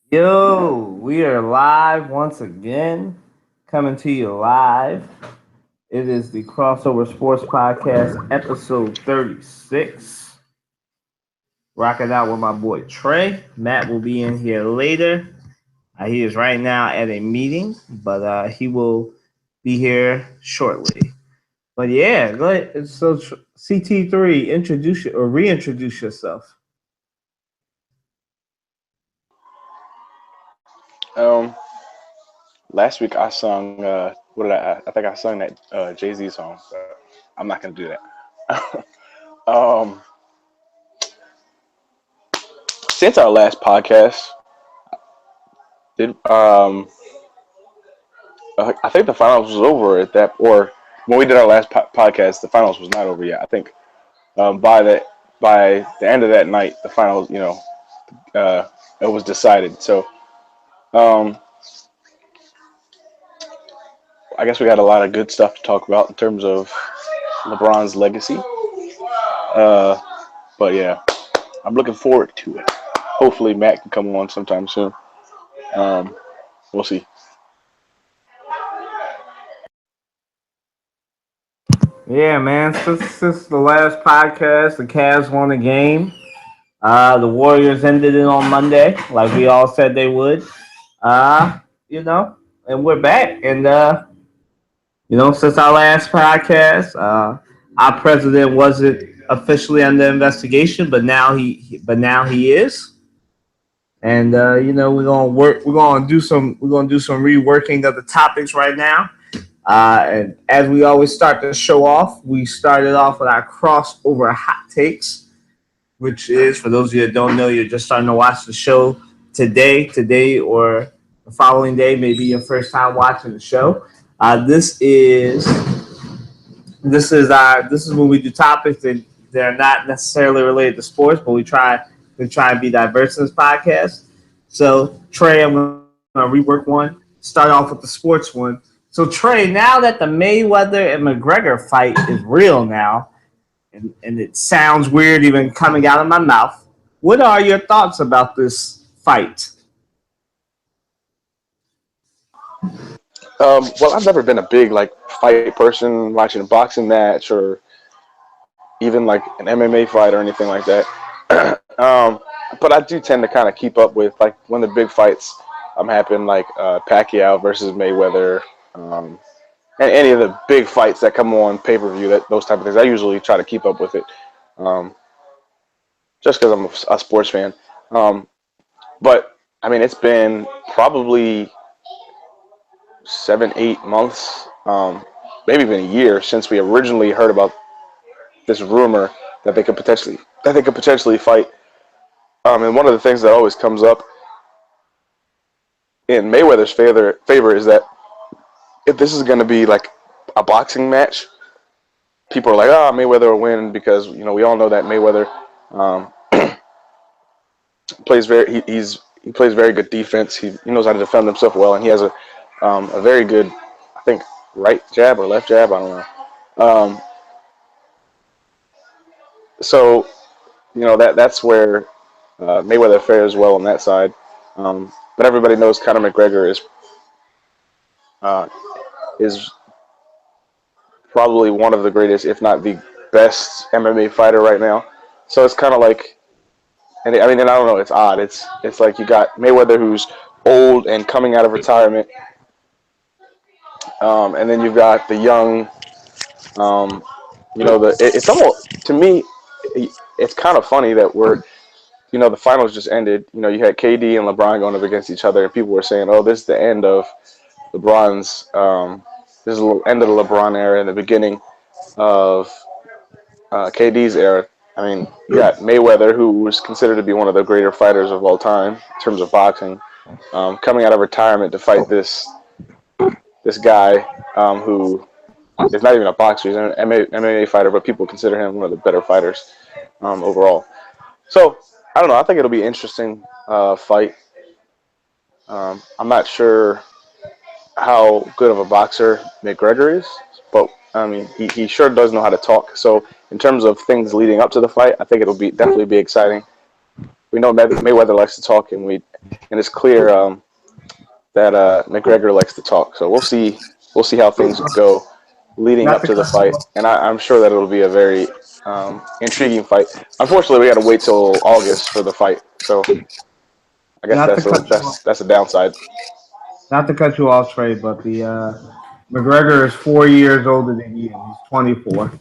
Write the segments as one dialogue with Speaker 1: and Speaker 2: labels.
Speaker 1: Yo, we are live once again, coming to you live. It is the Crossover Sports Podcast, episode 36. Rocking out with my boy Trey. Matt will be in here later. He is right now at a meeting, but he will be here shortly. But yeah, go ahead. So CT3, introduce you or reintroduce yourself.
Speaker 2: Um, Last week I sung what did I think I sung that Jay-Z song, but I'm not gonna do that. um, since our last podcast, did I think the finals was over at that, or when we did our last podcast, the finals was not over yet. I think by the end of that night, the finals, uh, it was decided. So um, I guess we got a lot of good stuff to talk about in terms of LeBron's legacy. Uh, but yeah, I'm looking forward to it. Hopefully, Matt can come on sometime soon. Um, we'll see.
Speaker 1: Yeah, man. Since the last podcast, the Cavs won a game. The Warriors ended it on Monday, like we all said they would. Uh, and we're back. And since our last podcast, our president wasn't officially under investigation, but now he is. And we're gonna do some reworking of the topics right now. And as we always start the show off, we started off with our crossover hot takes, which is for those of you that don't know, you're just starting to watch the show today, or the following day, maybe your first time watching the show. This is this is when we do topics that they're not necessarily related to sports, but we try and be diverse in this podcast. So Trey, I'm gonna rework one. Start off with the sports one. So Trey, now that the Mayweather and McGregor fight is real now, and it sounds weird even coming out of my mouth. What are your thoughts about this fight?
Speaker 2: Well, I've never been a big like fight person, watching a boxing match or even like an MMA fight or anything like that. But I do tend to kind of keep up with like when the big fights happen, like Pacquiao versus Mayweather, and any of the big fights that come on pay per view. That those type of things. I usually try to keep up with it, um, just because I'm a sports fan. Um, but I mean, it's been probably 7, 8 months, maybe even a year since we originally heard about this rumor that they could potentially fight. And one of the things that always comes up in Mayweather's favor is that if this is going to be like a boxing match, people are like, "Ah, oh, Mayweather will win," because we all know that Mayweather um, plays he plays very good defense. He knows how to defend himself well, and he has a very good, I think, right jab or left jab. I don't know. So that's where Mayweather fares well on that side. But everybody knows Conor McGregor uh, is probably one of the greatest, if not the best, MMA fighter right now. So it's kind of like, and I mean, and I don't know, it's odd. It's like you got Mayweather who's old and coming out of retirement, and then you've got the young. Um, it's almost to me, it's kind of funny that the finals just ended. You had KD and LeBron going up against each other, and people were saying, "Oh, this is the end of LeBron's. This is the end of the LeBron era and the beginning of KD's era." I mean, you got Mayweather, who was considered to be one of the greater fighters of all time in terms of boxing, coming out of retirement to fight this guy who is not even a boxer; he's an MMA fighter, but people consider him one of the better fighters overall. So I don't know. I think it'll be an interesting fight. I'm not sure how good of a boxer McGregor is, but I mean, he sure does know how to talk. So in terms of things leading up to the fight, I think it'll be definitely be exciting. We know Mayweather likes to talk, and and it's clear that McGregor likes to talk. So we'll see. We'll see how things go leading
Speaker 1: Not
Speaker 2: up
Speaker 1: to
Speaker 2: to the
Speaker 1: cut you
Speaker 2: fight,
Speaker 1: off.
Speaker 2: and I'm sure that it'll be a very intriguing fight. Unfortunately, we got to wait till August for the fight, so I guess
Speaker 1: Not to cut you off.
Speaker 2: that's a downside.
Speaker 1: Not to cut you off, Trey, but the McGregor is 4 years older than you. He's 24.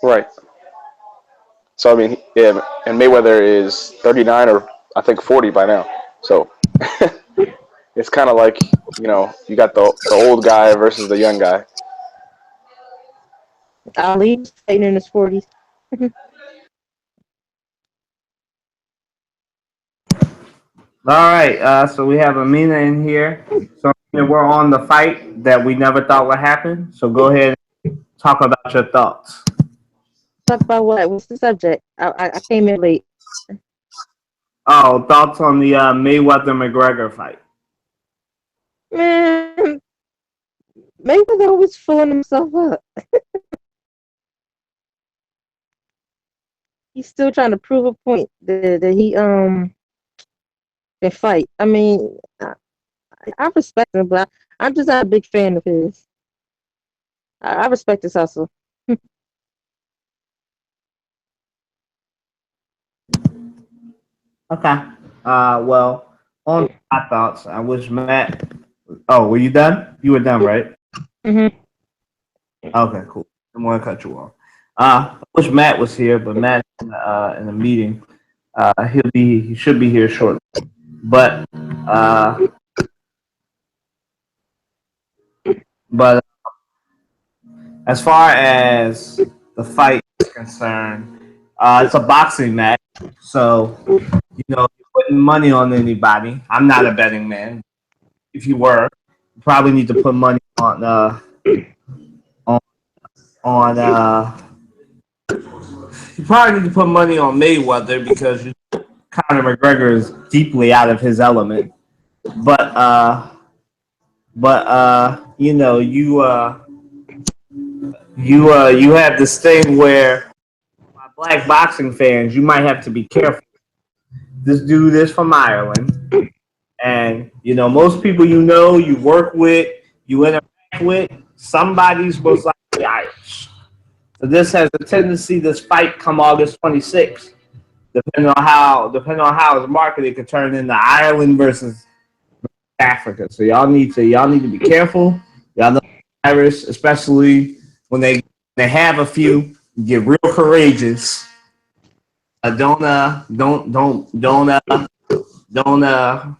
Speaker 2: Right. So I mean, yeah, and Mayweather is 39 or I think 40 by now. So it's kind of like you got the old guy versus the young guy.
Speaker 3: Ali was fighting in his 40s.
Speaker 1: All right, so we have Amina in here. So we're on the fight that we never thought would happen. So go ahead and talk about your thoughts.
Speaker 3: Talk about what? What's the subject? I came in late.
Speaker 1: Oh, thoughts on the Mayweather McGregor fight?
Speaker 3: Man, Mayweather always filling himself up. He's still trying to prove a point that he can fight. I mean, I respect him, but I'm just not a big fan of his. I respect his hustle.
Speaker 1: Okay. Well, on my thoughts, I wish Matt. Oh, were you done? You were done, right?
Speaker 3: Hmm.
Speaker 1: Okay, cool. I don't want to cut you off. I wish Matt was here, but Matt's in a meeting. He should be here shortly. But uh, but as far as the fight is concerned, it's a boxing match, so you're putting money on anybody. I'm not a betting man. If you were, you probably need to put money on on you probably need to put money on Mayweather because Conor McGregor is deeply out of his element. But you have this thing where my black boxing fans, you might have to be careful. This dude is from Ireland, and most people you work with, you interact with, somebody's most likely Irish. So this has a tendency. This fight come August 26th, depending on how it's marketed, it could turn into Ireland versus Africa. So y'all need to be careful. Y'all know Irish, especially when they have a few, get real courageous. Don't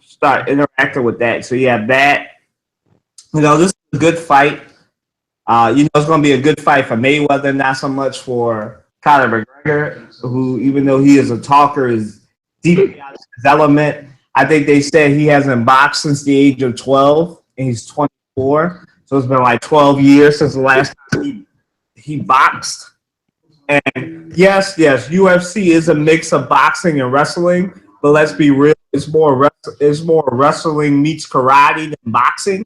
Speaker 1: start interacting with that. So you have that. This is a good fight. It's going to be a good fight for Mayweather, not so much for Conor McGregor, who, even though he is a talker, is deeply out of his element. I think they said he hasn't boxed since the age of 12, and he's 24. So it's been like 12 years since the last time he boxed. And yes, UFC is a mix of boxing and wrestling, but let's be real, it's more wrestling meets karate than boxing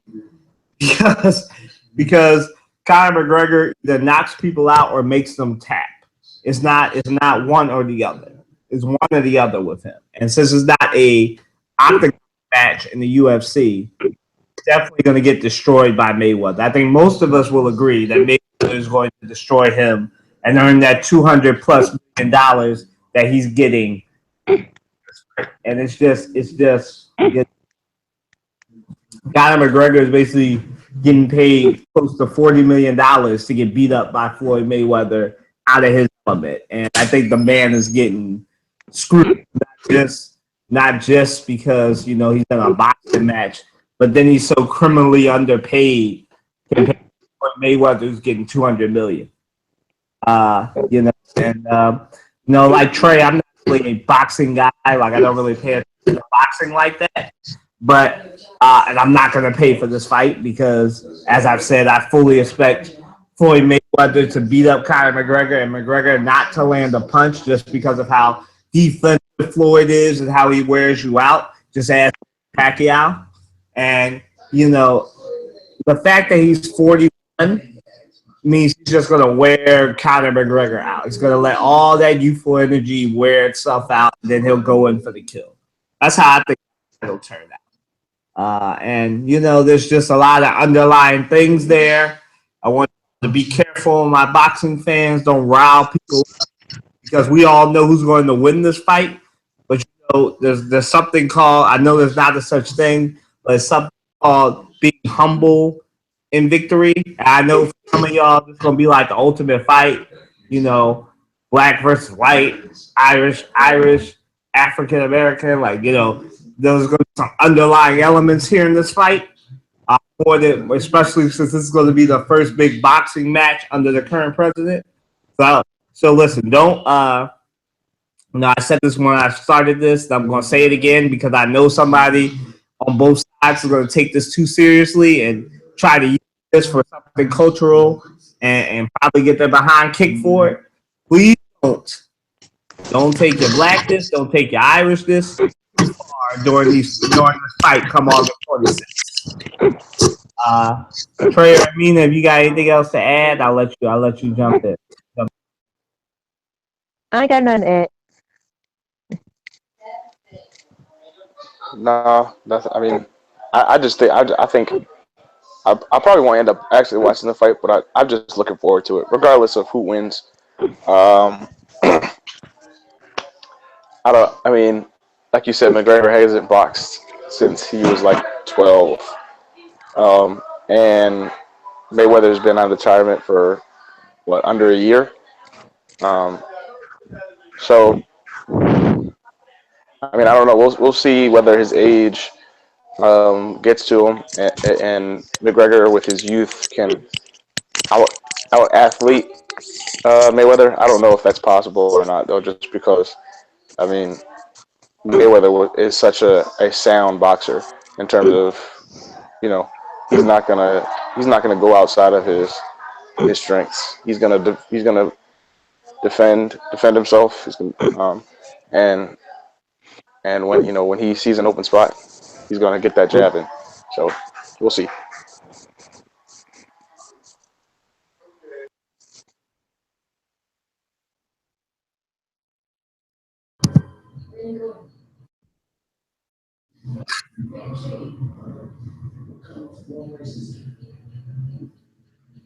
Speaker 1: because Conor McGregor either knocks people out or makes them tap. It's not one or the other. It's one or the other with him. And since it's not a octagon match in the UFC, it's definitely going to get destroyed by Mayweather. I think most of us will agree that Mayweather is going to destroy him and earn that $200+ million that he's getting. And it's just Conor McGregor is basically getting paid close to $40 million to get beat up by Floyd Mayweather out of his element. And I think the man is getting screwed, not just because, he's in a boxing match, but then he's so criminally underpaid compared to Floyd Mayweather, who's getting $200 million. Like Trey, I'm not really a boxing guy. Like, I don't really pay attention to boxing like that. But and I'm not going to pay for this fight because, as I've said, I fully expect Floyd Mayweather to beat up Conor McGregor and McGregor not to land a punch just because of how defensive Floyd is and how he wears you out. Just ask Pacquiao. And, the fact that he's 41 means he's just gonna wear Conor McGregor out. He's gonna let all that youthful energy wear itself out, and then he'll go in for the kill. That's how I think it'll turn out. And there's just a lot of underlying things there. I want to be careful, my boxing fans. Don't rile people because we all know who's going to win this fight. But there's something called, I know there's not a such thing, but it's something called being humble in victory. And I know for some of y'all, it's gonna be like the ultimate fight. Black versus white, Irish, African American. There's going to be some underlying elements here in this fight. Especially since this is going to be the first big boxing match under the current president. So listen, don't. I said this when I started this. I'm going to say it again because I know somebody on both sides is going to take this too seriously and try to use this for something cultural and probably get their behind kicked for it. Please don't. Don't take your blackness. Don't take your Irishness too far during this fight. Come August 26th. Trey or Amina, if you got anything else to add, I'll let you jump in.
Speaker 3: I ain't got nothing to add.
Speaker 2: No, nothing. I mean, I just think I think I probably won't end up actually watching the fight, but I'm just looking forward to it, regardless of who wins. I mean, like you said, McGregor hasn't boxed since he was like 12, and Mayweather's been on retirement for under a year. So I mean, I don't know. We'll see whether his age gets to him, and McGregor with his youth can out athlete Mayweather. I don't know if that's possible or not, though, just because I mean Mayweather is such a sound boxer in terms of he's not gonna go outside of his strengths. He's gonna defend himself. He's gonna and when he sees an open spot, he's gonna get that jab in. So we'll see.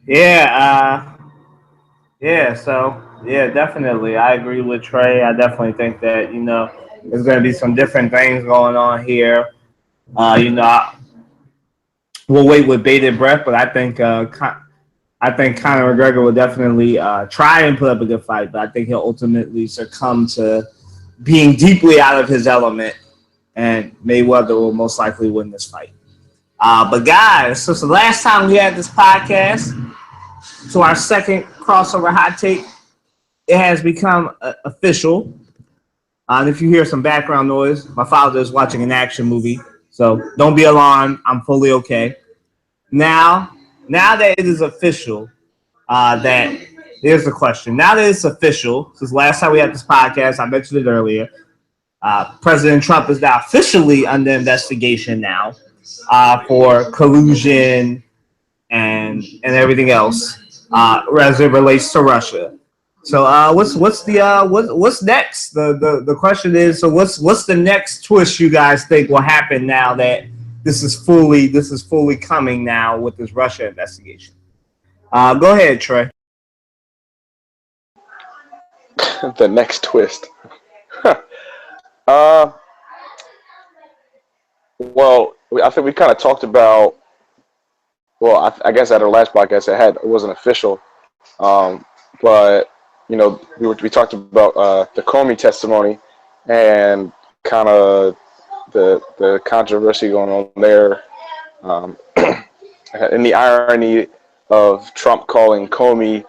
Speaker 1: Yeah, definitely. I agree with Trey. I definitely think that, there's going to be some different things going on here. We'll wait with bated breath, but I think Conor McGregor will definitely try and put up a good fight, but I think he'll ultimately succumb to being deeply out of his element, and Mayweather will most likely win this fight. But guys, since the last time we had this podcast, to our second crossover hot take, it has become official. And if you hear some background noise, my father is watching an action movie, so don't be alarmed. I'm fully okay. Now that it is official, that here's the question. Now that it's official, since last time we had this podcast, I mentioned it earlier, President Trump is now officially under investigation now for collusion and everything else as it relates to Russia. So what's next? The question is, so what's the next twist you guys think will happen now that this is fully coming now with this Russia investigation? Go ahead, Trey.
Speaker 2: The next twist. Well, I think we kind of talked about. Well, I guess at our last podcast, it wasn't official, but we talked about the Comey testimony and kind of the controversy going on there, and the irony of Trump calling Comey,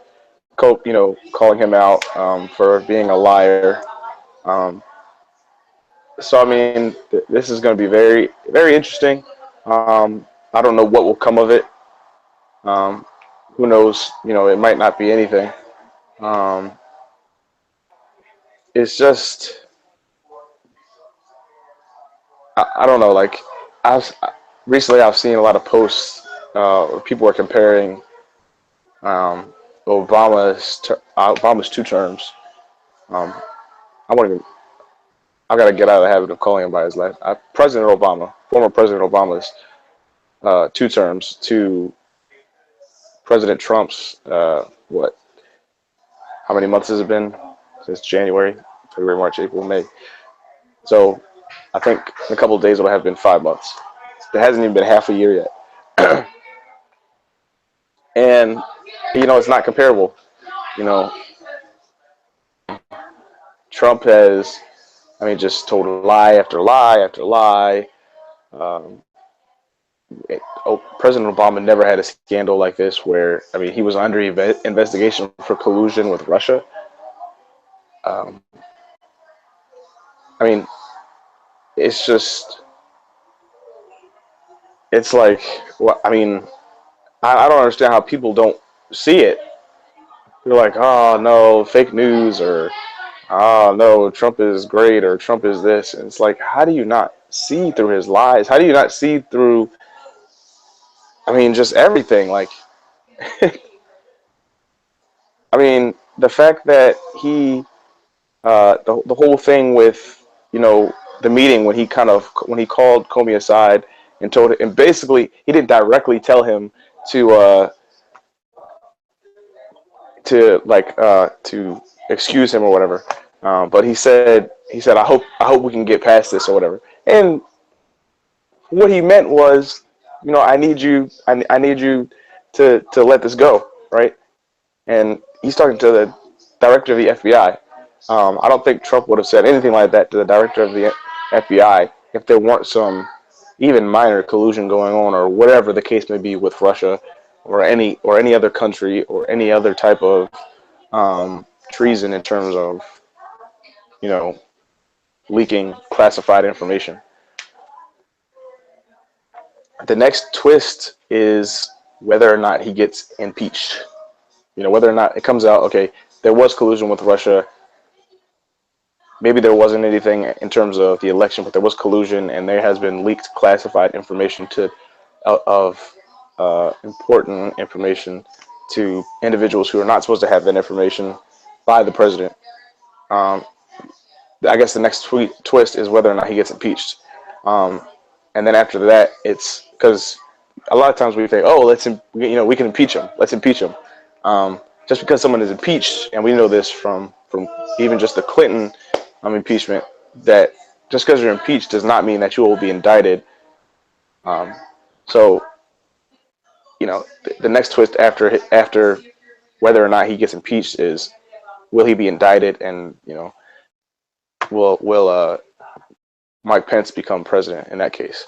Speaker 2: calling him out for being a liar. So I mean, this is going to be very, very interesting. I don't know what will come of it. Who knows? It might not be anything. It's just, I don't know. Like, recently I've seen a lot of posts where people are comparing Obama's 2 terms. Um, I won't even. I gotta get out of the habit of calling him by his last. President Obama, former President Obama's 2 terms to President Trump's what? How many months has it been since January, February, March, April, May? So I think in a couple of days it'll have been 5 months. It hasn't even been half a year yet, and it's not comparable. You know, Trump has, just told lie after lie after lie. Um, President Obama never had a scandal like this where, he was under investigation for collusion with Russia. Um, I mean, it's just, it's like, well, I don't understand how people don't see it. They're like, oh no, fake news, or oh no, Trump is great, or Trump is this. And it's like, how do you not see through his lies? How do you not see through, just everything? Like, the fact that the whole thing with, the meeting when he called Comey aside and told him, and basically he didn't directly tell him to to excuse him or whatever, but he said I hope we can get past this or whatever. And what he meant was, I need you to let this go, right? And he's talking to the director of the FBI. I don't think Trump would have said anything like that to the director of the FBI if there weren't some even minor collusion going on, or whatever the case may be, with Russia or any other country, or any other type of treason in terms of, you know leaking classified information. The next twist is whether or not he gets impeached. Whether or not it comes out, okay, there was collusion with Russia. Maybe there wasn't anything in terms of the election, but there was collusion, and there has been leaked classified information of important information to individuals who are not supposed to have that information by the president. Um, I guess the next twist is whether or not he gets impeached. Um, and then after that, it's because a lot of times we think, oh, we can impeach him. Let's impeach him. Just because someone is impeached, and we know this from even just the Clinton impeachment, that just because you're impeached does not mean that you will be indicted. So, the next twist after whether or not he gets impeached is, will he be indicted, and will Mike Pence become president in that case?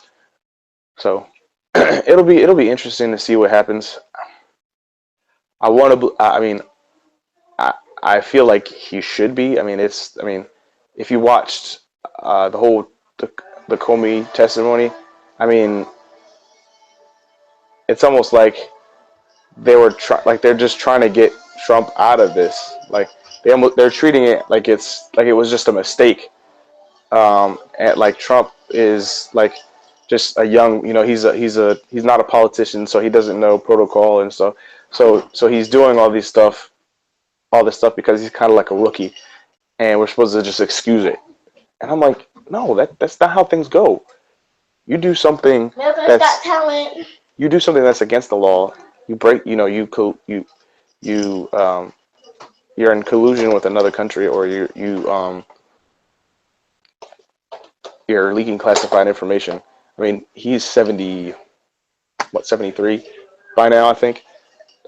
Speaker 2: So it'll be interesting to see what happens. I want to. I feel like he should be. If you watched the Comey testimony, I mean, it's almost like they're just trying to get Trump out of this. Like they're treating it like it was just a mistake. And like Trump is like just a young, he's not a politician, so he doesn't know protocol and stuff. So he's doing all this stuff because he's kind of like a rookie, and we're supposed to just excuse it. And I'm like, no, that's not how things go. You do something that's against the law. You break, you're in collusion with another country, or you're leaking classified information. He's 73 by now, I think.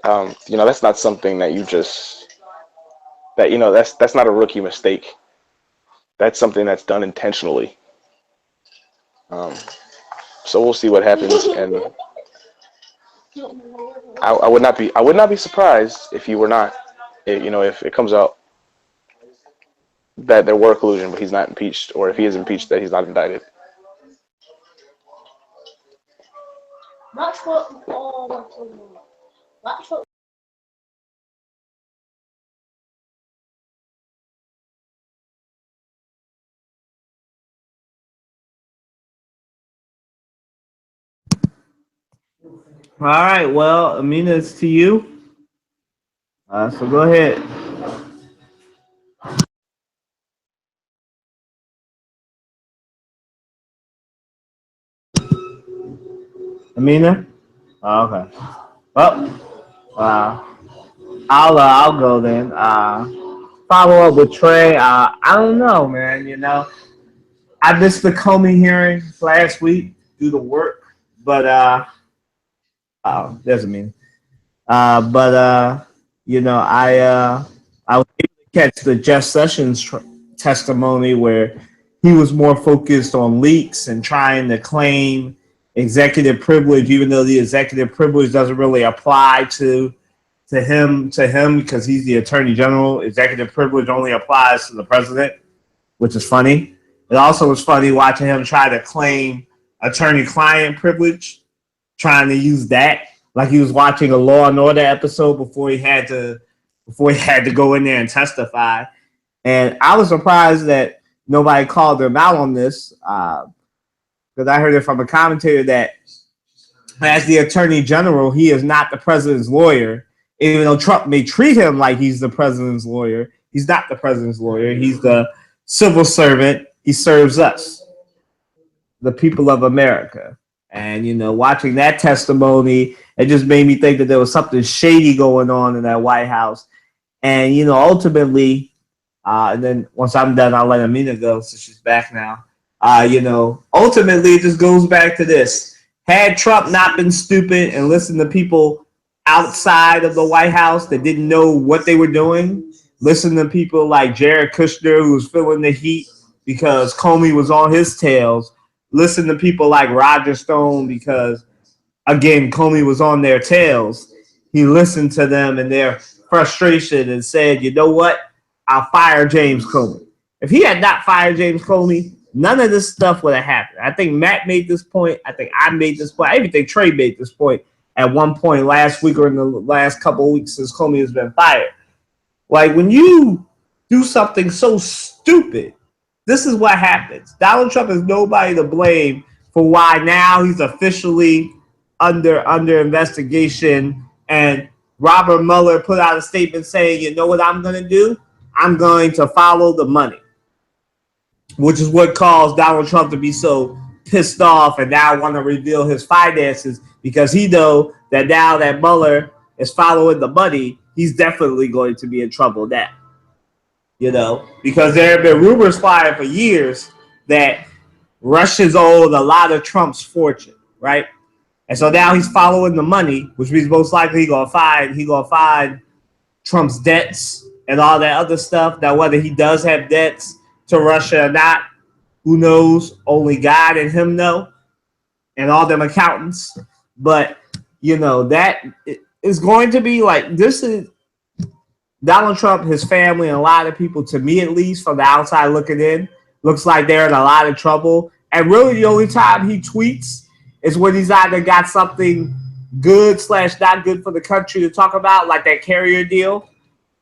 Speaker 2: That's not something that that's not a rookie mistake. That's something that's done intentionally. So we'll see what happens, and I would not be surprised if you were not, if it comes out that there were collusion, but he's not impeached, or if he is impeached, that he's not indicted.
Speaker 4: That's what that's what
Speaker 1: All right. Well, Amina, it's to you. So go ahead. Amina? Oh, okay. Well, uh, I'll go then. Follow up with Trey. I don't know, man. I missed the Comey hearings last week due to work, but oh, doesn't mean. But I was able to catch the Jeff Sessions testimony where he was more focused on leaks and trying to claim executive privilege, even though the executive privilege doesn't really apply to him because he's the attorney general. Executive privilege only applies to the president, which is funny. It also was funny watching him try to claim attorney-client privilege, trying to use that like he was watching a Law and Order episode before he had to go in there and testify. And I was surprised that nobody called him out on this because I heard it from a commentator that as the attorney general, he is not the president's lawyer. Even though Trump may treat him like he's the president's lawyer, he's not the president's lawyer. He's the civil servant. He serves us, the people of America. And, watching that testimony, it just made me think that there was something shady going on in that White House. And, ultimately, and then once I'm done, I'll let Amina go since she's back now. Ultimately, it just goes back to this. Had Trump not been stupid and listened to people outside of the White House that didn't know what they were doing, listen to people like Jared Kushner, who was feeling the heat because Comey was on his tails, listen to people like Roger Stone because, again, Comey was on their tails. He listened to them and their frustration and said, you know what? I'll fire James Comey. If he had not fired James Comey, none of this stuff would have happened. I think Matt made this point. I think I made this point. I even think Trey made this point at one point last week or in the last couple of weeks since Comey has been fired. Like, when you do something so stupid, this is what happens. Donald Trump is nobody to blame for why now he's officially under investigation. And Robert Mueller put out a statement saying, you know what I'm going to do? I'm going to follow the money, which is what caused Donald Trump to be so pissed off and now want to reveal his finances because he know that now that Mueller is following the money, he's definitely going to be in trouble now. Because there have been rumors flying for years that Russians owed a lot of Trump's fortune, right? And so now he's following the money, which means most likely he gonna find Trump's debts and all that other stuff. Now, whether he does have debts to Russia or not, who knows? Only God and him know, and all them accountants. But that is going to be like, this is Donald Trump, his family, and a lot of people, to me at least, from the outside looking in, looks like they're in a lot of trouble. And really the only time he tweets is when he's either got something good / not good for the country to talk about, like that carrier deal,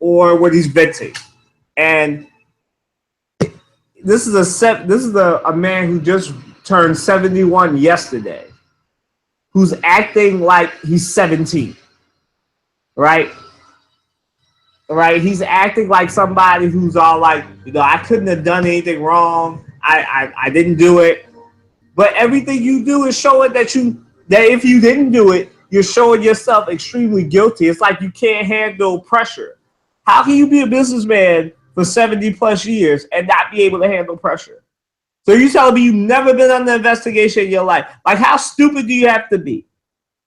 Speaker 1: or when he's venting. And this is a man who just turned 71 yesterday, who's acting like he's 17, right? Right, he's acting like somebody who's all like, I couldn't have done anything wrong. I didn't do it. But everything you do is showing that if you didn't do it, you're showing yourself extremely guilty. It's like you can't handle pressure. How can you be a businessman for 70 plus years and not be able to handle pressure? So you telling me you've never been under investigation in your life? Like, how stupid do you have to be?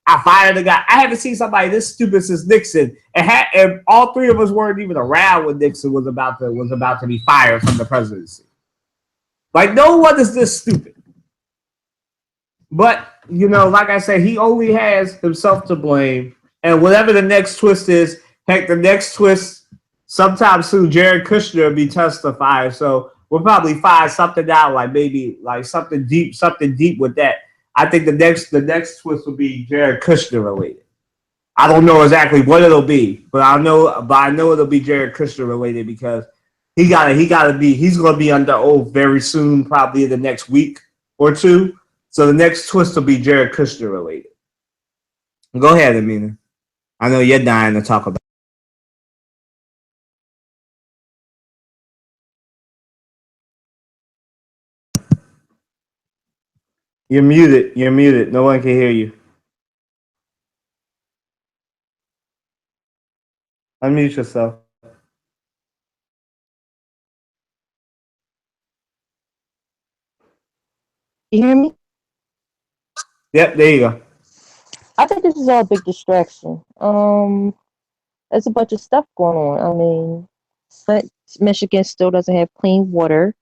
Speaker 1: I fired the guy. I haven't seen somebody this stupid since Nixon, and all three of us weren't even around when Nixon was about to be fired from the presidency. Like, no one is this stupid. But like I said, he only has himself to blame, and whatever the next twist is, heck, the next twist sometime soon, Jared Kushner will be testifying. So we'll probably find something out, like maybe like something deep with that. I think the next twist will be Jared Kushner related. I don't know exactly what it'll be, but I know it'll be Jared Kushner related because he's gonna be under oath very soon, probably in the next week or two. So the next twist will be Jared Kushner related. Go ahead, Amina. I know you're dying to talk about. You're muted. You're muted. No one can hear you. Unmute yourself.
Speaker 3: You hear me?
Speaker 1: Yep, there you go.
Speaker 3: I think this is all a big distraction. There's a bunch of stuff going on. I mean, Michigan still doesn't have clean water.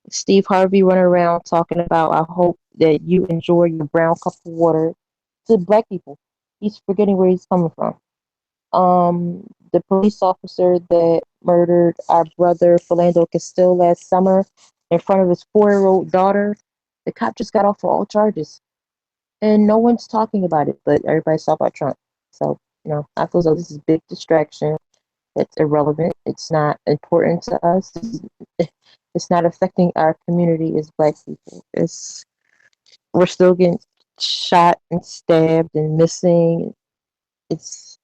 Speaker 3: Steve Harvey running around talking about, I hope that you enjoy your brown cup of water to black people. He's forgetting where he's coming from. The police officer that murdered our brother Philando Castile last summer in front of his 4-year-old daughter, the cop just got off all charges. And no one's talking about it, but everybody's talking about Trump. So, I feel as though this is a big distraction. It's irrelevant. It's not important to us. It's not affecting our community as black people. We're still getting shot and stabbed and missing. This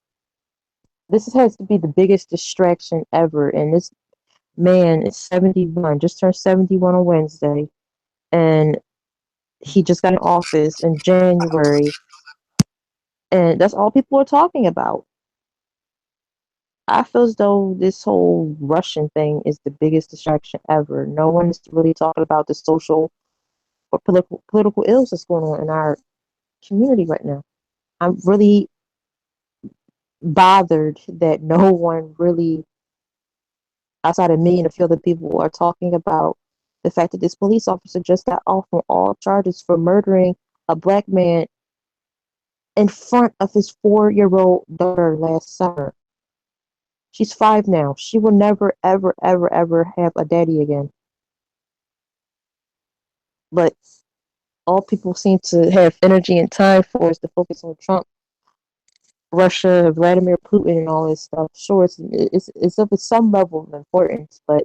Speaker 3: has to be the biggest distraction ever. And this man is 71, just turned 71 on Wednesday, and he just got in office in January, and that's all people are talking about. I feel as though this whole Russian thing is the biggest distraction ever. No one is really talking about the social or political ills that's going on in our community right now. I'm really bothered that no one really, outside of me and a few other people, are talking about the fact that this police officer just got off on all charges for murdering a black man in front of his 4-year-old daughter last summer. She's 5 now. She will never, ever, ever, ever have a daddy again. But all people seem to have energy and time for is to focus on Trump, Russia, Vladimir Putin, and all this stuff. Sure, it's of some level of importance, but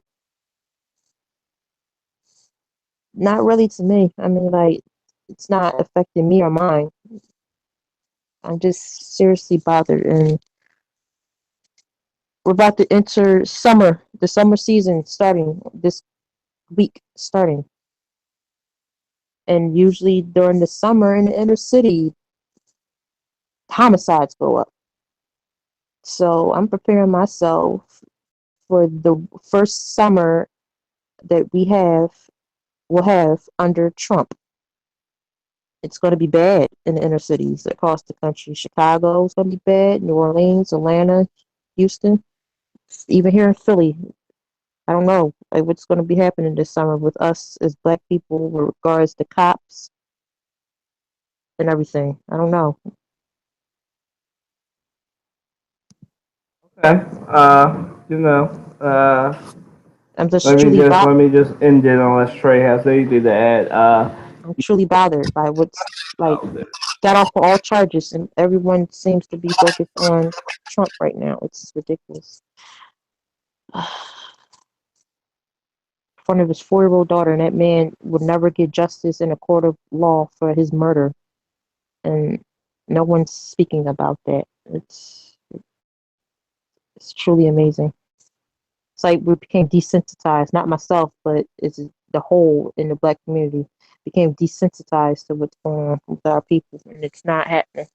Speaker 3: not really to me. I mean, like, it's not affecting me or mine. I'm just seriously bothered, and we're about to enter summer, the summer season starting this week, starting. And usually during the summer in the inner city, homicides go up. So I'm preparing myself for the first summer that will have under Trump. It's going to be bad in the inner cities across the country. Chicago is going to be bad. New Orleans, Atlanta, Houston, even here in Philly. I don't know what's going to be happening this summer with us as black people with regards to cops and everything. I don't know.
Speaker 1: Okay. You know,
Speaker 3: I'm just truly
Speaker 1: let me just end it unless Trey has anything to add.
Speaker 3: I'm truly bothered by what's like got off of all charges, and everyone seems to be focused on Trump right now. It's ridiculous. In front of his 4-year-old daughter, and that man would never get justice in a court of law for his murder, and no one's speaking about that. It's truly amazing. It's like we became desensitized, not myself, but it's the whole in the black community became desensitized to what's going on with our people, and it's not happening.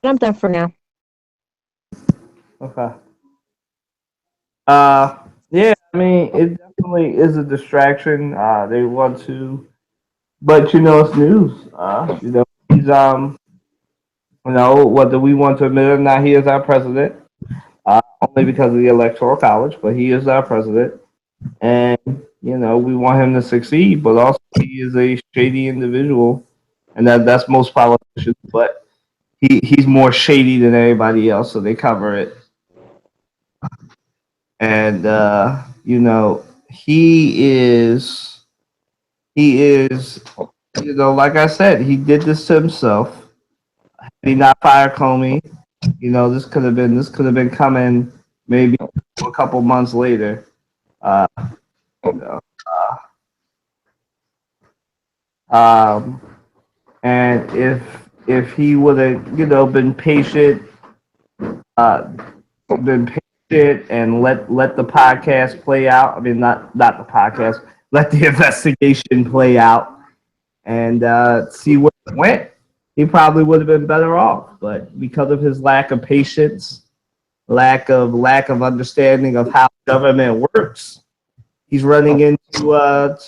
Speaker 3: But I'm done for now.
Speaker 1: Okay. Yeah, I mean, it definitely is a distraction. They want to, but it's news. He's whether we want to admit it or not, he is our president. Only because of the electoral college, but he is our president, and we want him to succeed. But also, he is a shady individual, and that's most politicians. But he's more shady than everybody else, so they cover it. And he is like I said, he did this to himself. Had he not fired Comey, this could have been coming maybe a couple months later. Uh, you know, um, and if he would have, been patient, uh, been patient and let the podcast play out. I mean, not the podcast. Let the investigation play out and see where it went. He probably would have been better off, but because of his lack of patience, lack of understanding of how government works, he's running into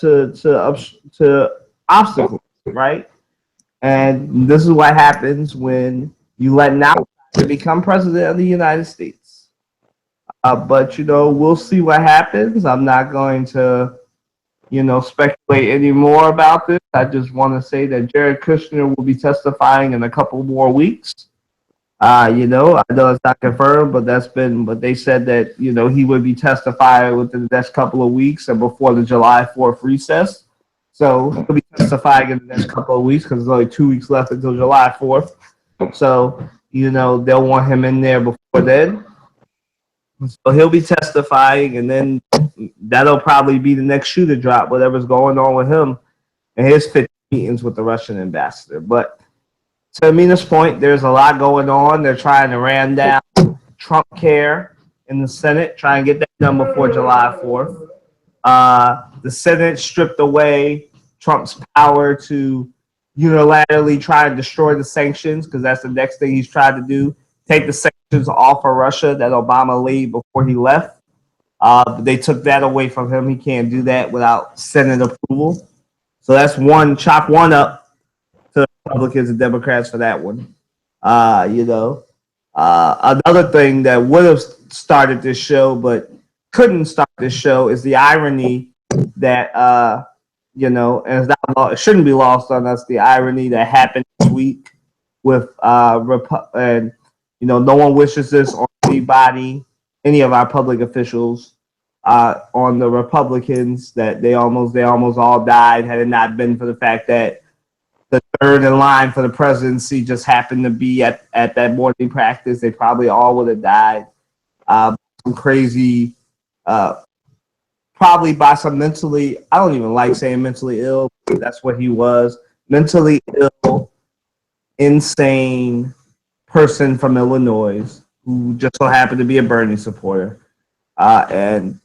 Speaker 1: to obstacles, right? And this is what happens when you let an outsider become president of the United States. But we'll see what happens. I'm not going to speculate any more about this. I just want to say that Jared Kushner will be testifying in a couple more weeks. I know it's not confirmed, but they said that, he would be testifying within the next couple of weeks and before the July 4th recess. So he'll be testifying in the next couple of weeks because there's only 2 weeks left until July 4th. So, they'll want him in there before then. So he'll be testifying, and then that'll probably be the next shoe to drop, whatever's going on with him and his 50 meetings with the Russian ambassador. But to Amina's point, there's a lot going on. They're trying to ram down Trump care in the Senate, try and get that done before July 4th. The Senate stripped away Trump's power to unilaterally try and destroy the sanctions, because that's the next thing he's tried to do. Take the sanctions off of Russia that Obama laid before he left. But they took that away from him. He can't do that without Senate approval. So that's one, chop one up to the Republicans and Democrats for that one. Another thing that would have started this show but couldn't start this show is the irony that and it shouldn't be lost on us, the irony that happened this week with and no one wishes this on anybody, any of our public officials, on the Republicans, that they almost all died had it not been for the fact that the third in line for the presidency just happened to be at that morning practice. They probably all would have died. Some crazy, probably by some mentally, I don't even like saying mentally ill, but that's what he was, mentally ill, insane person from Illinois who just so happened to be a Bernie supporter. But had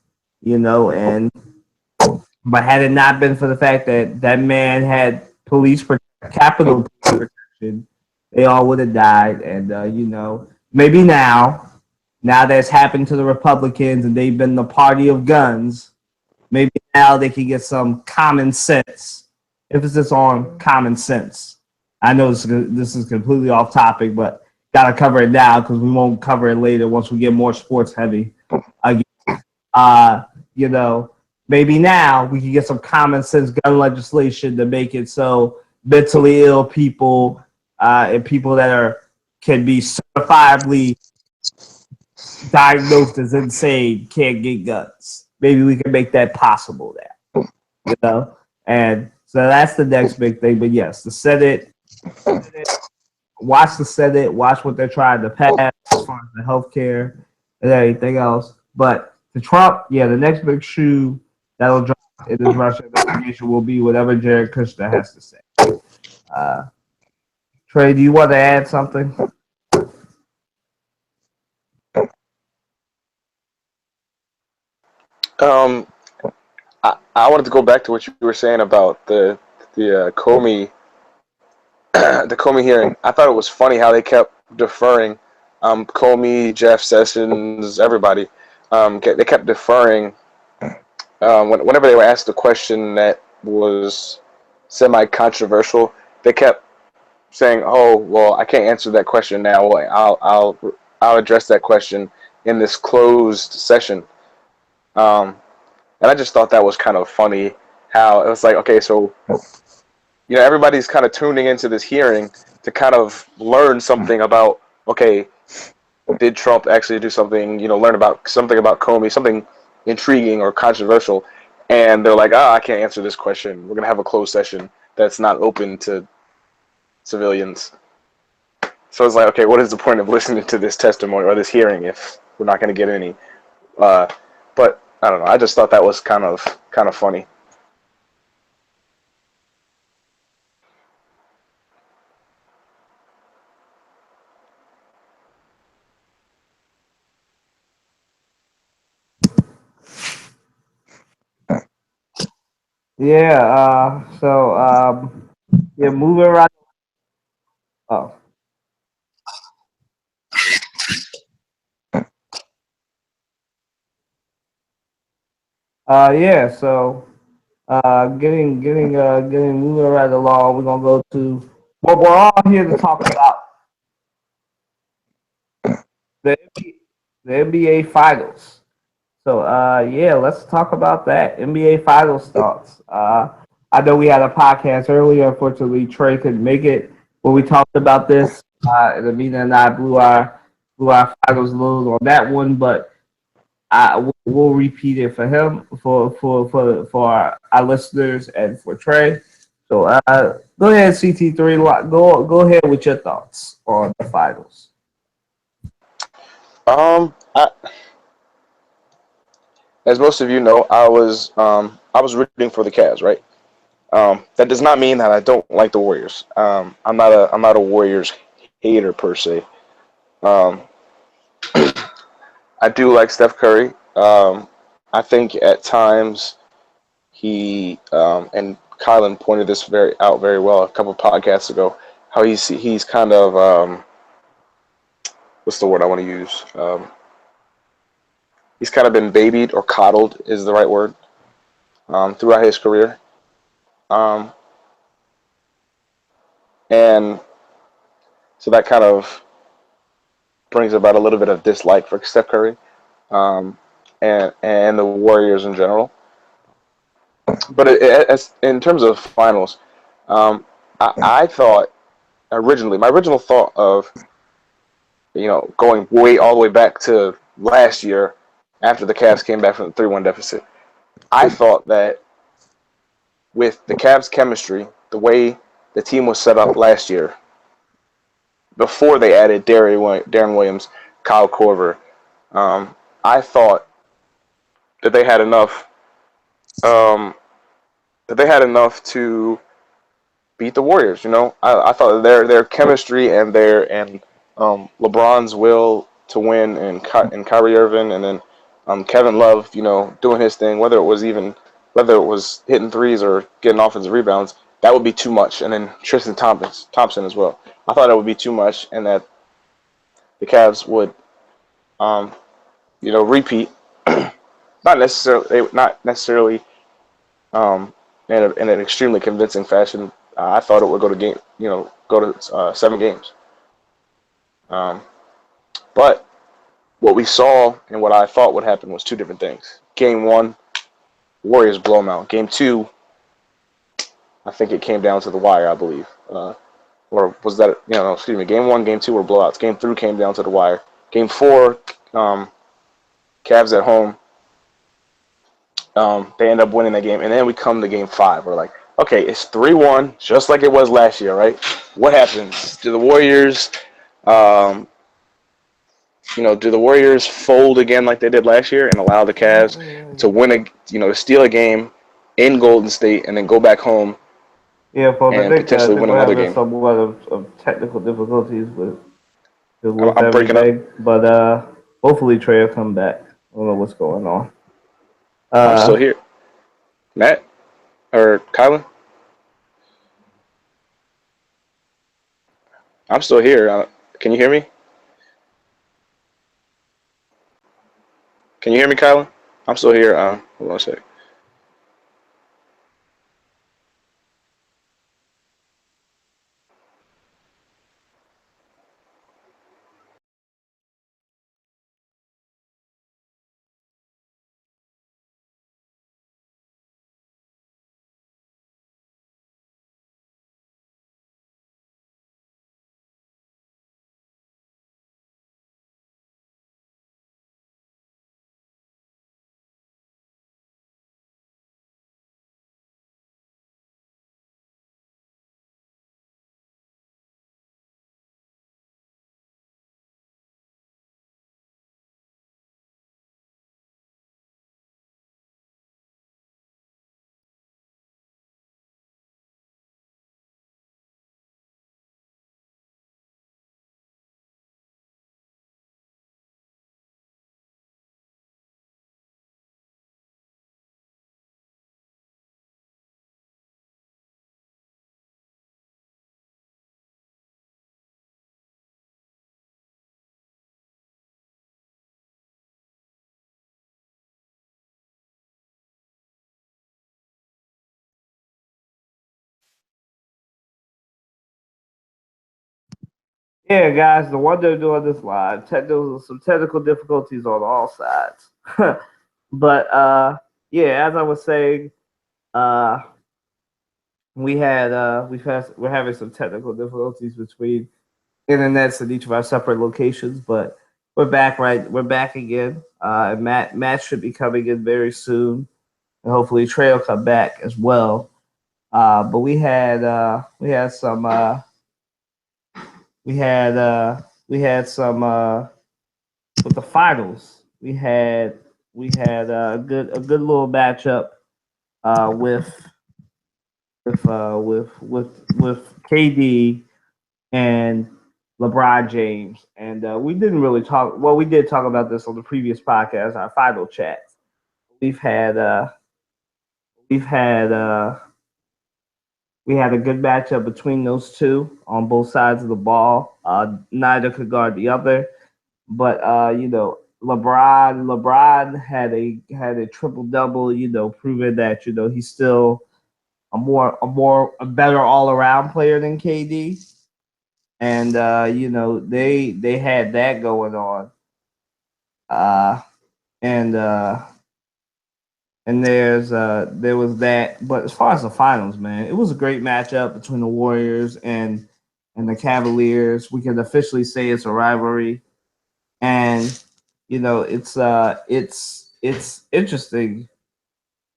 Speaker 1: it not been for the fact that that man had Capitol Police protection, they all would have died. And maybe now that it's happened to the Republicans and they've been the party of guns, maybe now they can get some common sense. Emphasis on common sense. I know this is completely off topic, but gotta cover it now because we won't cover it later once we get more sports heavy again. Maybe now we can get some common sense gun legislation to make it so mentally ill people and people that can be certifiably diagnosed as insane can't get guns. Maybe we can make that possible there, And so that's the next big thing. But yes, the Senate, watch the Senate, watch what they're trying to pass as far as the healthcare and everything else. But to Trump, the next big shoe that'll drop in this Russia investigation will be whatever Jared Kushner has to say. Trey, do you want to add something?
Speaker 2: I wanted to go back to what you were saying about the Comey the Comey hearing. I thought it was funny how they kept deferring. Comey, Jeff Sessions, everybody. They kept deferring whenever they were asked a question that was semi-controversial. They kept saying, "Oh, well, I can't answer that question now. I'll address that question in this closed session." And I just thought that was kind of funny how it was like, okay, so everybody's kind of tuning into this hearing to kind of learn something about, okay, did Trump actually do something, learn about something about Comey, something intriguing or controversial, and they're like, I can't answer this question. We're going to have a closed session that's not open to civilians. So it's like, okay, what is the point of listening to this testimony or this hearing if we're not going to get any? But I don't know. I just thought that was kind of funny.
Speaker 1: Yeah. Yeah, moving right. Oh. Yeah. So, getting moving right along. We're gonna go to. Well, we're all here to talk about the the NBA Finals. So, yeah, let's talk about that. NBA Finals thoughts. I know we had a podcast earlier. Unfortunately, Trey couldn't make it, but we talked about this. And Amina and I blew our finals load on that one, but we'll repeat it for him, for our listeners, and for Trey. So, go ahead, CT3. Go ahead with your thoughts on the finals.
Speaker 2: I, as most of you know, I was rooting for the Cavs, right? That does not mean that I don't like the Warriors. I'm not a Warriors hater per se. Um, I do like Steph Curry. I think at times and Kylan pointed this very well a couple podcasts ago. How he's kind of what's the word I want to use? He's kind of been babied or coddled is the right word throughout his career, um, and so that kind of brings about a little bit of dislike for Steph Curry um, and the Warriors in general. But as in terms of finals, um, I thought originally my original thought of going way all the way back to last year after the Cavs came back from the 3-1 deficit. I thought that with the Cavs chemistry, the way the team was set up last year, before they added Darren Williams, Kyle Korver, I thought that they had enough um, to beat the Warriors. I thought their chemistry and LeBron's will to win and Kyrie Irving and then Kevin Love, doing his thing, whether it was hitting threes or getting offensive rebounds, that would be too much. And then Tristan Thompson as well. I thought it would be too much, and that the Cavs would, um, repeat. Not necessarily in an extremely convincing fashion. I thought it would go to 7 games. Um, but what we saw and what I thought would happen was two different things. Game one, Warriors blow them out. Game two, I think it came down to the wire, I believe. Or was that, no, excuse me. Game one, game two were blowouts. Game three came down to the wire. Game four, Cavs at home, they end up winning that game. And then we come to game five. We're like, okay, it's 3-1, just like it was last year, right? What happens? Do the Warriors um, do the Warriors fold again like they did last year and allow the Cavs to to steal a game in Golden State and then go back home
Speaker 1: Yeah, for the
Speaker 2: and
Speaker 1: Knicks, I
Speaker 2: potentially
Speaker 1: think
Speaker 2: win
Speaker 1: we're
Speaker 2: another
Speaker 1: having
Speaker 2: game?
Speaker 1: somewhat of technical difficulties with
Speaker 2: I'm breaking up.
Speaker 1: everything, but hopefully Trey will come back. I don't know what's going on.
Speaker 2: I'm still
Speaker 1: Uh,
Speaker 2: here. Matt or Kylan? I'm still here. Can you hear me? Can you hear me, Kylan? I'm still here. Hold on a sec.
Speaker 1: Yeah, guys, the wonder of doing this live. Some technical difficulties on all sides. But yeah, as I was saying, uh, we're having some technical difficulties between internets in each of our separate locations, but we're back. Right, we're back again. And Matt should be coming in very soon, and hopefully Trey will come back as well. But we had some we had some with the finals. We had a good little matchup with with KD and LeBron James, and we didn't really talk. Well, we did talk about this on the previous podcast, our final chats. We've had uh, we've had we had a good matchup between those two on both sides of the ball. Neither could guard the other, but LeBron had a triple double. Proving that he's still a better all around player than KD. And they had that going on. Uh, and there was that. But as far as the finals, man, it was a great matchup between the Warriors and the Cavaliers. We can officially say it's a rivalry, and it's interesting.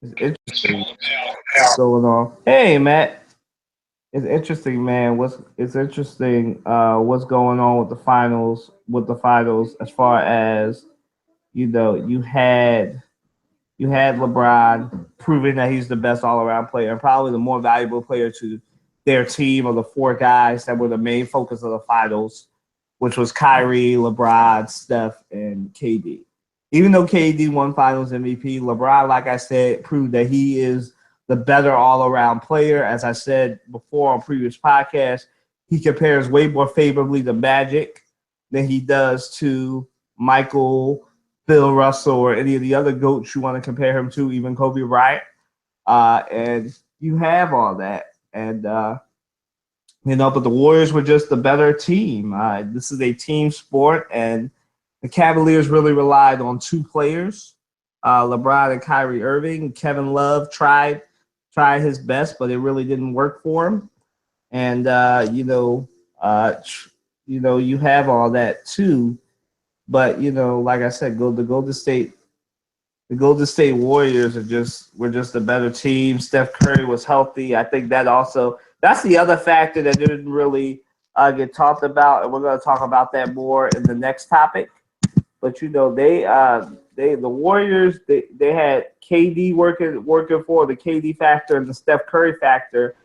Speaker 1: It's interesting what's going on. Hey, Matt. It's interesting, man. It's interesting what's going on with the finals as far as you had LeBron proving that he's the best all around player and probably the more valuable player to their team of the four guys that were the main focus of the finals, which was Kyrie, LeBron, Steph, and KD. Even though KD won Finals MVP, LeBron, like I said, proved that he is the better all-around player. As I said before on previous podcasts, he compares way more favorably to Magic than he does to Michael, Bill Russell, or any of the other goats you want to compare him to, even Kobe Bryant. And you have all that. And but the Warriors were just the better team. This is a team sport, and the Cavaliers really relied on two players, LeBron and Kyrie Irving. Kevin Love tried his best, but it really didn't work for him. And you have all that too. But like I said, the Golden State Warriors were just a better team. Steph Curry was healthy. I think that's the other factor that didn't really get talked about, and we're going to talk about that more in the next topic. But the Warriors they had KD working for the KD factor and the Steph Curry factor,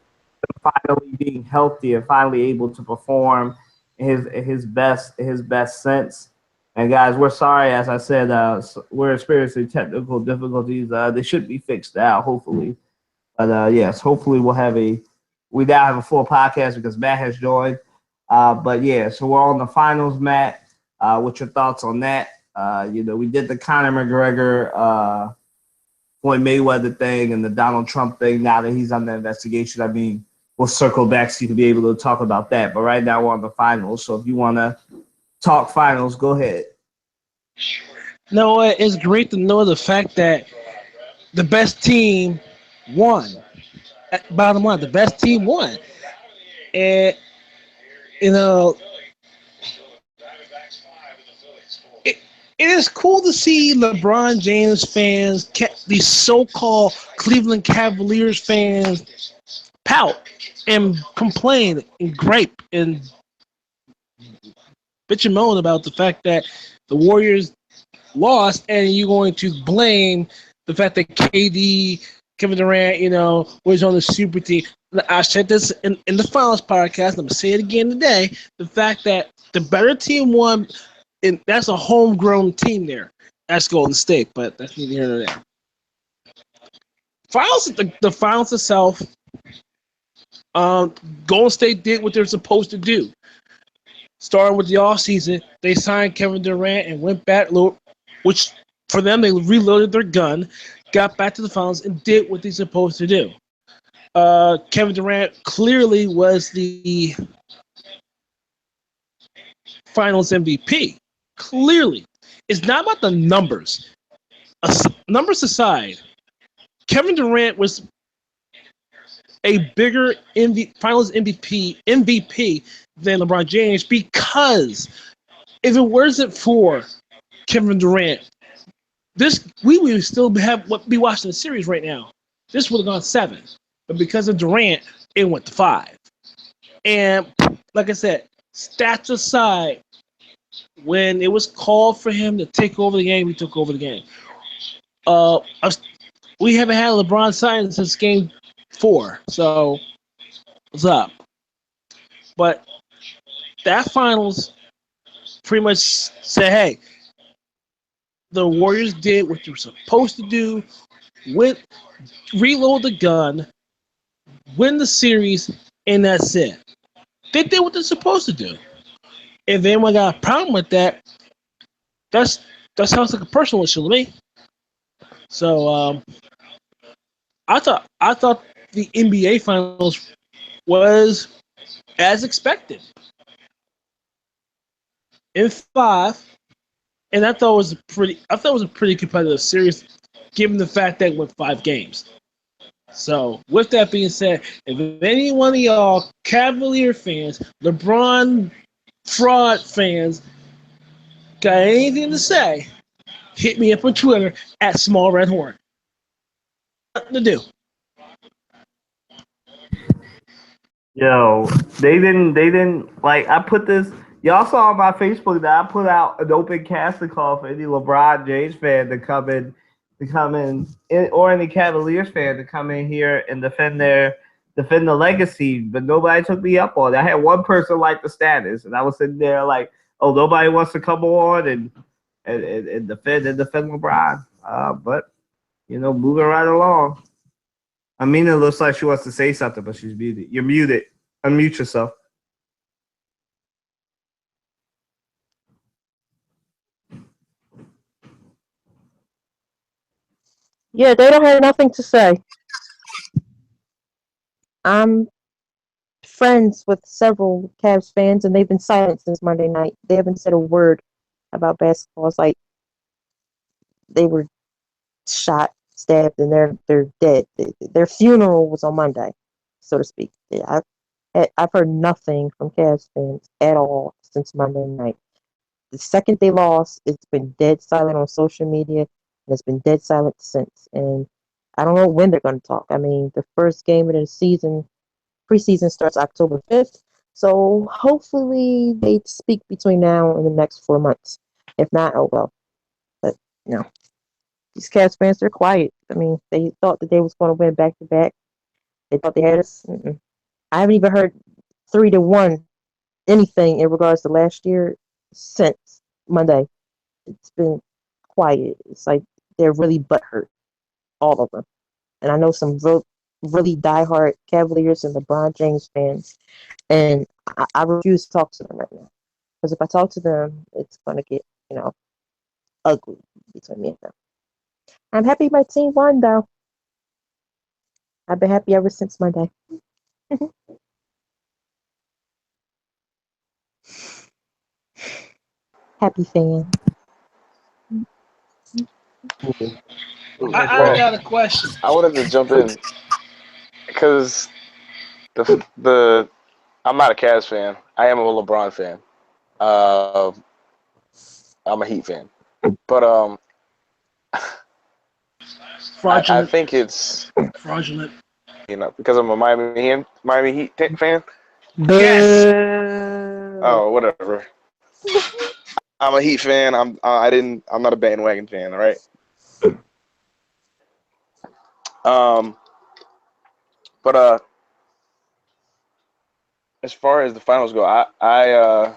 Speaker 1: finally being healthy and finally able to perform his best sense. And guys, we're sorry, as I said, we're experiencing technical difficulties. They should be fixed out, hopefully. But yes, hopefully we now have a full podcast because Matt has joined. But yeah, so we're on the finals, Matt. What's your thoughts on that? We did the Conor McGregor Floyd Mayweather thing and the Donald Trump thing. Now that he's under investigation, I mean, we'll circle back so you can be able to talk about that. But right now we're on the finals. So if you want to talk finals, go ahead.
Speaker 5: No, it's great to know the fact that the best team won. Bottom line, the best team won. And, you know, it is cool to see LeBron James fans, these so-called Cleveland Cavaliers fans, pout and complain and gripe and bitch and moan about the fact that the Warriors lost, and you're going to blame the fact that KD, Kevin Durant, was on the super team. I said this in the finals podcast. I'm going to say it again today. The fact that the better team won, and that's a homegrown team there. That's Golden State, but that's neither here nor there. Finals, the finals itself, Golden State did what they're supposed to do. Starting with the offseason, they signed Kevin Durant and went back, which for them, they reloaded their gun, got back to the finals, and did what they're supposed to do. Kevin Durant clearly was the Finals MVP. Clearly, it's not about the numbers. Numbers aside, Kevin Durant was a bigger Finals MVP than LeBron James because if it wasn't for Kevin Durant, we would still be watching the series right now. This would have gone 7, but because of Durant, it went to 5. And like I said, stats aside, when it was called for him to take over the game, he took over the game. We haven't had LeBron sign since Game 4, so what's up? But that finals pretty much said, hey, the Warriors did what they were supposed to do, reload the gun, win the series, and that's it. They did what they're supposed to do. If anyone got a problem with that, that sounds like a personal issue to me. So I thought the NBA Finals was as expected in 5, and I thought it was a pretty competitive series, given the fact that it went 5 games. So with that being said, if any one of y'all Cavalier fans, LeBron fraud fans, got anything to say, hit me up on Twitter at Small Red Horn. Nothing to do.
Speaker 1: Yo, they didn't like. I put this. Y'all saw on my Facebook that I put out an open casting call for any LeBron James fan to come in, or any Cavaliers fan to come in here and defend the legacy. But nobody took me up on it. I had one person like the status, and I was sitting there like, oh, nobody wants to come on and defend LeBron. But moving right along. Amina looks like she wants to say something, but she's muted. You're muted. Unmute yourself.
Speaker 3: Yeah, they don't have nothing to say. I'm friends with several Cavs fans, and they've been silent since Monday night. They haven't said a word about basketball. It's like they were shot, stabbed, and they're dead. Their funeral was on Monday, so to speak. Yeah, I've heard nothing from Cavs fans at all since Monday night. The second they lost, it's been dead silent on social media, and it's been dead silent since. And I don't know when they're going to talk. I mean, the first game of the season, preseason, starts October 5th. So hopefully they speak between now and the next 4 months. If not, oh well. But these Cavs fans, they're quiet. I mean, they thought that they was going to win back to back. They thought they had us. I haven't even heard 3-1 anything in regards to last year since Monday. It's been quiet. It's like they're really butthurt, all of them. And I know some really diehard Cavaliers and LeBron James fans, and I refuse to talk to them right now. Because if I talk to them, it's going to get, ugly between me and them. I'm happy my team won, though. I've been happy ever since Monday. Happy fan.
Speaker 5: I got a question.
Speaker 2: I wanted to jump in because the I'm not a Cavs fan. I am a LeBron fan. I'm a Heat fan, but I think it's
Speaker 5: Fraudulent.
Speaker 2: because I'm a Miami Heat fan.
Speaker 5: Yes.
Speaker 2: Oh, whatever. I'm a Heat fan. I'm not a bandwagon fan. All right. But as far as the finals go, I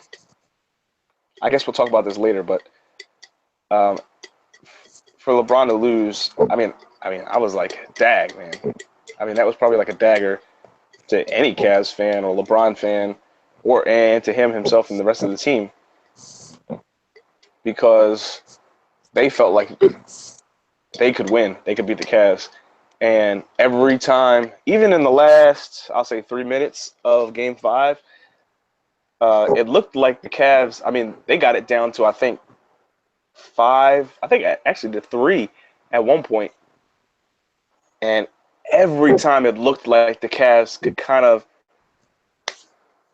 Speaker 2: guess we'll talk about this later. But for LeBron to lose, I mean, I was like, dag, man. I mean, that was probably like a dagger to any Cavs fan or LeBron fan, and to him himself and the rest of the team, because they felt like they could win, they could beat the Cavs, and every time, even in the last, I'll say 3 minutes of Game 5, it looked like the Cavs. I mean, they got it down to I think 5. I think actually to 3 at one point, and every time it looked like the Cavs could kind of,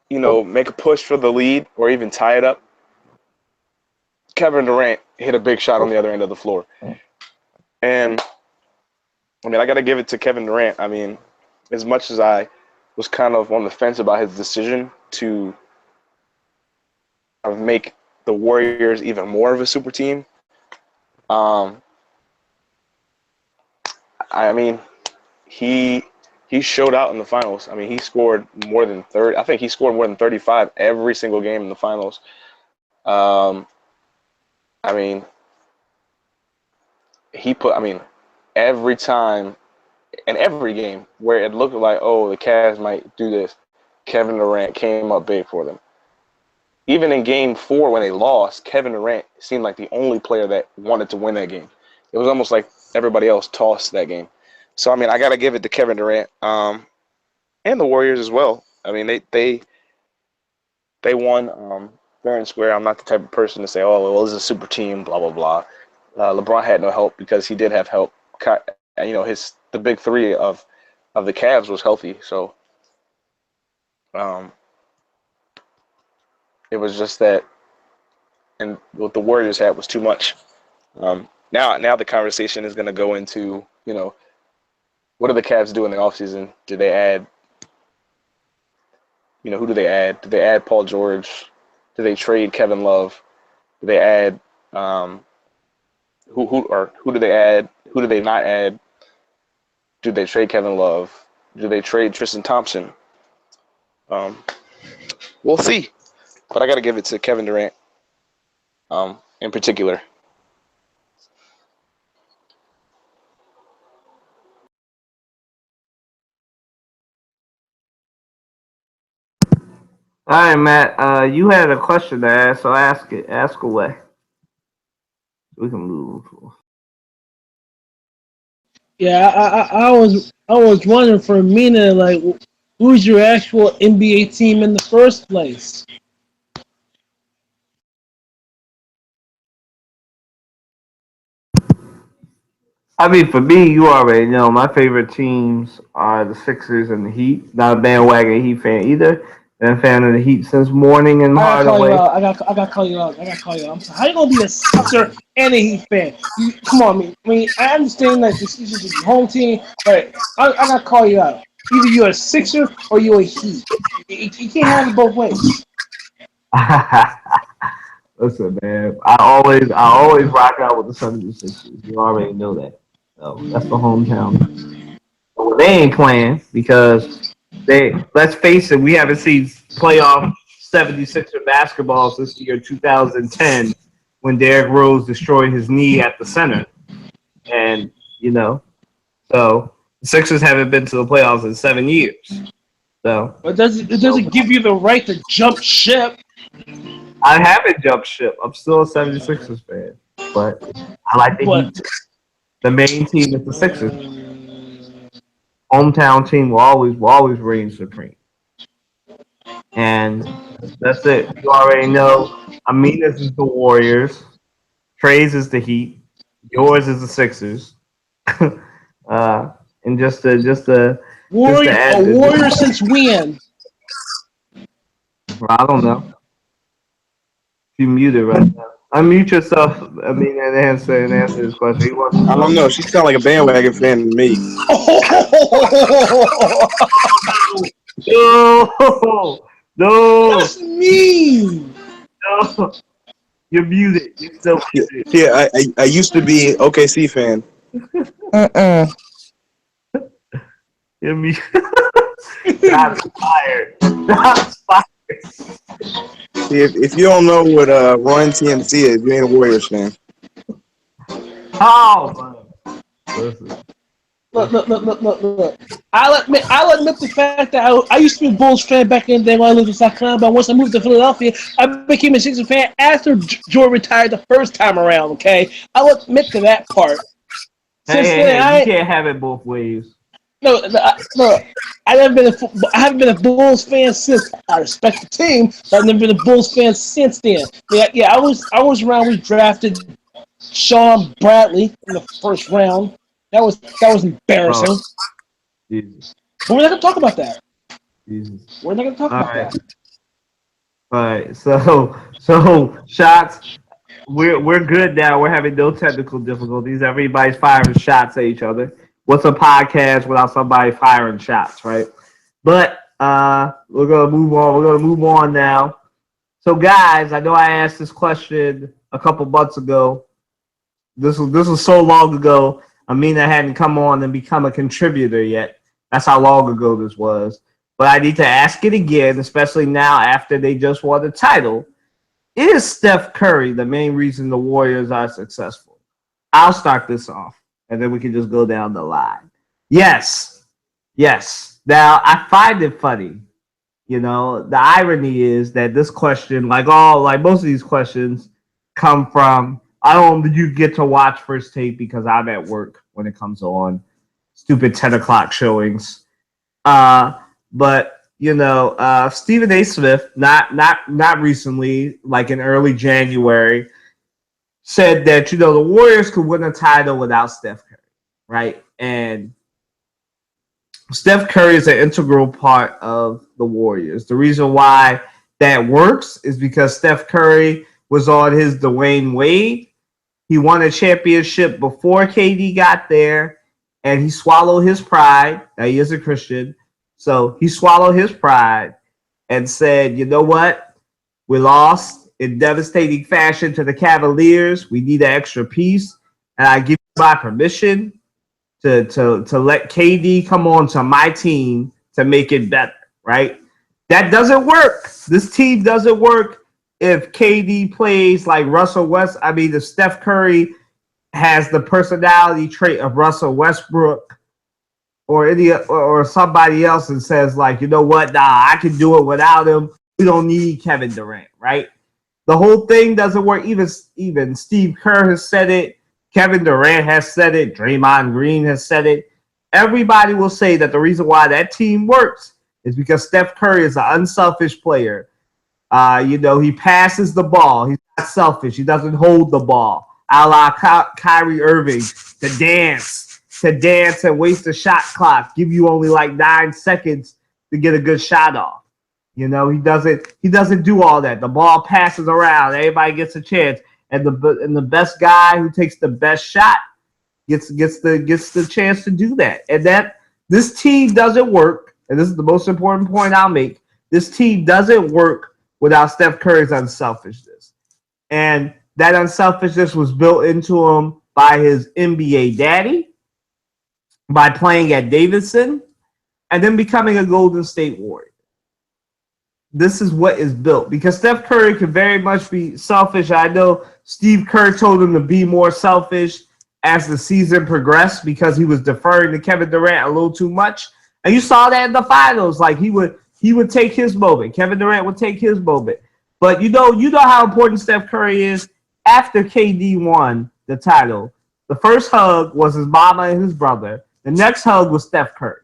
Speaker 2: make a push for the lead or even tie it up. Kevin Durant hit a big shot on the other end of the floor, and I mean, I got to give it to Kevin Durant. I mean, as much as I was kind of on the fence about his decision to make the Warriors even more of a super team, I mean, he showed out in the finals. I mean, he scored more than 30. I think he scored more than 35 every single game in the finals. I mean, every time in every game where it looked like, oh, the Cavs might do this, Kevin Durant came up big for them. Even in game 4 when they lost, Kevin Durant seemed like the only player that wanted to win that game. It was almost like everybody else tossed that game. So, I mean, I got to give it to Kevin Durant and the Warriors as well. I mean, they won fair and square. I'm not the type of person to say, oh, well, this is a super team, blah, blah, blah. LeBron had no help because he did have help. The big three of the Cavs was healthy. So it was just that, and what the Warriors had was too much. Now the conversation is going to go into, what do the Cavs do in the offseason? Do they add, who do they add? Do they add Paul George? Do they trade Kevin Love? Do they add who do they add? Who do they not add? Do they trade Kevin Love? Do they trade Tristan Thompson? We'll see. But I got to give it to Kevin Durant in particular.
Speaker 1: All right, Matt. You had a question to ask, so ask it. Ask away. We can move.
Speaker 5: Yeah, I was wondering for a minute, like, who's your actual NBA team in the first place?
Speaker 1: I mean, for me, you already know my favorite teams are the Sixers and the Heat. Not a bandwagon Heat fan either. Been a fan of the Heat since morning and
Speaker 5: I gotta call you
Speaker 1: Hardaway.
Speaker 5: out. I gotta call you out. I'm sorry. How you gonna be a Sixer and a Heat fan? Come on, I understand that the Sixers is your home team, but I gotta call you out. Either you're a Sixer or you're a Heat. You can't have it both ways.
Speaker 1: Listen, man. I always rock out with the 76ers. You already know that. So that's the hometown. But they ain't playing because let's face it, we haven't seen playoff 76er basketball since the year 2010 when Derrick Rose destroyed his knee at the center. And, so the Sixers haven't been to the playoffs in 7 years. So
Speaker 5: But it doesn't give you the right to jump ship.
Speaker 1: I haven't jumped ship. I'm still a 76ers fan. But I like the Heat. The main team is the Sixers. Hometown team will always reign supreme. And that's it. You already know. Amina's is the Warriors. Trey's is the Heat. Yours is the Sixers. And just a
Speaker 5: Warrior since when?
Speaker 1: I don't know. You muted right now. Unmute yourself. And answer this question.
Speaker 2: I don't know. She sounds like a bandwagon fan to me.
Speaker 1: No.
Speaker 5: That's mean.
Speaker 1: No. You're muted. You're still muted.
Speaker 2: Yeah, I used to be OKC fan.
Speaker 1: You're muted. Shots fired. Shots fired.
Speaker 2: See, if you don't know what Run TMC is, you ain't a Warriors fan.
Speaker 1: Oh, listen.
Speaker 5: Look. I'll admit the fact that I used to be a Bulls fan back in the day when I lived in South Carolina, but once I moved to Philadelphia, I became a Sixers fan after Jordan retired the first time around, okay? I'll admit to that part.
Speaker 1: Hey, you can't have it both ways.
Speaker 5: No. I haven't been a Bulls fan since. I respect the team, but I've never been a Bulls fan since then. Yeah. I was around. We drafted Sean Bradley in the first round. That was embarrassing.
Speaker 1: Oh, Jesus.
Speaker 5: But we're not gonna talk about that.
Speaker 1: Jesus.
Speaker 5: We're not gonna talk
Speaker 1: All
Speaker 5: about
Speaker 1: right.
Speaker 5: that.
Speaker 1: All right. So shots. We're good now. We're having no technical difficulties. Everybody's firing shots at each other. What's a podcast without somebody firing shots, right? But we're gonna move on. We're gonna move on now. So, guys, I know I asked this question a couple months ago. This was so long ago. Amina hadn't come on and become a contributor yet. That's how long ago this was. But I need to ask it again, especially now after they just won the title. Is Steph Curry the main reason the Warriors are successful? I'll start this off, and then we can just go down the line. Yes. Now, I find it funny. You know, the irony is that this question, like most of these questions, come from, I don't know, you get to watch First Take because I'm at work when it comes on. Stupid 10 o'clock showings. But Stephen A. Smith, not recently, like in early January, said that the Warriors could win a title without Steph Curry, right? And Steph Curry is an integral part of the Warriors. The reason why that works is because Steph Curry was on his Dwayne Wade. He won a championship before KD got there, and he swallowed his pride. Now, he is a Christian. So he swallowed his pride and said, you know what? We lost in devastating fashion to the Cavaliers. We need an extra piece. And I give you my permission to let KD come on to my team to make it better, right? That doesn't work. This team doesn't work if KD plays like Russell Westbrook. I mean, if Steph Curry has the personality trait of Russell Westbrook, or somebody else and says, like, you know what, I can do it without him. We don't need Kevin Durant, right? The whole thing doesn't work. Even Steve Kerr has said it. Kevin Durant has said it. Draymond Green has said it. Everybody will say that the reason why that team works is because Steph Curry is an unselfish player. He passes the ball. He's not selfish. He doesn't hold the ball. A la Kyrie Irving, to dance and waste a shot clock, give you only like 9 seconds to get a good shot off. He doesn't do all that. The ball passes around, everybody gets a chance, and the best guy who takes the best shot gets the chance to do that. And that this team doesn't work, and this is the most important point I'll make. This team doesn't work without Steph Curry's unselfishness. And that unselfishness was built into him by his NBA daddy, by playing at Davidson, and then becoming a Golden State Warrior. This is what is built. Because Steph Curry could very much be selfish. I know Steve Kerr told him to be more selfish as the season progressed because he was deferring to Kevin Durant a little too much. And you saw that in the finals. Like, he would take his moment. Kevin Durant would take his moment. But you know how important Steph Curry is. After KD won the title, the first hug was his mama and his brother. The next hug was Steph Curry,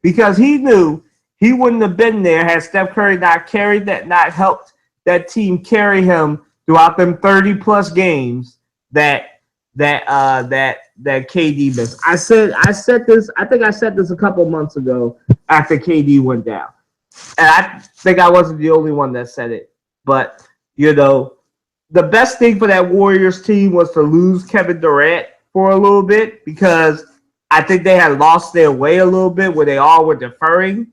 Speaker 1: because he knew he wouldn't have been there had Steph Curry not helped that team carry him throughout them 30+ games that KD missed. I said this. I think I said this a couple months ago after KD went down, and I think I wasn't the only one that said it. But the best thing for that Warriors team was to lose Kevin Durant for a little bit, because I think they had lost their way a little bit where they all were deferring.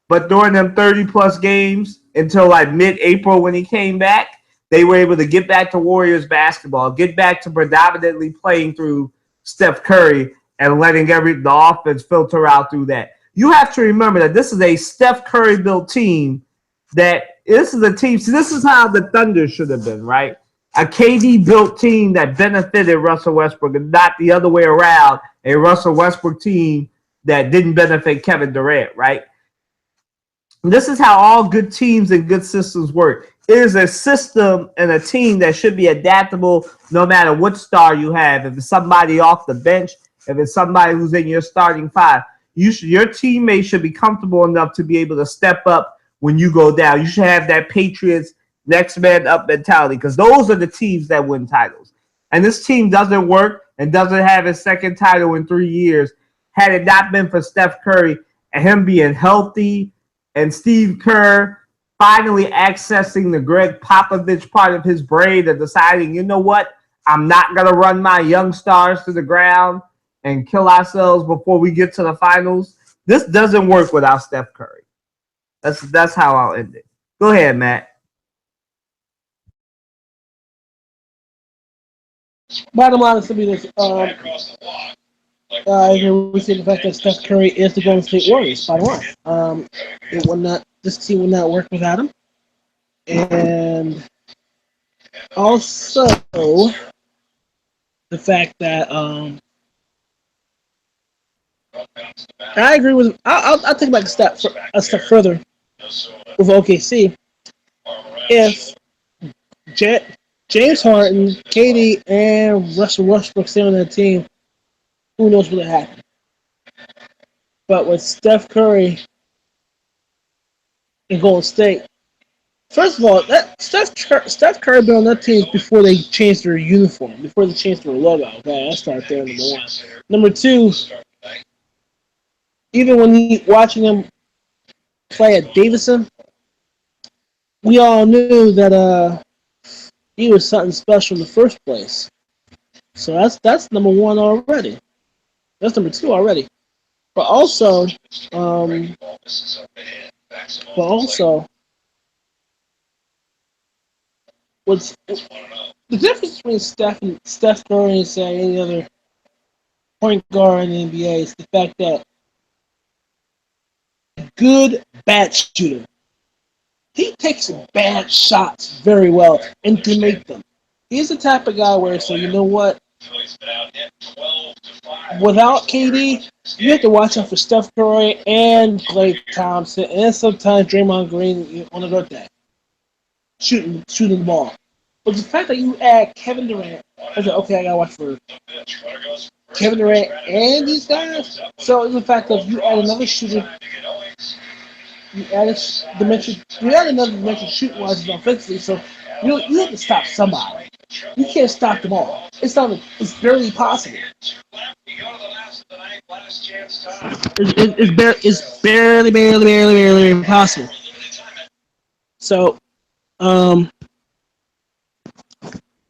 Speaker 1: But during them 30+ games until like mid-April when he came back, they were able to get back to Warriors basketball, get back to predominantly playing through Steph Curry and letting the offense filter out through that. You have to remember that this is a Steph Curry-built team. This is a team. See, this is how the Thunder should have been, right? A KD-built team that benefited Russell Westbrook, and not the other way around, a Russell Westbrook team that didn't benefit Kevin Durant, right? This is how all good teams and good systems work. It is a system and a team that should be adaptable no matter what star you have. If it's somebody off the bench, if it's somebody who's in your starting five, Your teammates should be comfortable enough to be able to step up when you go down. You should have that Patriots next man up mentality because those are the teams that win titles. And this team doesn't work and doesn't have his second title in 3 years had it not been for Steph Curry and him being healthy and Steve Kerr finally accessing the Greg Popovich part of his brain and deciding, you know what, I'm not going to run my young stars to the ground and kill ourselves before we get to the finals. This doesn't work without Steph Curry. That's how I'll end it. Go ahead, Matt.
Speaker 5: Bottom line is to be this. We see the fact that Steph Curry is the Golden State Warriors. Bottom line, it will not. This team will not work without him, and also the fact that I agree with. I'll take it back a step further with OKC. If James Harden, KD, and Russell Westbrook stay on that team, who knows what will happen? But with Steph Curry and Golden State, first of all, Steph Curry been on that team before they changed their uniform, before they changed their logo. Okay, let's start there. Number one. Number two, even when watching them play at Davidson, we all knew that he was something special in the first place. So that's number one already. That's number two already. But also, what's the difference between Steph Curry and say any other point guard in the NBA is the fact that good bad shooter. He takes bad shots very well and can make them. He's the type of guy where you know what? Without KD, you have to watch out for Steph Curry and Klay Thompson and sometimes Draymond Green on a good day. Shooting the ball. But the fact that you add Kevin Durant, I said, okay, I gotta watch for Kevin Durant and these guys. So the fact that you add another shooter, you add another dimension shooting-wise offensively, so you have to stop somebody. You can't stop them all. It's barely possible. It's barely impossible. So,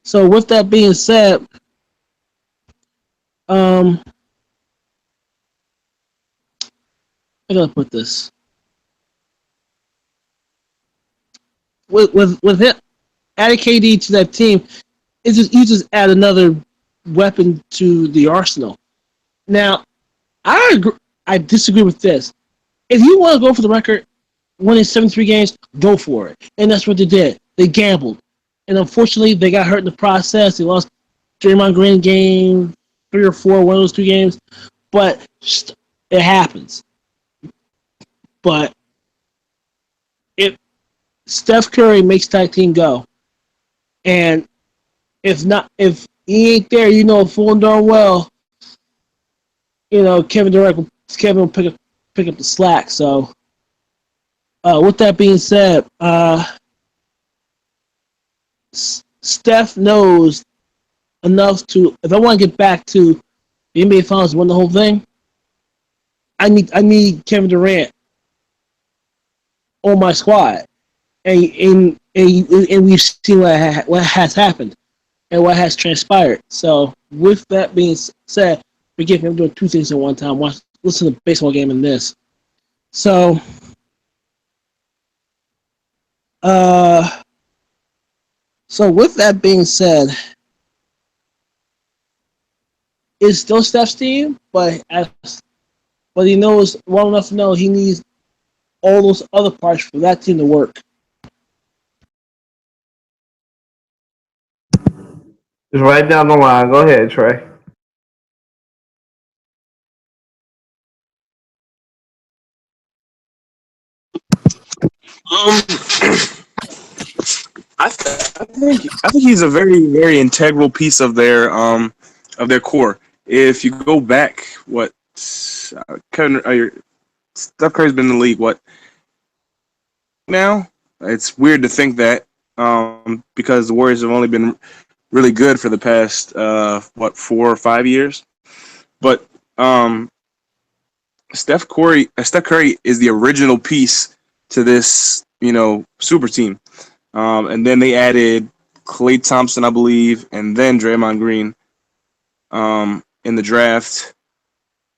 Speaker 5: so with that being said, I gotta put this with him adding KD to that team. You just add another weapon to the arsenal. Now, I disagree with this. If you want to go for the record, winning 73 games, go for it. And that's what they did. They gambled. And unfortunately, they got hurt in the process. They lost Draymond Green game 3 or 4, one of those 2 games. But it happens. But if Steph Curry makes that team go, and if he ain't there, full and darn well, Kevin will pick up the slack. So, with that being said, Steph knows enough to. If I want to get back to the NBA Finals and win the whole thing, I need Kevin Durant on my squad, and we've seen what has happened and what has transpired. So, with that being said, forgive me, I'm doing 2 things at one time. Listen to the baseball game and this. So, with that being said, it's still Steph's team, but he knows well enough to know he needs all those other parts for that team to work.
Speaker 1: Just right down the line. Go ahead, Trey.
Speaker 6: I think he's a very, very integral piece of their core. If you go back Steph Curry's been in the league what now? It's weird to think that because the Warriors have only been really good for the past 4 or 5 years. But Steph Curry is the original piece to this super team. And then they added Klay Thompson, I believe, and then Draymond Green in the draft.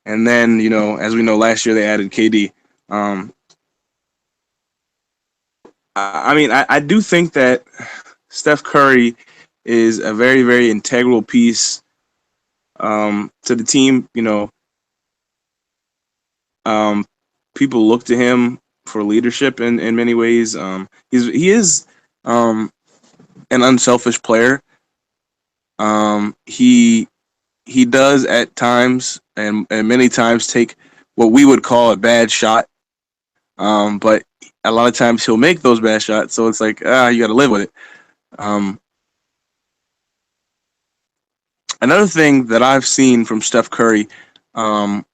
Speaker 6: And then, as we know, last year they added KD. I do think that Steph Curry is a very, very integral piece to the team. People look to him for leadership in many ways. He is an unselfish player. He does at times and many times take what we would call a bad shot. But a lot of times he'll make those bad shots, so it's like you got to live with it. Another thing that I've seen from Steph Curry, in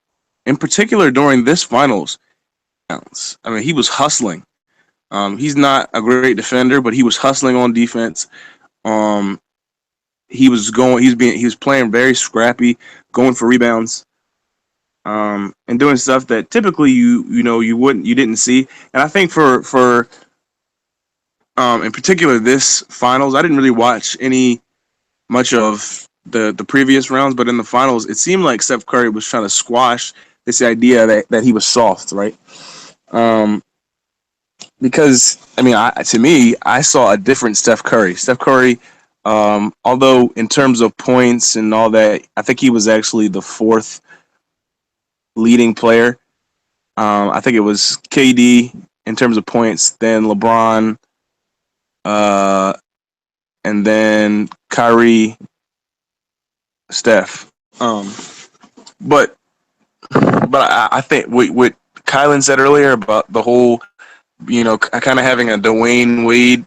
Speaker 6: particular during this finals, he was hustling. He's not a great defender, but he was hustling on defense. He was playing very scrappy, going for rebounds, and doing stuff that typically you didn't see. And I think for in particular this finals, I didn't really watch much of the previous rounds, but in the finals, it seemed like Steph Curry was trying to squash this idea that he was soft, right? Because to me, I saw a different Steph Curry. Steph Curry, although in terms of points and all that, I think he was actually the fourth leading player. I think it was KD in terms of points, then LeBron, and then Kyrie, Steph. But I think what Kylan said earlier about the whole, kind of having a Dwayne Wade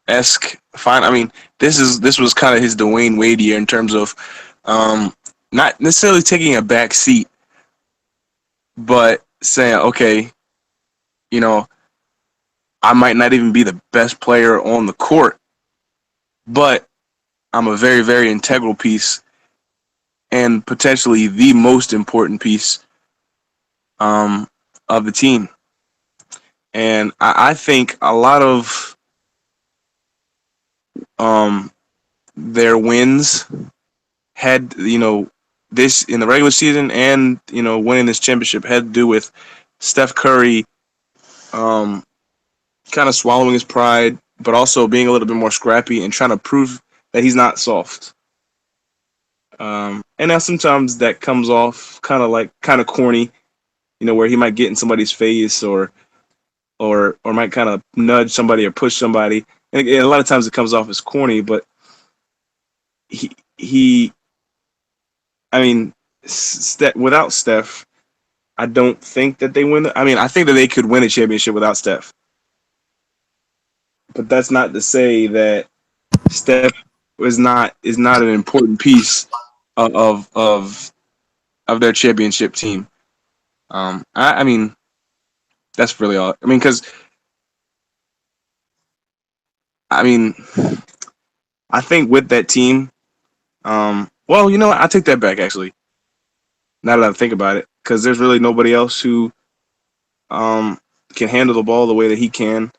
Speaker 6: esque fine. This was kind of his Dwayne Wade year in terms of not necessarily taking a back seat, but saying, okay, I might not even be the best player on the court, but I'm a very, very integral piece and potentially the most important piece of the team. And I think a lot of their wins had, this in the regular season and, winning this championship had to do with Steph Curry kind of swallowing his pride, but also being a little bit more scrappy and trying to prove that he's not soft. And now sometimes that comes off kind of corny, where he might get in somebody's face or might kind of nudge somebody or push somebody. And a lot of times it comes off as corny, but without Steph, I don't think that they win. I think that they could win a championship without Steph. But that's not to say that Steph is not an important piece of their championship team. That's really all. Because I think with that team, I take that back actually. Now that I think about it, because there's really nobody else who can handle the ball the way that he can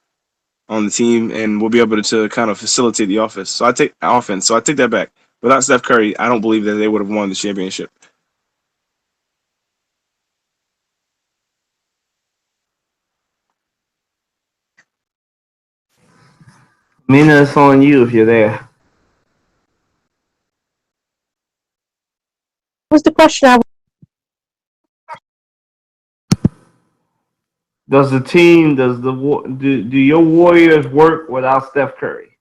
Speaker 6: on the team and will be able to kind of facilitate the offense. So I take that back. Without Steph Curry, I don't believe that they would have won the championship.
Speaker 1: Mina, it's on you if you're there.
Speaker 3: What's the question?
Speaker 1: Do your Warriors work without Steph Curry?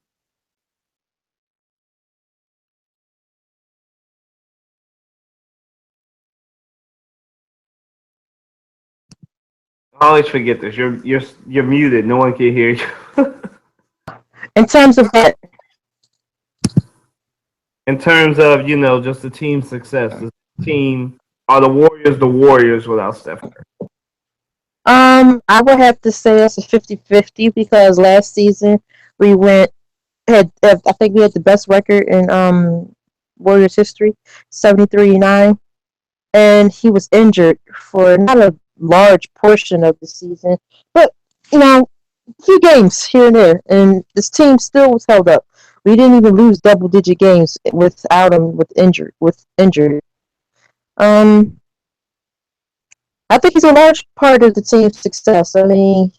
Speaker 1: I always forget this. You're muted. No one can hear you.
Speaker 3: In terms of what?
Speaker 1: In terms of just the team's success, the team Are the Warriors without Steph Curry?
Speaker 3: I would have to say it's a 50-50 because last season we I think we had the best record in Warriors history, 73-9, and he was injured for not a large portion of the season, but you know, a few games here and there, and this team still was held up. We didn't even lose double-digit games without him with injured. Um, I think he's a large part of the team's success. I mean,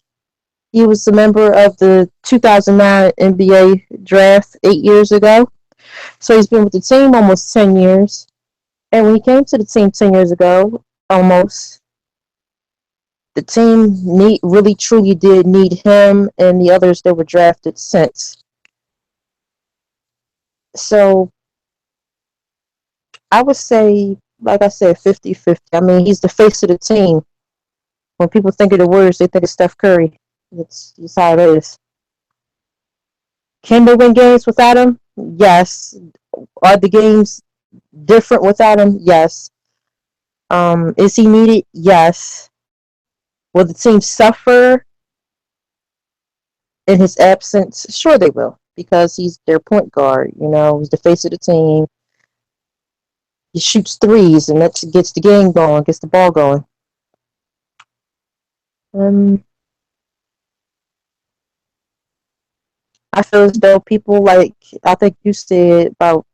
Speaker 3: he was a member of the 2009 NBA draft 8 years ago. So he's been with the team almost 10 years. And when he came to the team 10 years ago, almost, the team really truly did need him and the others that were drafted since. So I would say, like I said, 50-50. I mean, he's the face of the team. When people think of the Warriors, they think of Steph Curry. It's just how it is. Can they win games without him? Yes. Are the games different without him? Yes. Is he needed? Yes. Will the team suffer in his absence? Sure, they will, because he's their point guard. You know, he's the face of the team. He shoots threes, and that gets the game going, gets the ball going. I feel as though people I think you said about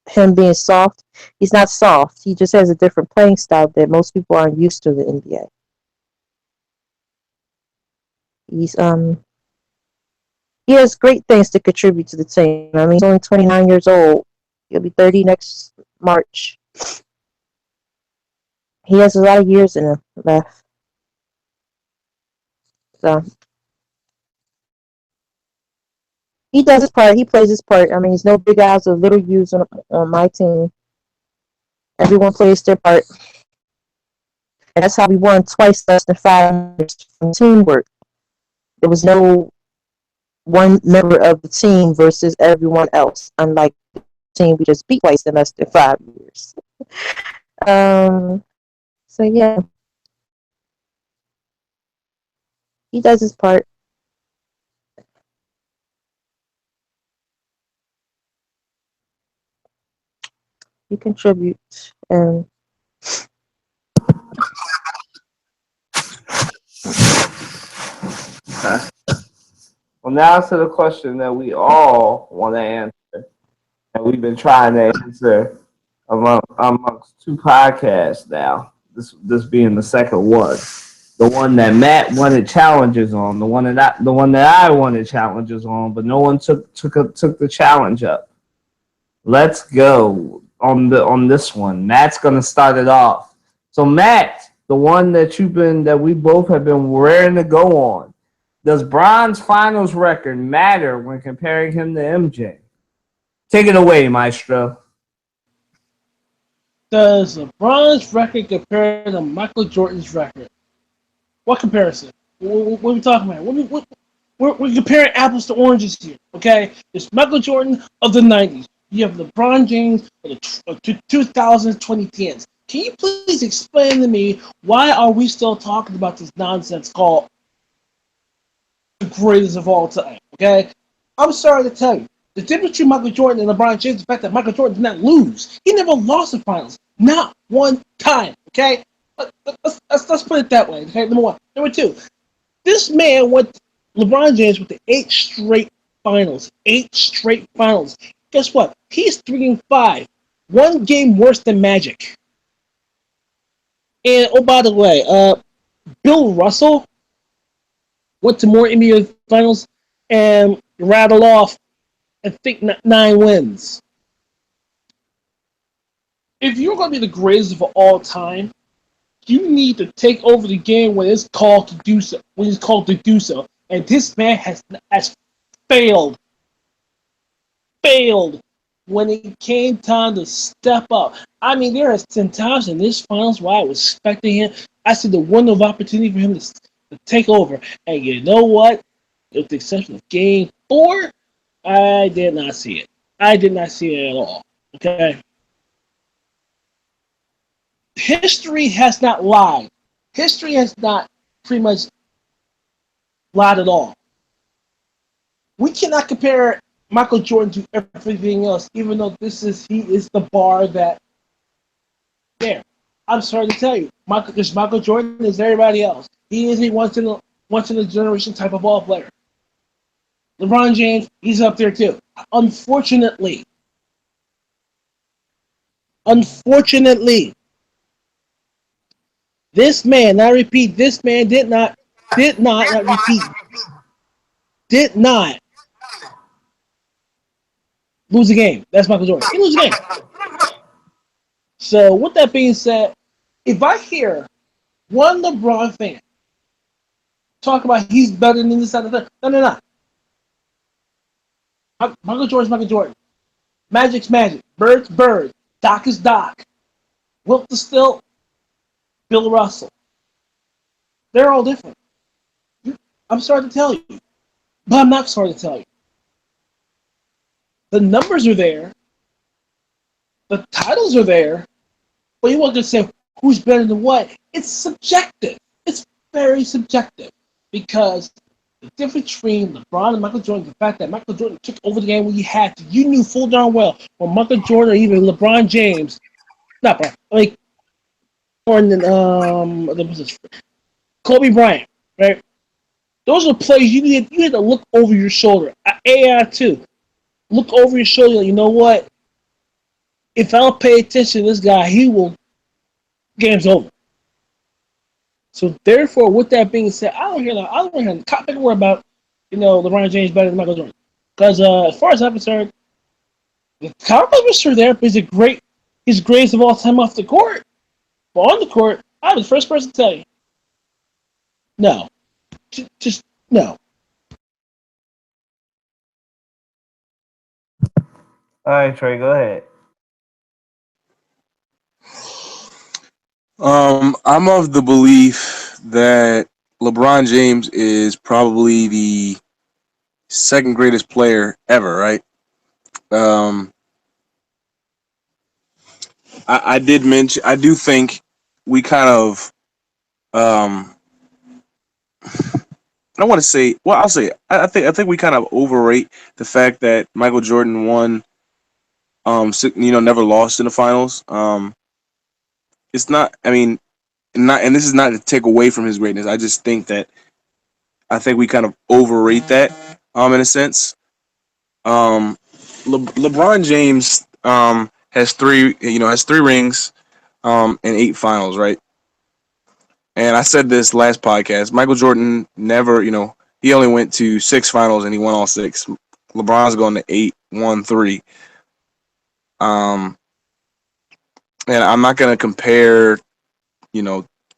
Speaker 3: him being soft. He's not soft. He just has a different playing style that most people aren't used to in the NBA. He's he has great things to contribute to the team. I mean, he's only 29 years old. He'll be 30 next March. He has a lot of years in him left. So he does his part. He plays his part. I mean, he's no big eyes or little U's on my team. Everyone plays their part. And that's how we won twice less than 5 years from teamwork. There was no one member of the team versus everyone else, unlike the team we just beat twice in less than 5 years. So yeah, he does his part. He contributes, and
Speaker 1: Well, now to the question that we all want to answer, and we've been trying to answer amongst two podcasts now. This being the second one, the one that Matt wanted challenges on, the one that I wanted challenges on, but no one took the challenge up. Let's go on this one. Matt's gonna start it off. So Matt, the one that we both have been raring to go on. Does Bron's finals record matter when comparing him to MJ? Take it away, Maestro.
Speaker 5: Does LeBron's record compare to Michael Jordan's record? What comparison? What are we talking about? We're comparing apples to oranges here, okay? It's Michael Jordan of the 90s. You have LeBron James of the 2000s, 2010s. Can you please explain to me why are we still talking about this nonsense called the greatest of all time, okay? I'm sorry to tell you. The difference between Michael Jordan and LeBron James is the fact that Michael Jordan did not lose. He never lost the finals. Not one time, okay? Let's put it that way, okay? Number one. Number two, this man LeBron James with the 8 straight finals. 8 straight finals. Guess what? He's 3-5. One game worse than Magic. And, oh, by the way, Bill Russell went to more NBA finals and rattled off, I think, 9 wins. If you're going to be the greatest of all time, you need to take over the game when it's called to do so. And this man has failed when it came time to step up. I mean, there are 10 times in this finals where I was expecting him. I see the window of opportunity for him to take over. And you know what? With the exception of Game 4, I did not see it. I did not see it at all. Okay? history has not lied. History has not pretty much lied at all. We cannot compare Michael Jordan to everything else, even though he is the bar that there. I'm sorry to tell you, Michael Jordan is everybody else. He is a once in a generation type of ball player. LeBron James, he's up there too. Unfortunately, this man, I repeat, this man did not lose a game. That's Michael Jordan. He lose a game. So with that being said, if I hear one LeBron fan talk about he's better than this other thing, no. Michael Jordan's Michael Jordan. Magic's Magic. Bird's Bird. Doc is Doc. Wilt is still Bill Russell. They're all different. I'm sorry to tell you, but I'm not sorry to tell you. The numbers are there. The titles are there. But you want to say who's better than what? It's subjective. It's very subjective. Because the difference between LeBron and Michael Jordan, the fact that Michael Jordan took over the game when he had to, you knew full darn well when Michael Jordan or even LeBron James, not like, or Kobe Bryant, right? Those are plays you had to look over your shoulder. AI too. Look over your shoulder. You know what? If I don't pay attention to this guy, game's over. So therefore, with that being said, I don't hear the topic word about LeBron James better than Michael Jordan. Because as far as I'm concerned, the compliments are there. But he's greatest of all time off the court. But on the court, I'm the first person to tell you, no, just no.
Speaker 1: All right, Trey, go ahead.
Speaker 6: I'm of the belief that LeBron James is probably the second greatest player ever, right? I did mention, I do think we kind of, I don't want to say, well, I'll say, I think we kind of overrate the fact that Michael Jordan won, never lost in the finals. It's not, I mean, and this is not to take away from his greatness. I just think that I think we kind of overrate that, in a sense. LeBron James has three rings, and 8 finals, right? And I said this last podcast. Michael Jordan never, he only went to 6 finals and he won all 6. LeBron's going to 8, won 3. And I'm not going to compare,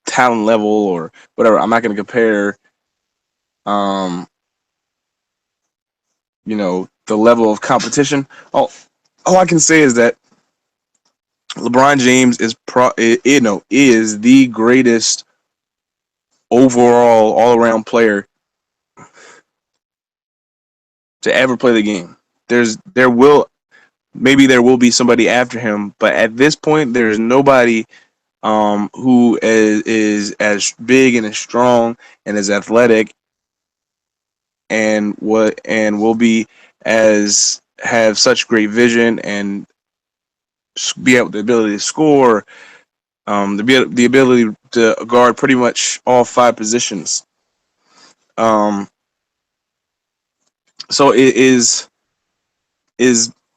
Speaker 6: talent level or whatever. I'm not going to compare, the level of competition. All I can say is that LeBron James is the greatest overall all-around player to ever play the game. There will be somebody after him, but at this point, there's nobody who is as big and as strong and as athletic and will be as have such great vision and be able the ability to score, the ability to guard pretty much all 5 positions. So it is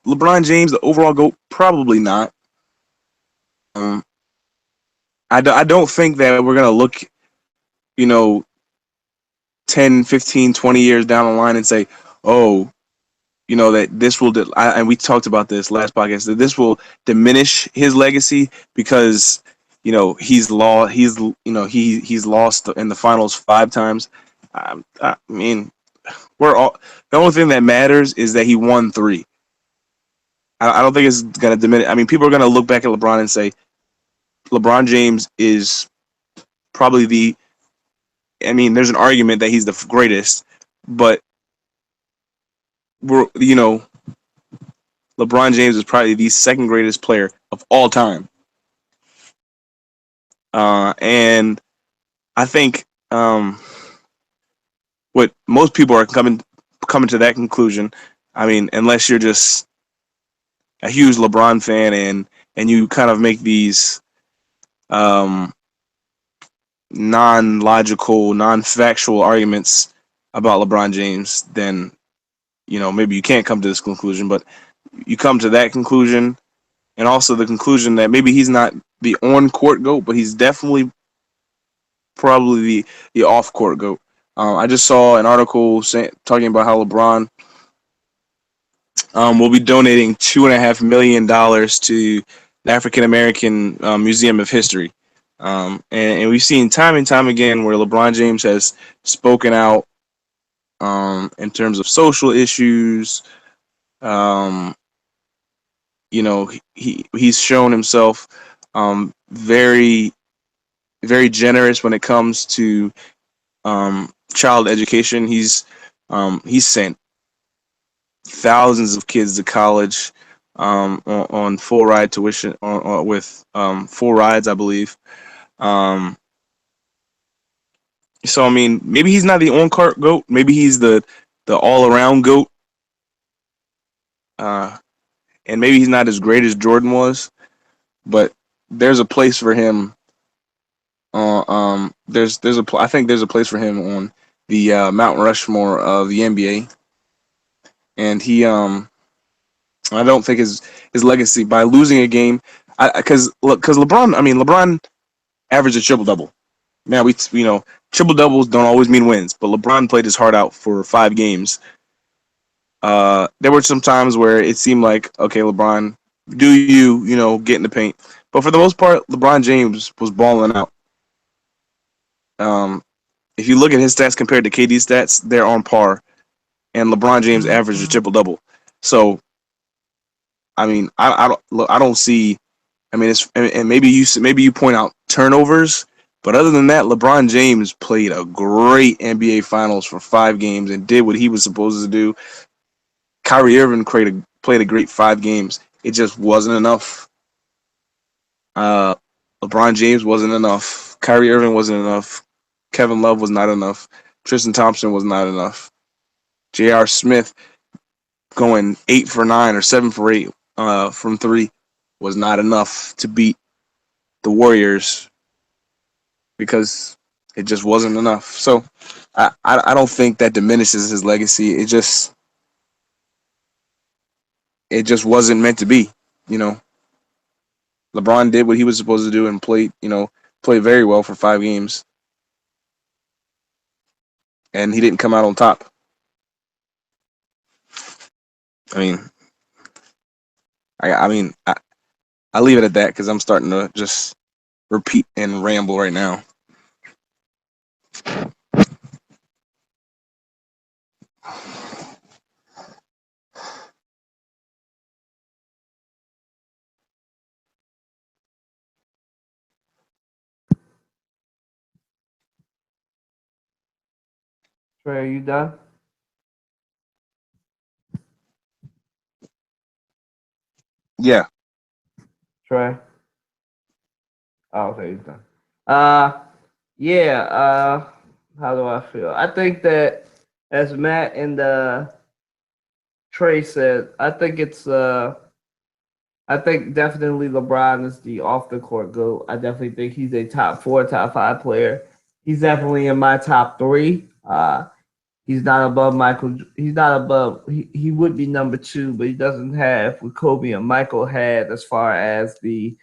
Speaker 6: LeBron James the overall GOAT? Probably not. I don't think that we're going to look, 10, 15, 20 years down the line and say, oh, that this will, and we talked about this last podcast, that this will diminish his legacy because, he's lost in the finals 5 times. I mean, the only thing that matters is that he won 3. I don't think it's going to diminish. I mean, people are going to look back at LeBron and say, LeBron James is probably there's an argument that he's the greatest, but LeBron James is probably the second greatest player of all time. And I think what most people are coming to that conclusion. I mean, unless you're just a huge LeBron fan and you kind of make these um, non-logical, non-factual arguments about LeBron James, then maybe you can't come to this conclusion. But you come to that conclusion, and also the conclusion that maybe he's not the on-court GOAT, but he's definitely probably the off-court GOAT. I just saw an article talking about how LeBron will be donating $2.5 million to the African American Museum of History. And we've seen time and time again where LeBron James has spoken out in terms of social issues. He's shown himself very, very generous when it comes to child education. He's sent thousands of kids to college on full ride tuition with full rides, I believe. So I mean, maybe he's not the on-court GOAT. Maybe he's the all-around GOAT. And maybe he's not as great as Jordan was, but there's a place for him. I think there's a place for him on the Mount Rushmore of the NBA. And I don't think his legacy by losing a game, because LeBron averaged a triple double. Now triple doubles don't always mean wins, but LeBron played his heart out for 5 games. There were some times where it seemed like, okay, LeBron, do you get in the paint, but for the most part, LeBron James was balling out. If you look at his stats compared to KD's stats, they're on par, and LeBron James averaged a triple double. So, I mean, I don't see. I mean, and maybe you point out turnovers, but other than that, LeBron James played a great NBA Finals for 5 games and did what he was supposed to do. Kyrie Irving played a great 5 games. It just wasn't enough. LeBron James wasn't enough. Kyrie Irving wasn't enough. Kevin Love was not enough. Tristan Thompson was not enough. J.R. Smith going 8 for 9 or 7 for 8 from 3 was not enough to beat the Warriors because it just wasn't enough. So I don't think that diminishes his legacy. It just wasn't meant to be. LeBron did what he was supposed to do and played very well for 5 games. And he didn't come out on top. I mean, I leave it at that because I'm starting to just repeat and ramble right now.
Speaker 1: Trey, are you done?
Speaker 6: Yeah.
Speaker 1: Trey? Oh, okay, he's done. Yeah, how do I feel? I think that as Matt and Trey said, I think definitely LeBron is the off the court GOAT. I definitely think he's a top 4, top 5 player. He's definitely in my top 3. He's not above Michael. He's not above. He would be number 2, but he doesn't have what Kobe and Michael had as far as the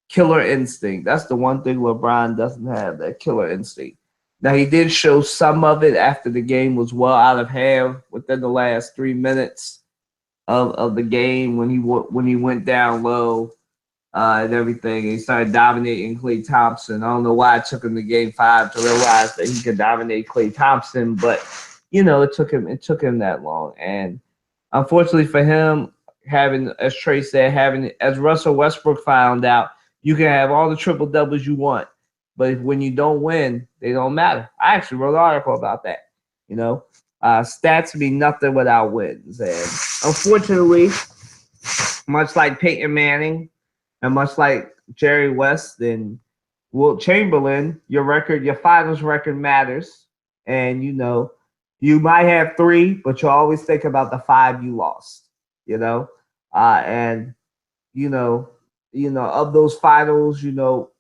Speaker 1: killer instinct. That's the one thing LeBron doesn't have, that killer instinct. Now, he did show some of it after the game was well out of hand within the last 3 minutes of the game when he went down low and everything. And he started dominating Klay Thompson. I don't know why it took him to game 5 to realize that he could dominate Klay Thompson, but it took him that long. And unfortunately for him, having, as Trey said, as Russell Westbrook found out, you can have all the triple doubles you want, but when you don't win, they don't matter. I actually wrote an article about that. Stats mean nothing without wins. And unfortunately, much like Peyton Manning and much like Jerry West and Will Chamberlain, your finals record matters, and you might have three, but you always think about the five you lost. You know, and you know, of those finals,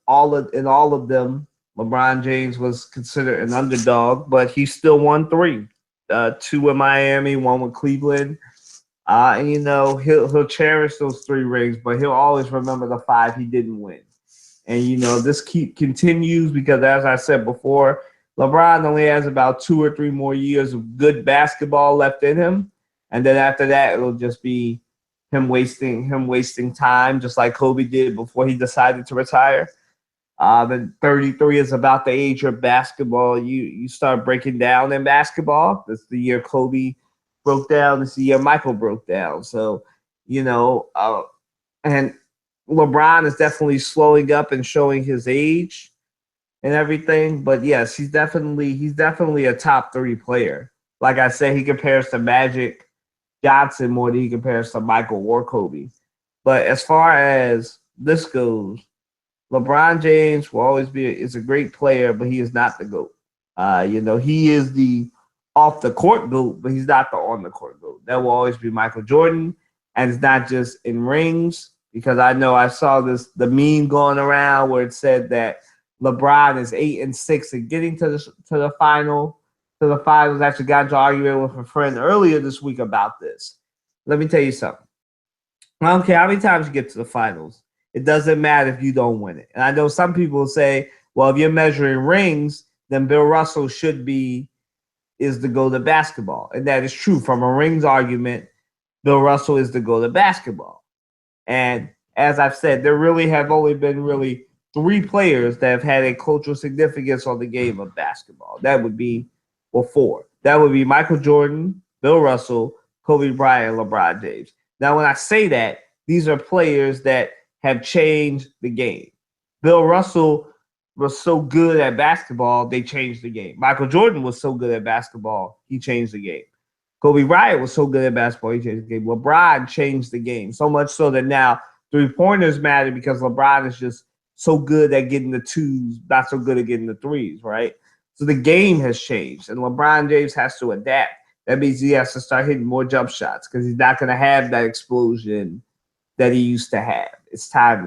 Speaker 1: all of them, LeBron James was considered an underdog, but he still won three. Two in Miami, one with Cleveland. And he'll cherish those three rings, but he'll always remember the five he didn't win. And this continues because, as I said before, LeBron only has about 2 or 3 more years of good basketball left in him, and then after that, it'll just be him wasting time, just like Kobe did before he decided to retire. And 33 is about the age of basketball. You start breaking down in basketball. That's the year Kobe broke down. This is the year Michael broke down. So, and LeBron is definitely slowing up and showing his age and everything. But yes, he's definitely a top three player. Like I said, he compares to Magic Johnson more than he compares to Michael or Kobe. But as far as this goes, LeBron James will always is a great player, but he is not the GOAT. He is the off the court GOAT, but he's not the on the court GOAT. That will always be Michael Jordan, and it's not just in rings because I know I saw the meme going around where it said that LeBron is 8-6 and getting to the final to the finals. I actually got into an argument with a friend earlier this week about this. Let me tell you something. I don't care how many times you get to the finals. It doesn't matter if you don't win it. And I know some people say, well, if you're measuring rings, then Bill Russell is the GOAT of basketball. And that is true. From a rings argument, Bill Russell is the GOAT of basketball. And as I've said, there really have only been three players that have had a cultural significance on the game of basketball. That would be, four. That would be Michael Jordan, Bill Russell, Kobe Bryant, and LeBron James. Now, when I say that, these are players that have changed the game. Bill Russell was so good at basketball, they changed the game. Michael Jordan was so good at basketball, he changed the game. Kobe Bryant was so good at basketball, he changed the game. LeBron changed the game, so much so that now three-pointers matter because LeBron is just so good at getting the twos, not so good at getting the threes, right? So the game has changed, and LeBron James has to adapt. That means he has to start hitting more jump shots because he's not going to have that explosion that he used to have. It's time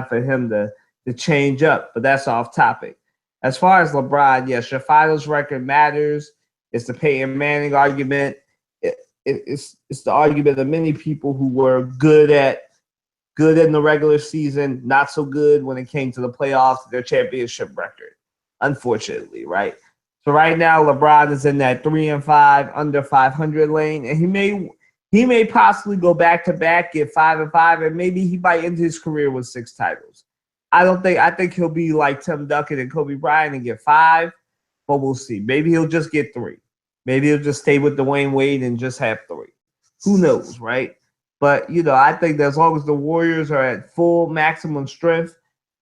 Speaker 1: for him to change up, but that's off topic. As far as LeBron, yes, your finals record matters. It's the Peyton Manning argument. It's the argument of many people who were good in the regular season, not so good when it came to the playoffs, their championship record, unfortunately, right? So right now, LeBron is in that 3-5 under 500 lane, and he may possibly go back to back, get 5-5, and maybe he might end his career with 6 titles. I think he'll be like Tim Duncan and Kobe Bryant and get 5, but we'll see. Maybe he'll just get 3. Maybe he'll just stay with Dwayne Wade and just have 3. Who knows, right? But, I think that as long as the Warriors are at full maximum strength,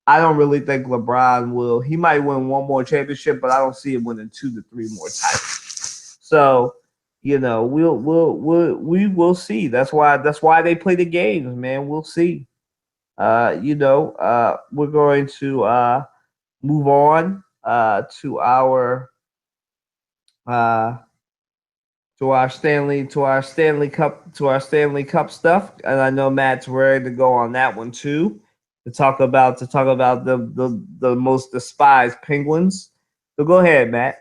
Speaker 1: I don't really think LeBron will. He might win one more championship, but I don't see him winning 2 to 3 more titles. So, we will see. That's why they play the games, man. We'll see. We're going to move on to our Stanley Cup stuff, and I know Matt's ready to go on that one too. To talk about the most despised Penguins. So go ahead, Matt.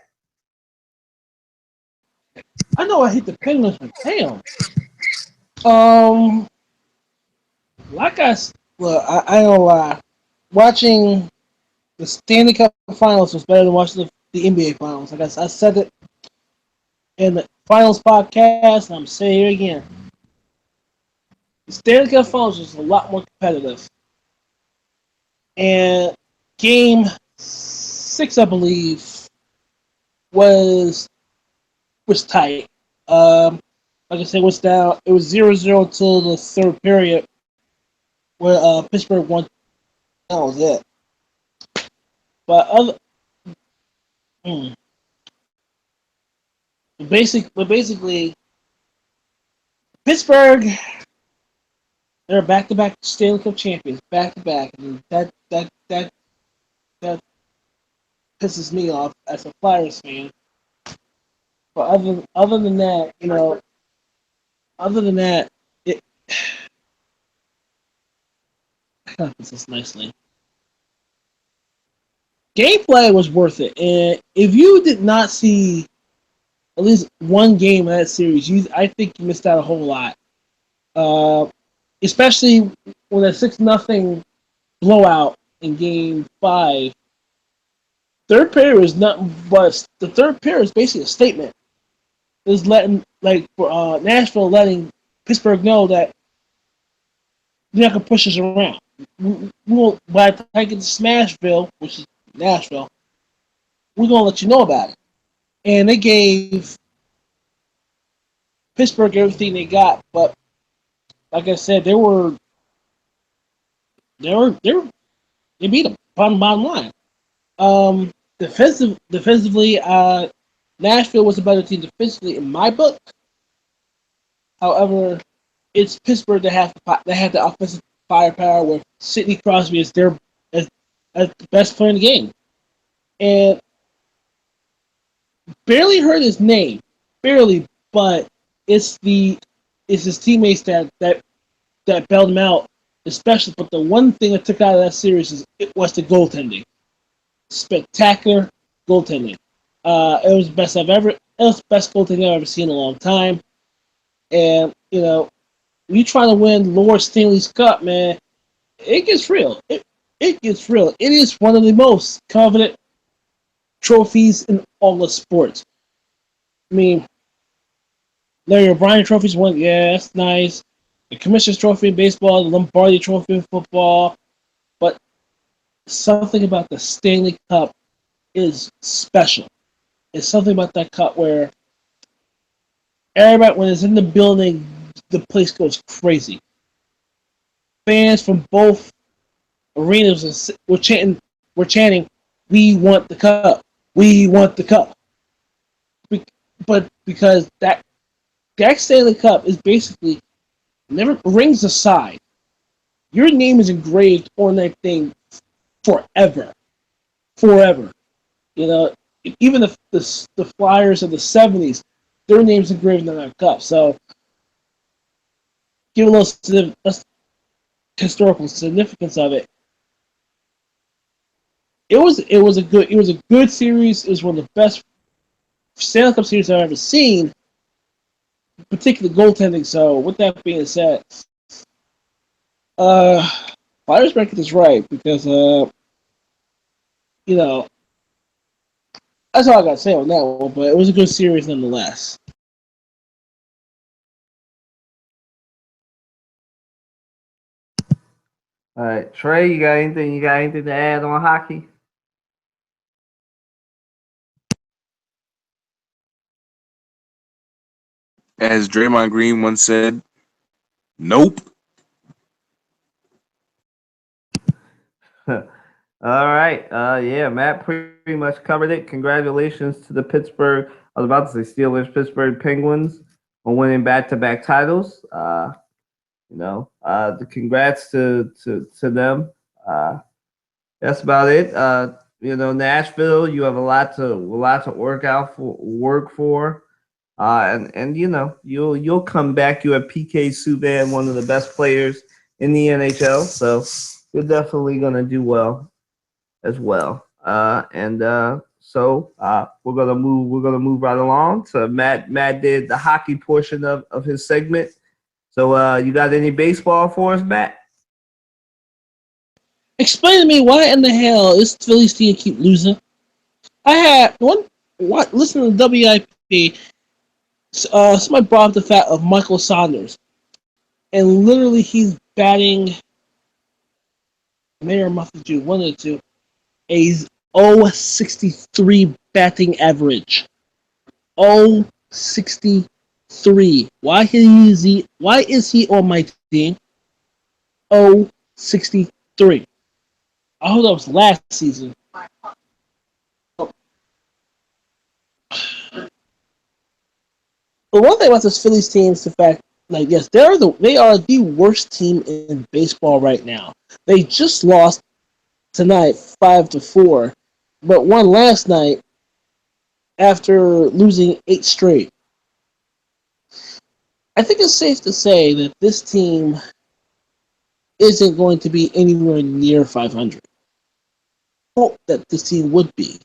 Speaker 5: I know I hate the Penguins, but damn. I don't lie. Watching the Stanley Cup Finals was better than watching the NBA Finals. I guess I said it in the Finals podcast, and I'm saying it again. The Stanley Cup Finals was a lot more competitive. And Game 6, I believe, was tight. Like I said, it was 0-0 until the third period, where Pittsburgh won. That was it. But basically, Pittsburgh, they're back-to-back Stanley Cup champions, back-to-back. And that pisses me off as a Flyers fan. But other than that, it how can I put this nicely? Gameplay was worth it, and if you did not see at least one game of that series, I think you missed out a whole lot. Especially when a 6-0 blowout in Game 5. Third period was nothing but the third period is basically a statement. It was letting Nashville letting Pittsburgh know that you're not gonna push us around. We won't, by the time I get to Smashville, which is Nashville, we're gonna let you know about it. And they gave Pittsburgh everything they got, but like I said, they beat them. Bottom line. Defensively, Nashville was a better team defensively in my book. However, it's Pittsburgh that had the offensive firepower with Sidney Crosby as the best player in the game, and barely heard his name, but it's his teammates that bailed him out, especially. But the one thing I took out of that series was the goaltending. Spectacular goaltending. It was the best goaltending I've ever seen in a long time. And when you try to win Lord Stanley's Cup, man, it gets real. It gets real. It is one of the most coveted trophies in all of sports. I mean, Larry O'Brien trophies won. Yeah, that's nice. The Commissioner's Trophy in baseball, the Lombardi Trophy in football, but something about the Stanley Cup is special. It's something about that cup where everybody, when it's in the building, the place goes crazy. Fans from both arenas were chanting, "We want the cup! We want the cup!" But because that Stanley Cup is basically never rings aside, your name is engraved on that thing forever. Even the Flyers of the '70s, their names engraved on that cup. So, give a little historical significance of it. It was a good series. It was one of the best Stanley Cup series I've ever seen, particularly goaltending. So, with that being said, Flyers record is right because that's all I got to say on that one. But it was a good series nonetheless.
Speaker 1: All right, Trey, you got anything? You got anything to add on hockey?
Speaker 6: As Draymond Green once said, "Nope."
Speaker 1: All right. Yeah, Matt pretty much covered it. Congratulations to the Pittsburgh. I was about to say Steelers, Pittsburgh Penguins on winning back-to-back titles. The congrats to them. That's about it. Nashville, you have a lot to work for. And you'll come back. You have PK Subban, one of the best players in the NHL, so you're definitely gonna do well as well. So we're gonna move right along. So Matt did the hockey portion of his segment. So you got any baseball for us, Matt?
Speaker 5: Explain to me why in the hell is Phillies team keep losing? I had listening to WIP. Somebody brought up the fact of Michael Saunders, and literally he's batting Mayor Muffin, one of the two, a 0.63 batting average. 0.63. Why is he on my team? 0.63. I hope that was last season. But one thing about this Phillies team is the fact, yes, they are the worst team in baseball right now. They just lost tonight 5-4. but won last night after losing 8 straight. I think it's safe to say that this team isn't going to be anywhere near 500. Hope that this team would be.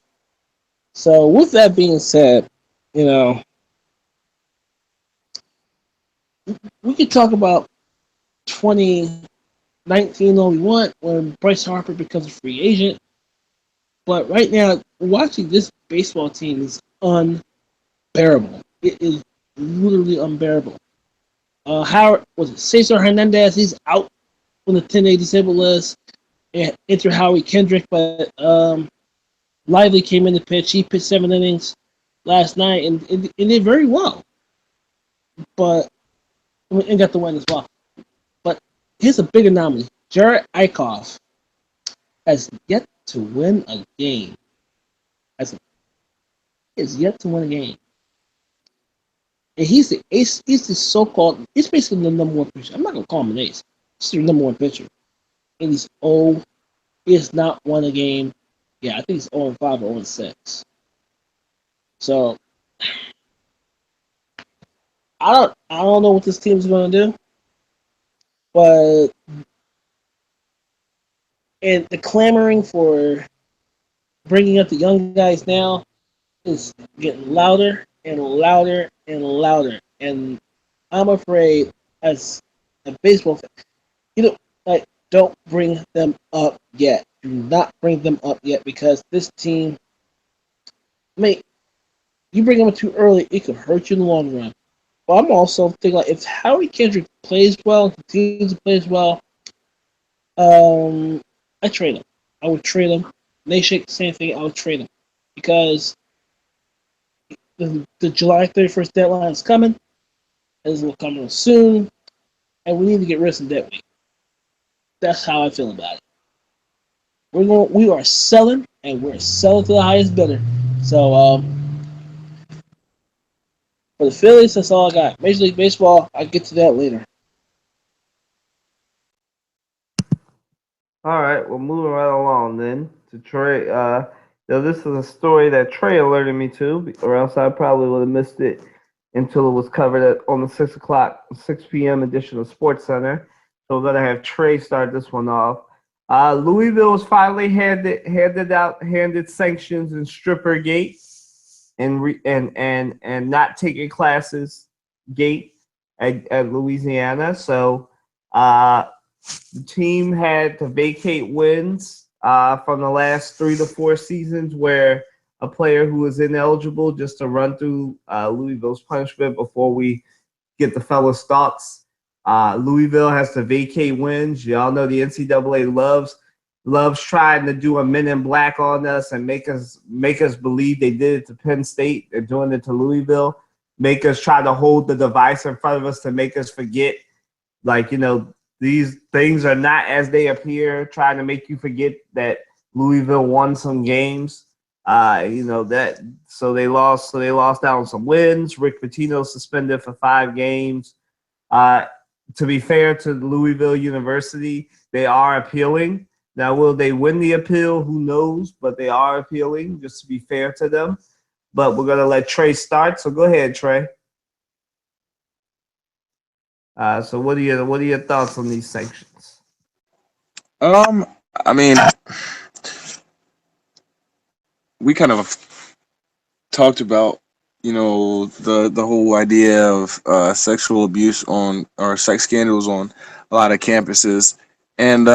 Speaker 5: So, with that being said, you know, we could talk about 2019 all we want when Bryce Harper becomes a free agent. But right now, watching this baseball team is unbearable. It is literally unbearable. Howard was it Cesar Hernandez? He's out on the 10-day disabled list. And enter Howie Kendrick, but Lively came in to pitch. He pitched 7 innings last night and did very well, but and got the win as well. But here's a big anomaly: Jared Eichhoff has yet to win a game. Has yet to win a game, and he's the ace. He's the so-called. He's basically the number one pitcher. I'm not gonna call him an ace. He's the number one pitcher, and he's he has not won a game. Yeah, I think he's 0-5 or 0-6. So I don't know what this team's going to do, but and the clamoring for bringing up the young guys now is getting louder and louder and louder, and I'm afraid as a baseball fan, don't bring them up yet. Do not bring them up yet because this team, you bring them up too early, it could hurt you in the long run. But I'm also thinking if Howie Kendrick plays well, continues to play well, I trade him. I would trade him. Nashik, the same thing. I would trade him because the July 31st deadline is coming. It will come soon, and we need to get rid of some debt weight. That's how I feel about it. We are selling, and we're selling to the highest bidder. So for the Phillies, that's all I got. Major League Baseball, I'll get to that later.
Speaker 1: All right, well, moving right along then to Trey. This is a story that Trey alerted me to, or else I probably would have missed it until it was covered on the 6 p.m. edition of Sports Center. So we're gonna have Trey start this one off. Louisville was finally handed sanctions and stripper gate and not taking classes gate at Louisiana. So the team had to vacate wins from the last 3 to 4 seasons where a player who was ineligible, just to run through Louisville's punishment before we get the fellas' thoughts. Louisville has to vacate wins. Y'all know the NCAA loves trying to do a Men in Black on us and make us believe they did it to Penn State. They're doing it to Louisville. Make us try to hold the device in front of us to make us forget, these things are not as they appear. Trying to make you forget that Louisville won some games. So they lost out on some wins. Rick Pitino suspended for 5 games. To be fair to Louisville University, they are appealing. Now, will they win the appeal? Who knows? But they are appealing, just to be fair to them. But we're gonna let Trey start. So go ahead, Trey. So what are your thoughts on these sanctions?
Speaker 6: I mean, we kind of talked about, the whole idea of sexual abuse or sex scandals on a lot of campuses, and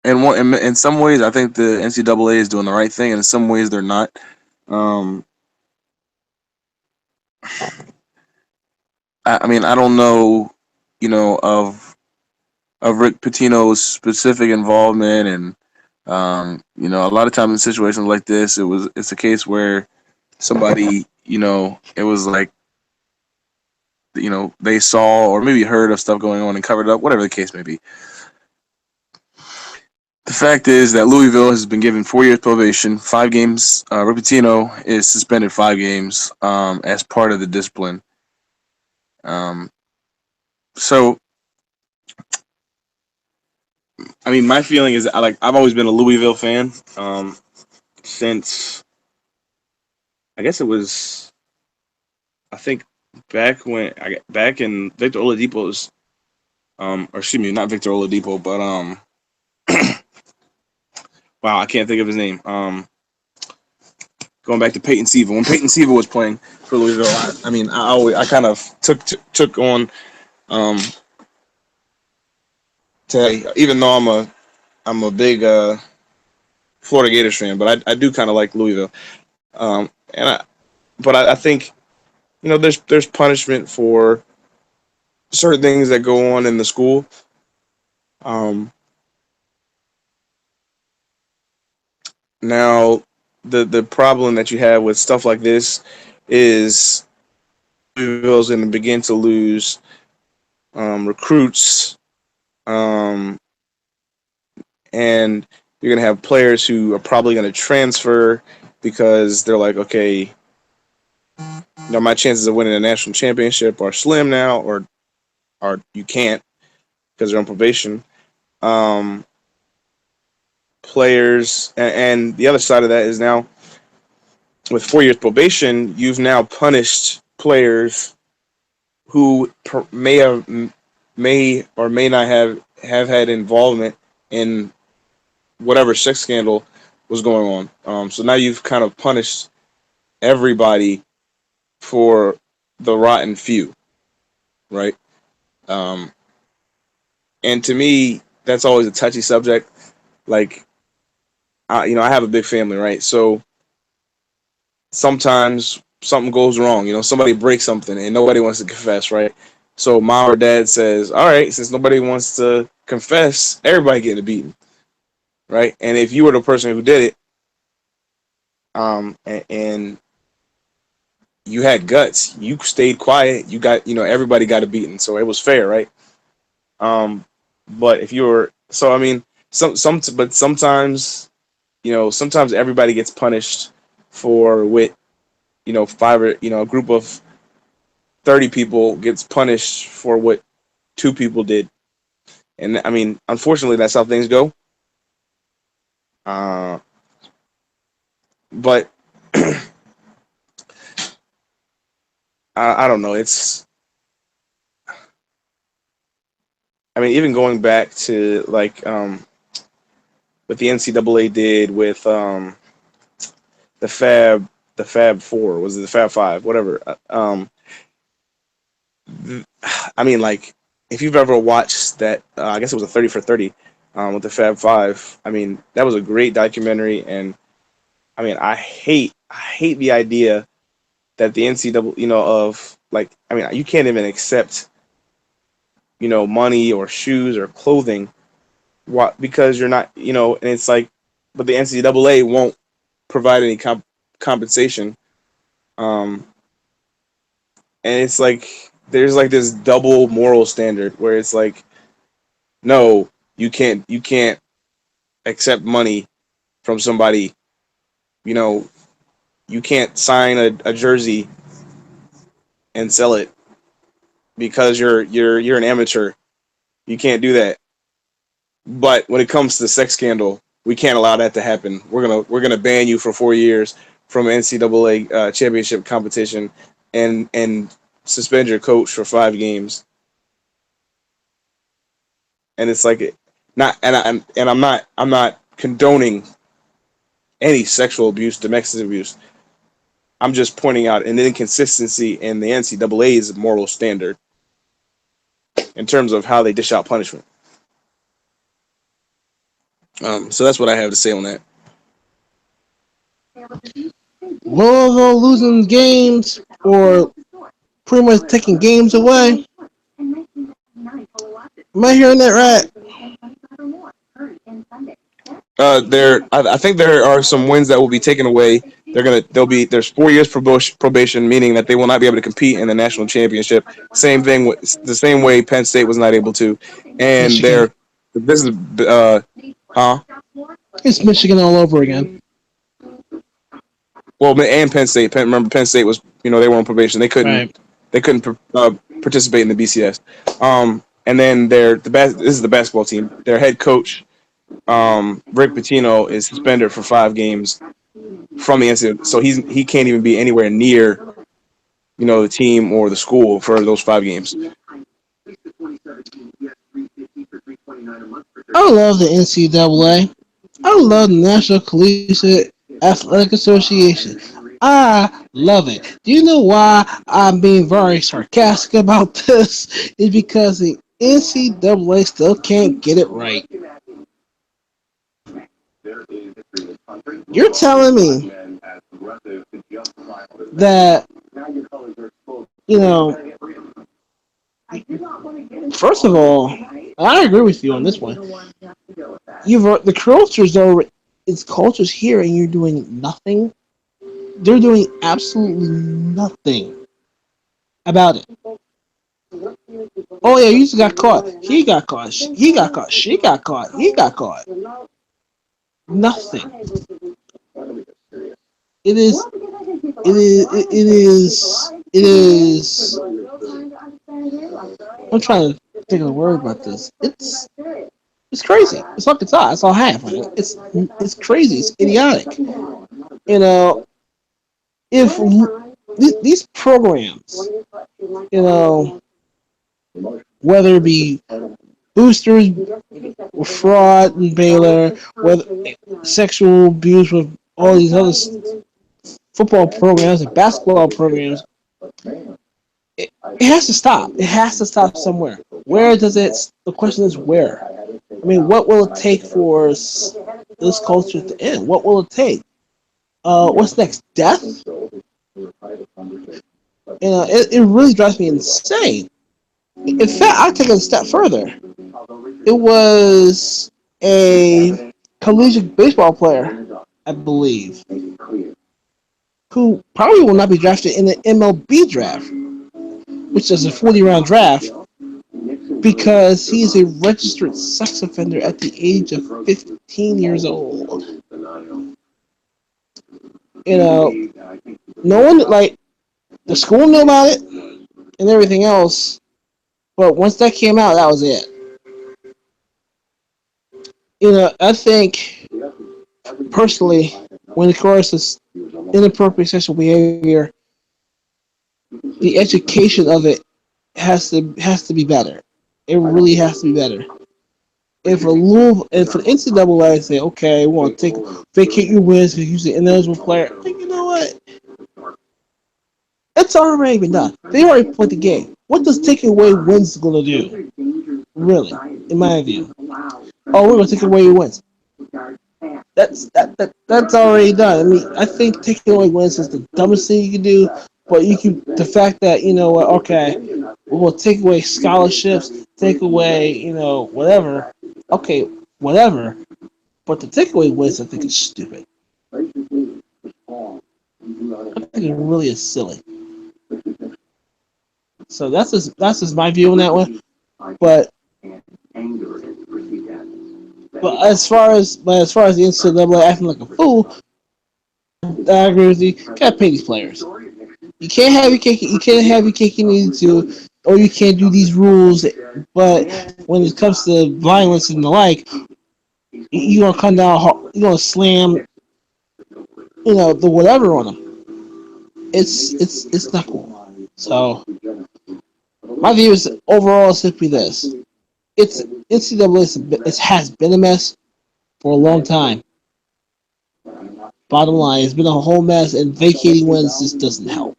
Speaker 6: in some ways, I think the NCAA is doing the right thing, and in some ways, they're not. I don't know, of Rick Pitino's specific involvement, and a lot of times in situations like this, it's a case where somebody, it was like, they saw or maybe heard of stuff going on and covered it up, whatever the case may be. The fact is that Louisville has been given 4 years probation, 5 games. Rick Pitino is suspended 5 games as part of the discipline. So I mean, my feeling is I've always been a Louisville fan since I guess it was I think back in Victor Oladipo's or excuse me, not Victor Oladipo, but wow, I can't think of his name. Going back to Peyton Siva, when Peyton Siva was playing for Louisville, I kind of took on to even though I'm a big Florida Gators fan, but I do kind of like Louisville. But I think there's punishment for certain things that go on in the school. Now the problem that you have with stuff like this is Louisville's going to begin to lose recruits, and you're going to have players who are probably going to transfer because they're like, okay, my chances of winning a national championship are slim now, or you can't because they're on probation. Players, and the other side of that is now with 4 years probation, you've now punished players who may or may not have had involvement in whatever sex scandal was going on. So now you've kind of punished everybody for the rotten few, right? And to me, that's always a touchy subject. Like, I have a big family, right? So sometimes something goes wrong. Somebody breaks something and nobody wants to confess, right? So mom or dad says, all right, since nobody wants to confess, everybody getting beaten, right? And if you were the person who did it, and you had guts, you stayed quiet, you got, everybody got a beating, so it was fair, right? But if you were, so I mean, but sometimes, sometimes everybody gets punished for with, five or, a group of 30 people gets punished for what 2 people did. And I mean, unfortunately, that's how things go. But I don't know. I mean, even going back to like what the NCAA did with the Fab Four, was it the Fab Five, whatever. I mean, like, if you've ever watched that, I guess it was a 30 for 30 with the Fab Five. I mean, that was a great documentary, and I mean, I hate the idea that the NCAA, of like, I mean, you can't even accept, money or shoes or clothing, because you're not, and it's like, but the NCAA won't provide any compensation, and it's like there's like this double moral standard where it's like, no, you can't accept money from somebody, you can't sign a jersey and sell it because you're an amateur. You can't do that. But when it comes to the sex scandal, we can't allow that to happen. We're gonna ban you for 4 years from NCAA championship competition and suspend your coach for 5 games. And it's like I'm not condoning any sexual abuse, domestic abuse. I'm just pointing out an inconsistency in the NCAA's moral standard in terms of how they dish out punishment. So that's what I have to say on that.
Speaker 5: Louisville losing games or pretty much taking games away. Am I hearing that right?
Speaker 6: I think there are some wins that will be taken away. There's 4 years probation, meaning that they will not be able to compete in the national championship. Same thing with the same way Penn State was not able to, and this is
Speaker 5: It's Michigan all over again.
Speaker 6: Well, and Penn State. Remember, Penn State was, they were on probation. They couldn't participate in the BCS. And then this is the basketball team. Their head coach Rick Pitino is suspended for 5 games from the incident, so he can't even be anywhere near the team or the school for those 5 games.
Speaker 5: I love the NCAA. I love the National Collegiate Athletic Association. I love it. Do you know why I'm being very sarcastic about this? Is because the NCAA still can't get it right. You're telling me that, you know, first of all, I agree with you on this one. The culture's already, it's culture's here, and you're doing nothing. They're doing absolutely nothing about it. Oh yeah, you just got caught. He got caught. He got caught. She got caught. He got caught. Nothing. It is. It is. It is. It is. I'm trying to think of a word about this. It's crazy. It's like it's all. It's all half. It's crazy. It's idiotic. You know, if these programs, whether it be boosters, fraud in Baylor, whether sexual abuse with all these other football programs and basketball programs, it has to stop. It has to stop somewhere. Where does it? The question is where. I mean, what will it take for this culture to end? What will it take? What's next? Death? It really drives me insane. In fact, I'll take it a step further. It was a collegiate baseball player, I believe, who probably will not be drafted in the MLB draft, which is a 40-round draft, because he is a registered sex offender at the age of 15 years old. No one, like, the school knew about it and everything else, but once that came out, that was it. I think, personally, when it comes to inappropriate sexual behavior, the education of it has to be better. It really has to be better. If the NCAA say, okay, we want to vacate your wins because you're an ineligible player, like, you know what? It's already been done. They already played the game. What does taking away wins going to do? Really, in my view. Oh, we're going to take away your wins. That's already done. I mean, I think taking away wins is the dumbest thing you can do. But the fact that, okay, we're going to take away scholarships, take away, whatever. Okay, whatever. But to take away wins, I think is stupid. I think it really is silly. So that's just my view on that one. But as far as the NCAA acting like a fool, I agree with you. Gotta pay these players. You can't have your cake. You can't have your cake and eat it too, or you can't do these rules. But when it comes to violence and the like, you're gonna come down. You're gonna slam, the whatever on them. It's not cool. So my view is overall simply this: it's NCAA. It has been a mess for a long time. Bottom line, it's been a whole mess, and vacating wins just doesn't help.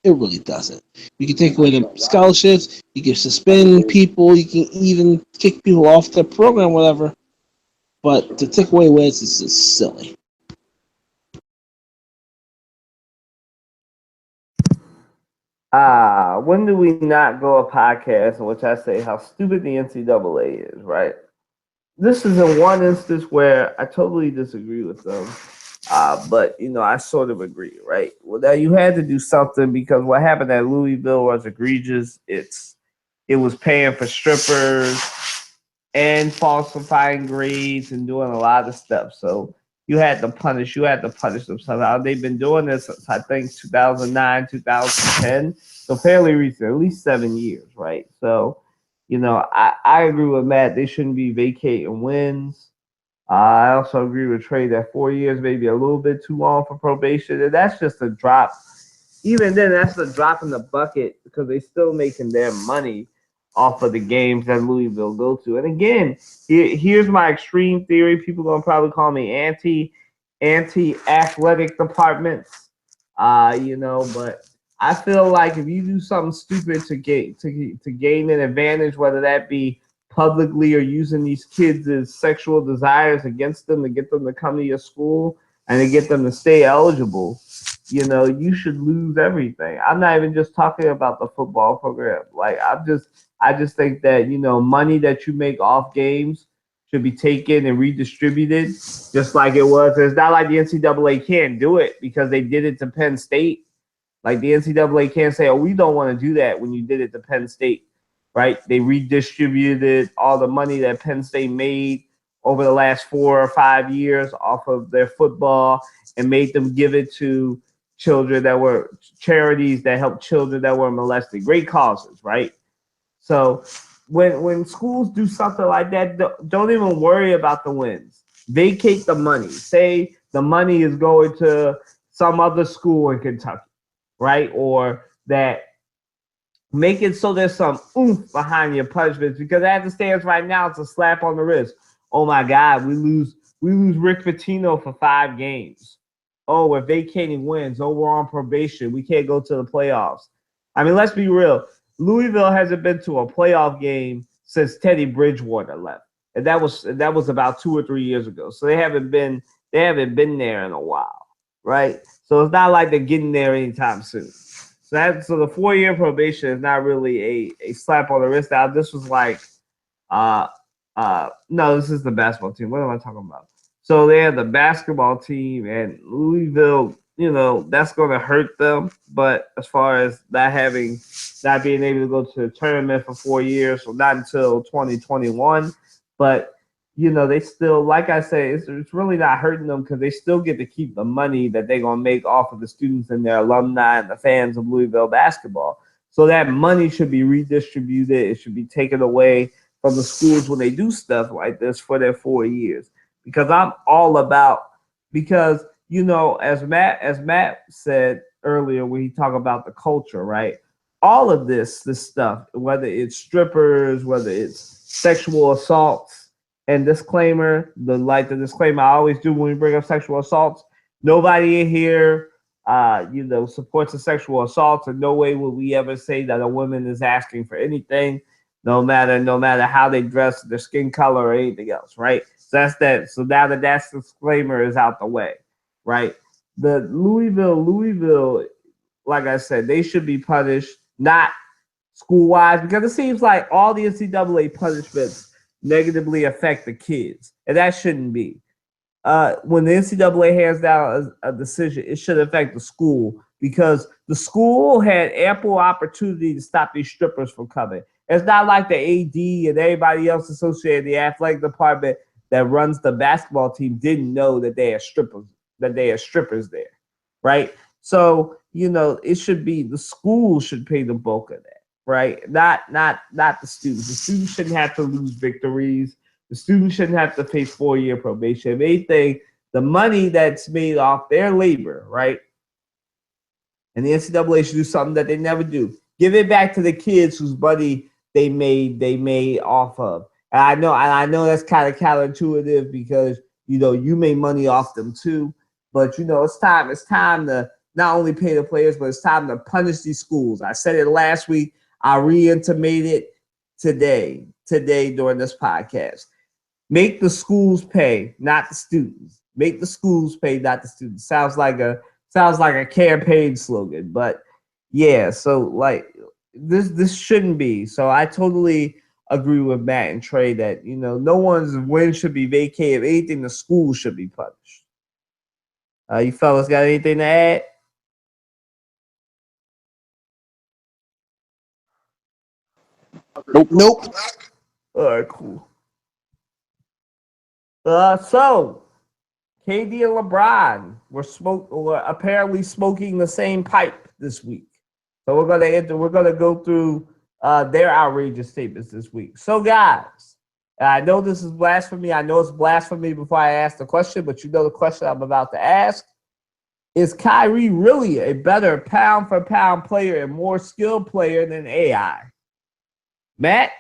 Speaker 5: It really doesn't. You can take away the scholarships, you can suspend people, you can even kick people off the program, whatever. But to take away wins is just silly.
Speaker 1: When do we not go a podcast in which I say how stupid the NCAA is, right? This is in one instance where I totally disagree with them. But I sort of agree, right? Well, now you had to do something because what happened at Louisville was egregious. It was paying for strippers and falsifying grades and doing a lot of stuff. So you had to punish them somehow. They've been doing this since I think 2009, 2010, so fairly recent, at least 7 years, right? So I agree with Matt. They shouldn't be vacating wins. I also agree with Trey that 4 years may be a little bit too long for probation, and that's just a drop. Even then, that's a drop in the bucket because they're still making their money off of the games that Louisville go to. And again, here's my extreme theory. People gonna probably call me anti athletic departments, but I feel like if you do something stupid to gain an advantage, whether that be publicly or using these kids' sexual desires against them to get them to come to your school and to get them to stay eligible, you should lose everything. I'm not even just talking about the football program. Like I just think that money that you make off games should be taken and redistributed, just like it was. It's not like the NCAA can't do it because they did it to Penn State. Like the NCAA can't say, "Oh, we don't want to do that." When you did it to Penn State, right? They redistributed all the money that Penn State made over the last 4 or 5 years off of their football and made them give it to children that were charities that helped children that were molested. Great causes, right? So when schools do something like that, don't even worry about the wins. Vacate the money. Say the money is going to some other school in Kentucky, right? Or that make it so there's some oomph behind your punishments, because as it stands right now, it's a slap on the wrist. Oh my God, we lose Rick Pitino for 5 games. Oh, we're vacating wins. Oh, we're on probation. We can't go to the playoffs. I mean, let's be real. Louisville hasn't been to a playoff game since Teddy Bridgewater left, and that was about 2 or 3 years ago. So they haven't been there in a while, right? So it's not like they're getting there anytime soon. So the 4-year probation is not really a slap on the wrist. Now this was like, no, this is the basketball team. What am I talking about? So they have the basketball team and Louisville. That's going to hurt them. But as far as not being able to go to the tournament for 4 years, so not until 2021. But they still, like I say, it's really not hurting them because they still get to keep the money that they're going to make off of the students and their alumni and the fans of Louisville basketball. So that money should be redistributed. It should be taken away from the schools when they do stuff like this for their 4 years. Because I'm all about, because, as Matt said earlier when he talked about the culture, right? All of this stuff, whether it's strippers, whether it's sexual assaults, and disclaimer, the disclaimer I always do when we bring up sexual assaults, nobody in here, supports the sexual assaults, and no way will we ever say that a woman is asking for anything, no matter how they dress, their skin color, or anything else, right? So that's that. So now that disclaimer is out the way, right? The Louisville, like I said, they should be punished, not school-wise, because it seems like all the NCAA punishments negatively affect the kids, and that shouldn't be. When the NCAA hands down a decision, it should affect the school, because the school had ample opportunity to stop these strippers from coming. It's not like the AD and everybody else associated the athletic department that runs the basketball team didn't know that they had strippers there, right? So it should be the school should pay the bulk of that. Right, not the students. The students shouldn't have to lose victories. The students shouldn't have to face 4-year probation. If anything, the money that's made off their labor, right? And the NCAA should do something that they never do: give it back to the kids whose money they made off of. And I know that's kind of counterintuitive because you make money off them too. But it's time to not only pay the players, but it's time to punish these schools. I said it last week. I re-intimated today during this podcast. Make the schools pay, not the students. Make the schools pay, not the students. Sounds like a campaign slogan, but yeah. So like this shouldn't be. So I totally agree with Matt and Trey that no one's win should be vacated. If anything, the school should be punished. You fellas got anything to add?
Speaker 6: Nope.
Speaker 1: All right, cool. So KD and LeBron were apparently smoking the same pipe this week. So we're gonna go through their outrageous statements this week. So guys, And I know this is blasphemy. I know it's blasphemy before I ask the question, but you know the question I'm about to ask. Is Kyrie really a better pound-for-pound player and more skilled player than AI? Matt?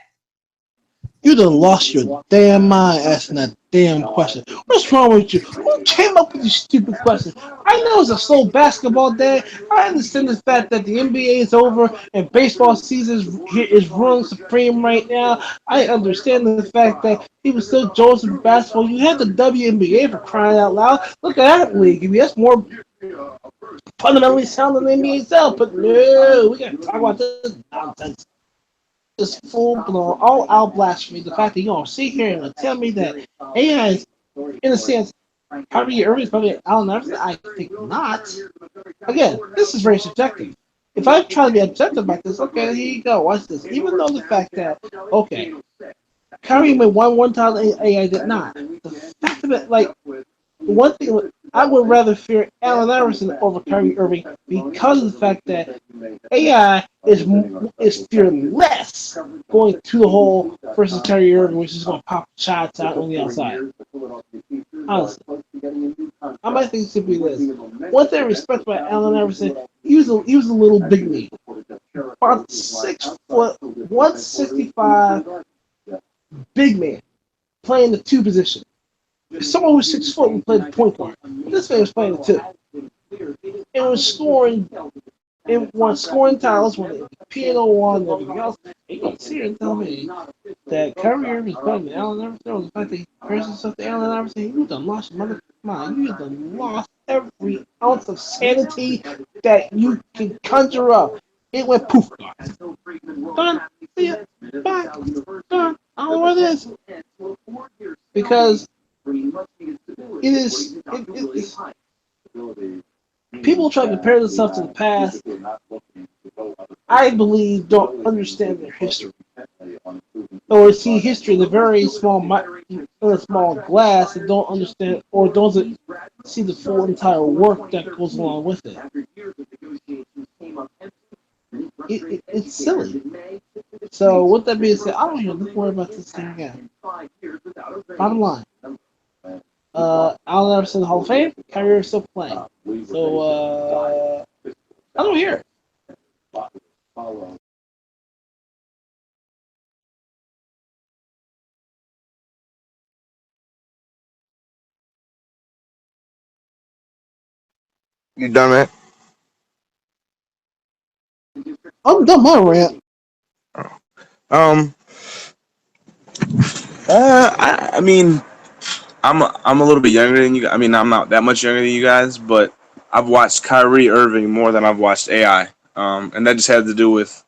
Speaker 5: You done lost your damn mind asking that damn question. What's wrong with you? Who came up with these stupid questions? I know it's a slow basketball day. I understand the fact that the NBA is over and baseball season is ruling supreme right now. I understand the fact that people still Jones in basketball. You have the WNBA for crying out loud. Look at that league. I mean, that's more fundamentally sound than the NBA itself. But no, we got to talk about this nonsense. This full blown, all out blasphemy. The fact that you're gonna sit here and tell me that AI is, in a sense, Kyrie Irving is probably Allen Iverson. I think not. Again, this is very subjective. If I try to be objective about this, okay, here you go. Watch this. Even though the fact that, okay, Kyrie may won one time, AI did not. The fact of it, like, one thing I would rather fear Allen Iverson over Kyrie Irving because of the fact that AI is fearless going to the hole versus Kyrie Irving, which is going to pop shots out on the outside. Honestly, I might think it should be this. One thing I respect about Allen Iverson, he was a little big league, about 6 foot, 165, big man, playing the two position. If someone who's 6 foot would play the point guard. This man was playing the two. It was scoring. It won scoring titles, won the P&O one, and everything else. You don't sit here and tell me that Kyrie Irving is better than Allen Iverson. The fact that he compares himself to Allen Iverson, you done lost your motherfucking mind. You done lost every ounce of sanity that you can conjure up. It went poof. Done. See ya. Bye. Done. I don't know what it is. Because it is. People try to compare themselves to the past. I believe don't understand their history, or see history in a very small glass, and don't understand or don't see the full entire work that goes along with it. It's silly. So with that being said, I don't even worry about this thing again. Bottom line. Allen Iverson Hall of Fame, Kyrie is still playing. So, I don't hear it.
Speaker 6: You done, man?
Speaker 5: I'm done my rant.
Speaker 6: I mean, I'm a little bit younger than you. I mean, I'm not that much younger than you guys, but I've watched Kyrie Irving more than I've watched AI, and that just had to do with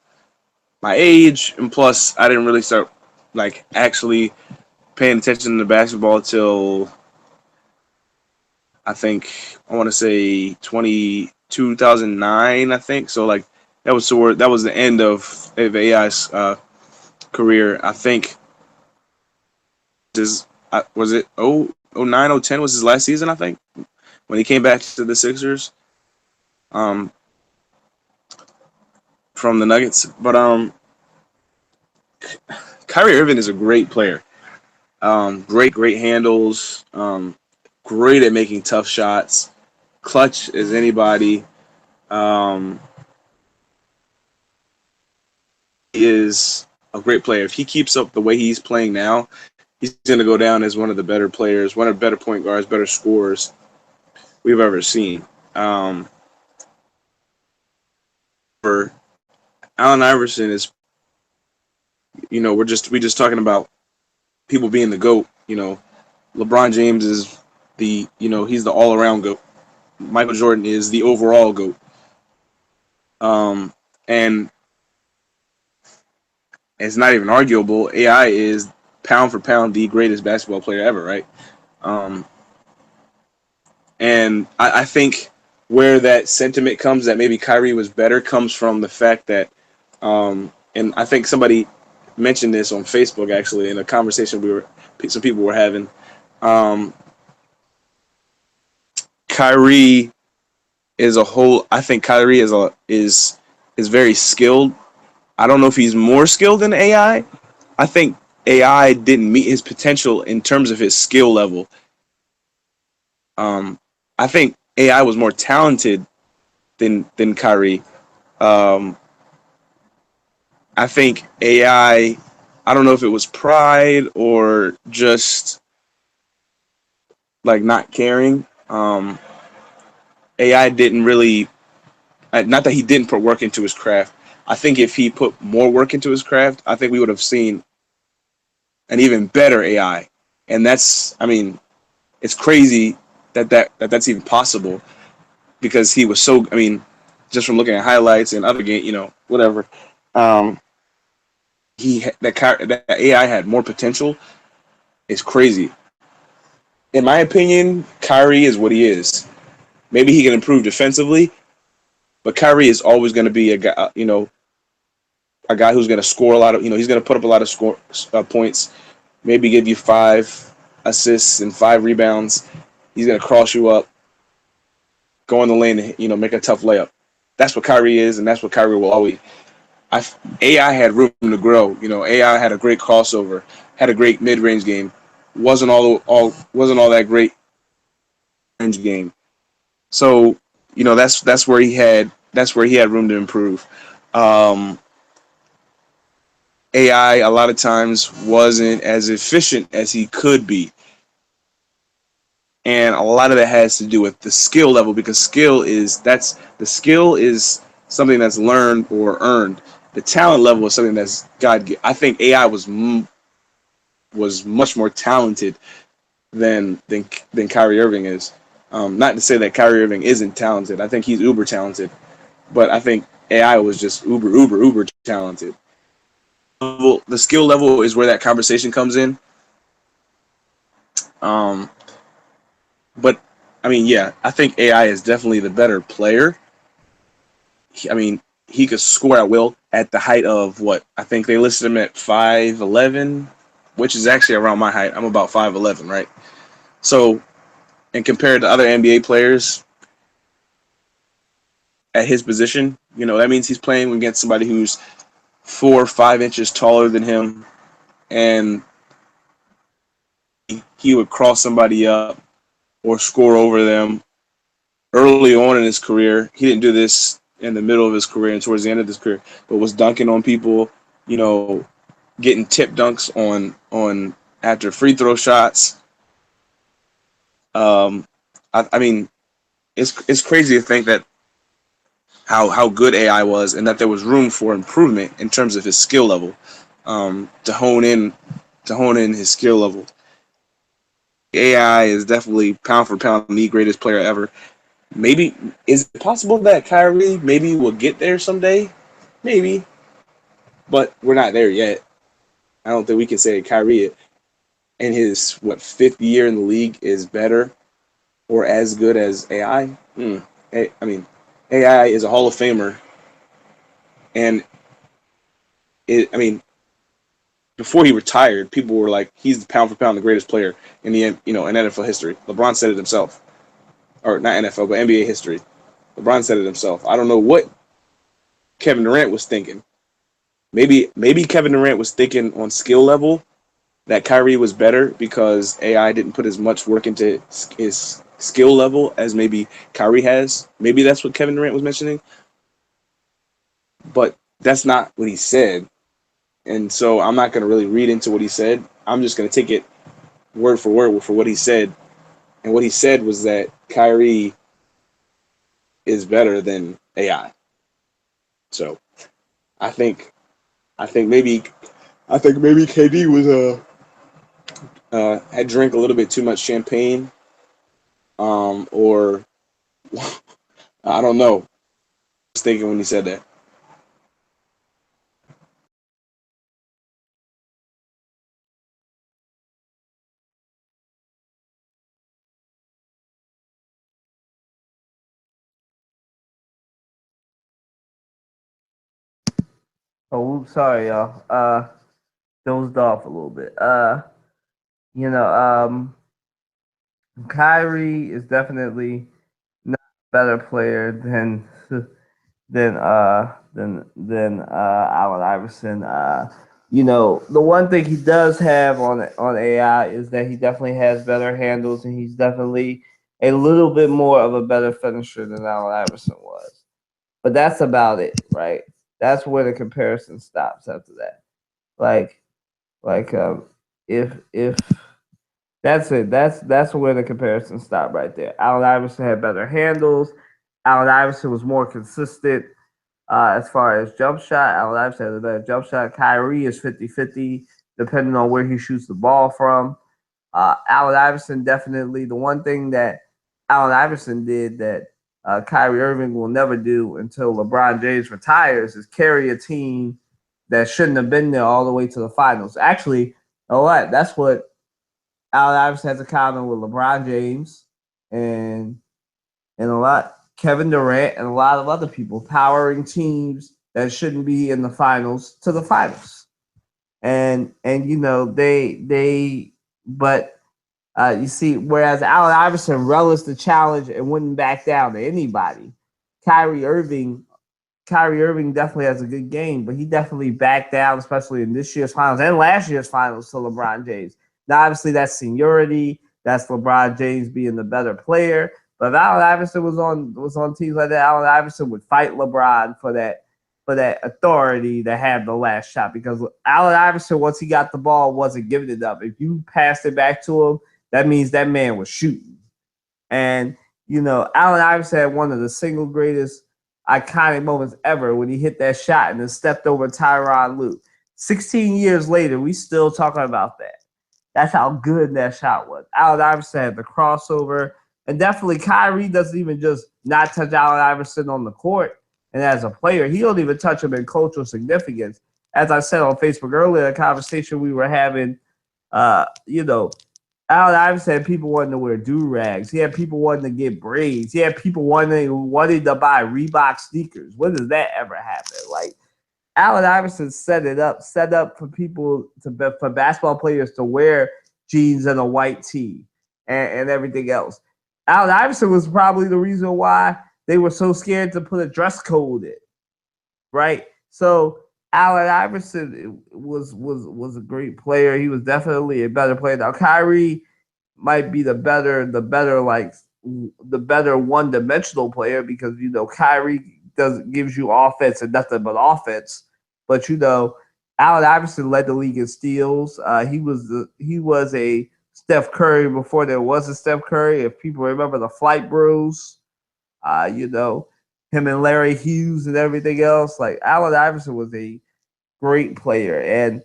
Speaker 6: my age, and plus I didn't really start like actually paying attention to basketball till I think I want to say 2009. I think so. Like that was the end of AI's career. I think was it 09, 010 was his last season, I think, when he came back to the Sixers from the Nuggets. But Kyrie Irving is a great player. Great handles, great at making tough shots, clutch as anybody. He is a great player. If he keeps up the way he's playing now, he's going to go down as one of the better players, one of the better point guards, better scorers we've ever seen. For Allen Iverson is, we just talking about people being the GOAT. LeBron James is he's the all around GOAT. Michael Jordan is the overall GOAT. And it's not even arguable. AI is pound for pound the greatest basketball player ever, right? And I think where that sentiment comes that maybe Kyrie was better comes from the fact that, and I think somebody mentioned this on Facebook actually in a conversation some people were having. Kyrie is a whole. I think Kyrie is very skilled. I don't know if he's more skilled than AI. I think AI didn't meet his potential in terms of his skill level. I think AI was more talented than Kyrie. Um, I think AI. I don't know if it was pride or just like not caring. AI didn't really. Not that he didn't put work into his craft. I think if he put more work into his craft, I think we would have seen an even better AI. And that's, I mean, it's crazy that's even possible because he was so. I mean, just from looking at highlights and other game, whatever. Um, that AI had more potential. It's crazy. In my opinion, Kyrie is what he is. Maybe he can improve defensively, but Kyrie is always going to be a guy, a guy who's going to score a lot of, he's going to put up a lot of points, maybe give you 5 assists and 5 rebounds. He's going to cross you up, go in the lane, and, make a tough layup. That's what Kyrie is, and that's what Kyrie will always. AI had room to grow. AI had a great crossover, had a great mid-range game. Wasn't all that great range game. So that's where he had room to improve. Um, AI a lot of times wasn't as efficient as he could be, and a lot of that has to do with the skill level because skill is something that's learned or earned. The talent level is something that's God. I think AI was much more talented than Kyrie Irving is. Not to say that Kyrie Irving isn't talented. I think he's uber talented, but I think AI was just uber talented. The skill level is where that conversation comes in. Um, but I mean, yeah, I think AI is definitely the better player. I mean, he could score at will at the height of what I think they listed him at 5'11", which is actually around my height. I'm about 5'11", right? So, and compared to other NBA players at his position, that means he's playing against somebody who's 4 or 5 inches taller than him, and he would cross somebody up or score over them early on in his career. He didn't do this in the middle of his career and towards the end of his career, but was dunking on people, getting tip dunks on after free throw shots. I mean, it's crazy to think that how good AI was and that there was room for improvement in terms of his skill level, to hone in his skill level. AI is definitely pound for pound the greatest player ever. Maybe is it possible that Kyrie maybe will get there someday? Maybe, but we're not there yet. I don't think we can say Kyrie in his fifth year in the league is better or as good as AI. I mean, AI is a Hall of Famer, and I mean, before he retired, people were like, he's pound for pound the greatest player in the in NFL history. LeBron said it himself, or not NFL, but NBA history. LeBron said it himself. I don't know what Kevin Durant was thinking. Maybe Kevin Durant was thinking on skill level that Kyrie was better because AI didn't put as much work into his skill level as maybe Kyrie has. Maybe that's what Kevin Durant was mentioning, but that's not what he said. And so I'm not going to really read into what he said. I'm just going to take it word for word for what he said. And what he said was that Kyrie is better than AI. So I think maybe KD was had drank a little bit too much champagne, or I don't know. I was thinking when he said that.
Speaker 1: Oh, sorry, y'all. Dozed off a little bit. You know, Kyrie is definitely not a better player than Allen Iverson. the one thing he does have on AI is that he definitely has better handles, and he's definitely a little bit more of a better finisher than Allen Iverson was. But that's about it, right? That's where the comparison stops after that. Like, like if that's it, that's where the comparison stopped right there. Allen Iverson had better handles. Allen Iverson was more consistent as far as jump shot. Allen Iverson has a better jump shot. Kyrie is 50-50, depending on where he shoots the ball from. Allen Iverson definitely, the one thing that Allen Iverson did that Kyrie Irving will never do until LeBron James retires is carry a team that shouldn't have been there all the way to the finals. Actually, you know what? That's what Allen Iverson has a common with LeBron James and a lot Kevin Durant and a lot of other people powering teams that shouldn't be in the finals to the finals. And they but you see, whereas Allen Iverson relished the challenge and wouldn't back down to anybody, Kyrie Irving definitely has a good game, but he definitely backed down, especially in this year's finals and last year's finals to LeBron James. Now, obviously, that's seniority. That's LeBron James being the better player. But if Allen Iverson was on teams like that, Allen Iverson would fight LeBron for that authority to have the last shot, because Allen Iverson, once he got the ball, wasn't giving it up. If you passed it back to him, that means that man was shooting. And Allen Iverson had one of the single greatest iconic moments ever when he hit that shot and then stepped over Tyronn Lue. 16 years later, we still talking about that. That's how good that shot was. Allen Iverson had the crossover. And definitely Kyrie doesn't even just not touch Allen Iverson on the court. And as a player, he don't even touch him in cultural significance. As I said on Facebook earlier, a conversation we were having, Allen Iverson had people wanting to wear do-rags. He had people wanting to get braids. He had people wanting to buy Reebok sneakers. When does that ever happen? Like, Allen Iverson set up for people for basketball players to wear jeans and a white tee and everything else. Allen Iverson was probably the reason why they were so scared to put a dress code in, right? So Allen Iverson was a great player. He was definitely a better player. Now Kyrie might be the better one-dimensional player, because Kyrie gives you offense and nothing but offense. But Allen Iverson led the league in steals. He was a Steph Curry before there was a Steph Curry. If people remember the Flight Bros, him and Larry Hughes and everything else. Like, Allen Iverson was a great player, and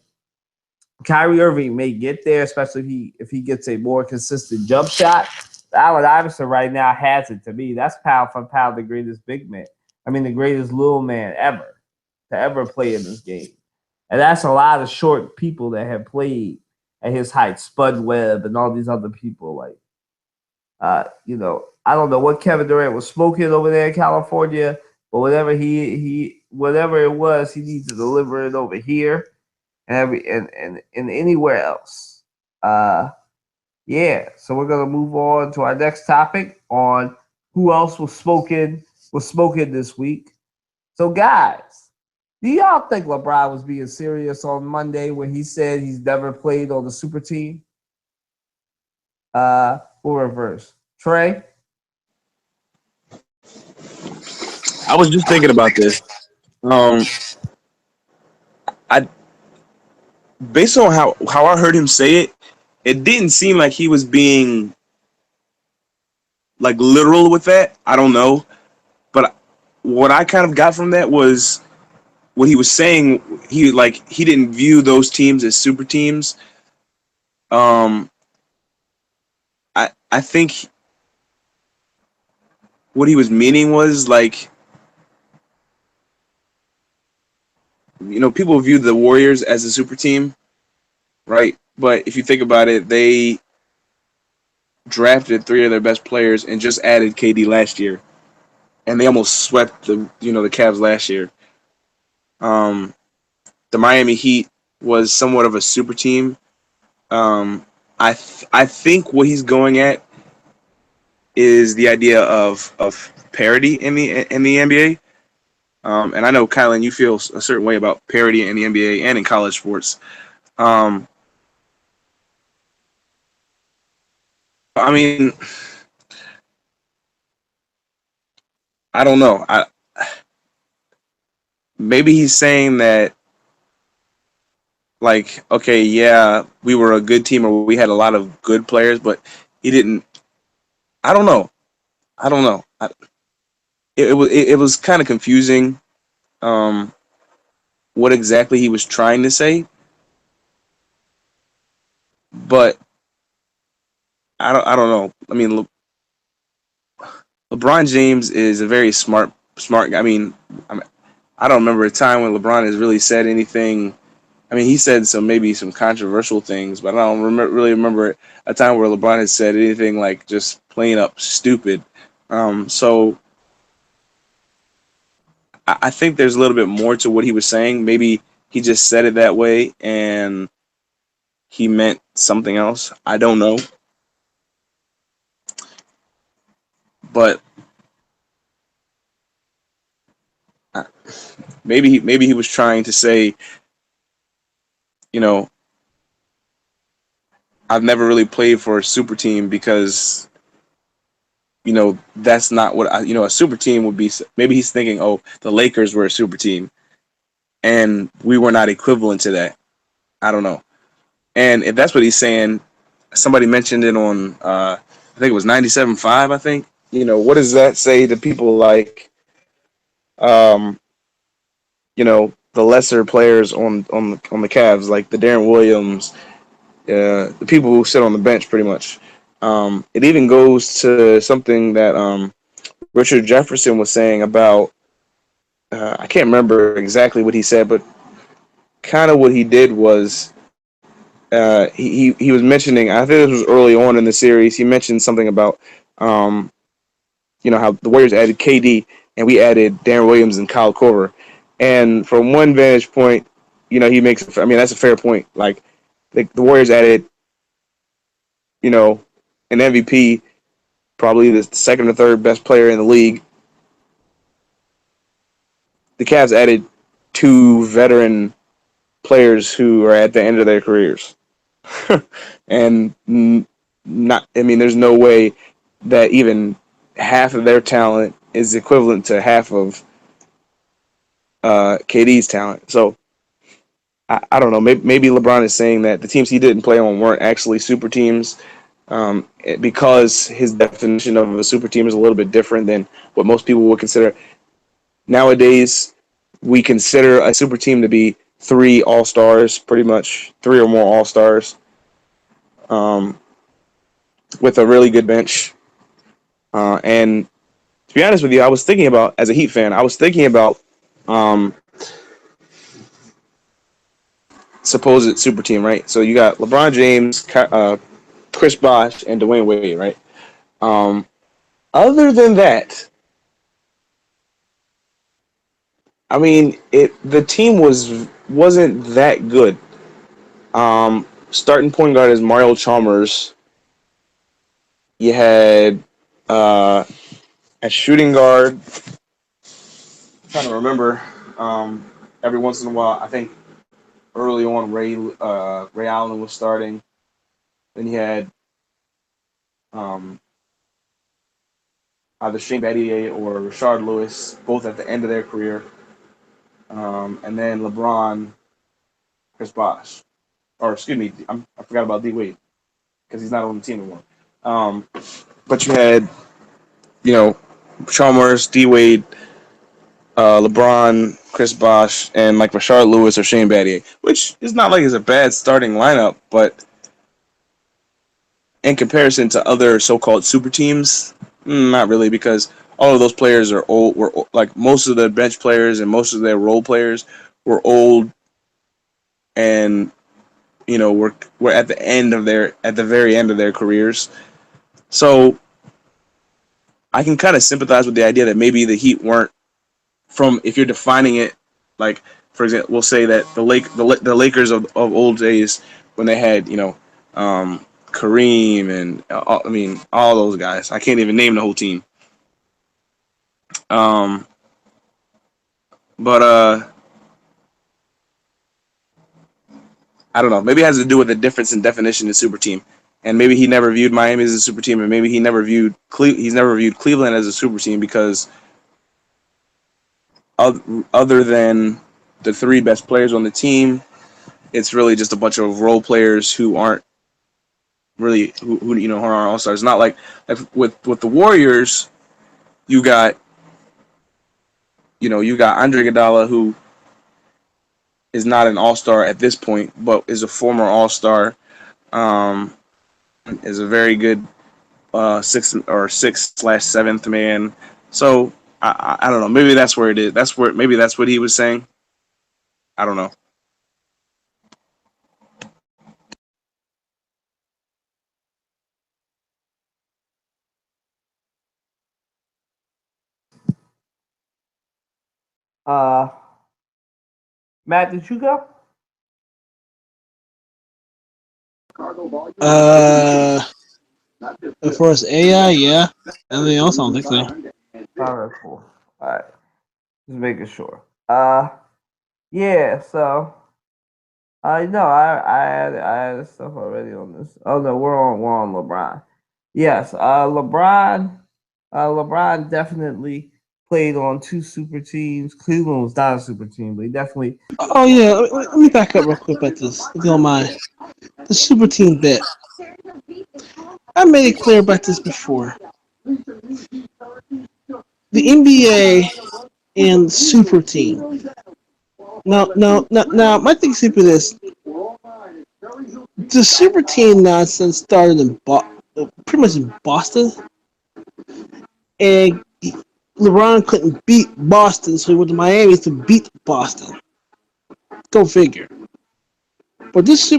Speaker 1: Kyrie Irving may get there, especially if he gets a more consistent jump shot. Allen Iverson right now has it. To me, that's pound for pound the greatest big man. I mean, the greatest little man ever to ever play in this game. And that's a lot of short people that have played at his height. Spud Webb and all these other people. Like, I don't know what Kevin Durant was smoking over there in California, but whatever whatever it was, he needs to deliver it over here and anywhere else. Yeah. So we're gonna move on to our next topic on who else was smoking this week. So guys, do y'all think LeBron was being serious on Monday when he said he's never played on the super team? We'll reverse. Trey?
Speaker 6: I was just thinking about this. I based on how I heard him say it, it didn't seem like he was being like literal with that. I don't know, but what I kind of got from that was what he was saying. He didn't view those teams as super teams. I think what he was meaning was like, people view the Warriors as a super team, right? But if you think about it, they drafted 3 of their best players and just added KD last year, and they almost swept the Cavs last year. The Miami Heat was somewhat of a super team. I think what he's going at is the idea of parity in the NBA. And I know, Kylan, you feel a certain way about parity in the NBA and in college sports. I mean, I don't know. Maybe he's saying that, like, okay, yeah, we were a good team or we had a lot of good players, but he didn't. I don't know. I don't know. It was kind of confusing. Um, what exactly he was trying to say, but I don't know. I mean, LeBron James is a very smart guy. I don't remember a time when LeBron has really said anything. I mean, he said maybe some controversial things, but I don't really remember a time where LeBron has said anything like just plain up stupid. So I think there's a little bit more to what he was saying. Maybe he just said it that way and he meant something else. I don't know, but maybe he was trying to say, you know, I've never really played for a super team because, that's not what a super team would be. Maybe he's thinking, oh, the Lakers were a super team and we were not equivalent to that. I don't know. And if that's what he's saying, somebody mentioned it on, I think it was 97.5, I think. What does that say to people like, um, the lesser players on the Cavs, like the Darren Williams, the people who sit on the bench, pretty much. It even goes to something that Richard Jefferson was saying about. I can't remember exactly what he said, but kind of what he did was he was mentioning. I think this was early on in the series. He mentioned something about um, how the Warriors added KD and we added Darren Williams and Kyle Korver. And from one vantage point, he makes. I mean, that's a fair point. Like the Warriors added, an MVP, probably the second or third best player in the league. The Cavs added two veteran players who are at the end of their careers, and not. I mean, there's no way that even half of their talent is equivalent to half of KD's talent. So I don't know. Maybe LeBron is saying that the teams he didn't play on weren't actually super teams, because his definition of a super team is a little bit different than what most people would consider. Nowadays, we consider a super team to be three all-stars, pretty much three or more all-stars, um, with a really good bench. And to be honest with you, I was thinking about, as a Heat fan, I was thinking about um, supposed super team, right? So you got LeBron James, Chris Bosh, and Dwayne Wade, right? Um, Other than that, I mean, the team wasn't that good. Starting point guard is Mario Chalmers. You had at shooting guard. I'm trying to remember. Every once in a while, I think early on Ray Allen was starting. Then you had um, either Shane Battier or Rashard Lewis, both at the end of their career. And then LeBron, Chris Bosh, or excuse me, I forgot about D Wade because he's not on the team anymore. Um, but you had, you know, Chalmers, D Wade, LeBron, Chris Bosh, and like Rashard Lewis or Shane Battier, which is not like it's a bad starting lineup, but in comparison to other so-called super teams, not really, because all of those players are old. Were like most of the bench players and most of their role players were old, and were at the very end of their careers. So I can kind of sympathize with the idea that maybe the Heat weren't, from, if you're defining it, like, for example, we'll say that the Lakers of old days, when they had Kareem and all those guys. I can't even name the whole team. Um, But I don't know. Maybe it has to do with the difference in definition in super team, and maybe he never viewed Miami as a super team, and maybe he never viewed he's never viewed Cleveland as a super team because other than the three best players on the team, it's really just a bunch of role players who aren't really who you know who aren't all stars. Not like with the Warriors, you got Andre Iguodala, who is not an all-star at this point, but is a former all-star. Is a very good sixth/seventh man. So I don't know. Maybe that's where it is. Maybe that's what he was saying. I don't know.
Speaker 1: Uh, Matt, did you go?
Speaker 5: As far as AI, yeah. Anything else? I don't think so.
Speaker 1: All right, cool. All right, just making sure. Yeah. So, no, I had stuff already on this. Oh no, we're on LeBron. Yes, LeBron definitely played on two super teams. Cleveland was not a super team, but he definitely.
Speaker 5: Oh yeah, let me back up real quick about this, if you don't mind. The super team bit. I made it clear about this before. The NBA and super team. Now, my thing is for this. The super team nonsense started in pretty much in Boston, and LeBron couldn't beat Boston, so he went to Miami to beat Boston. Go figure. But this is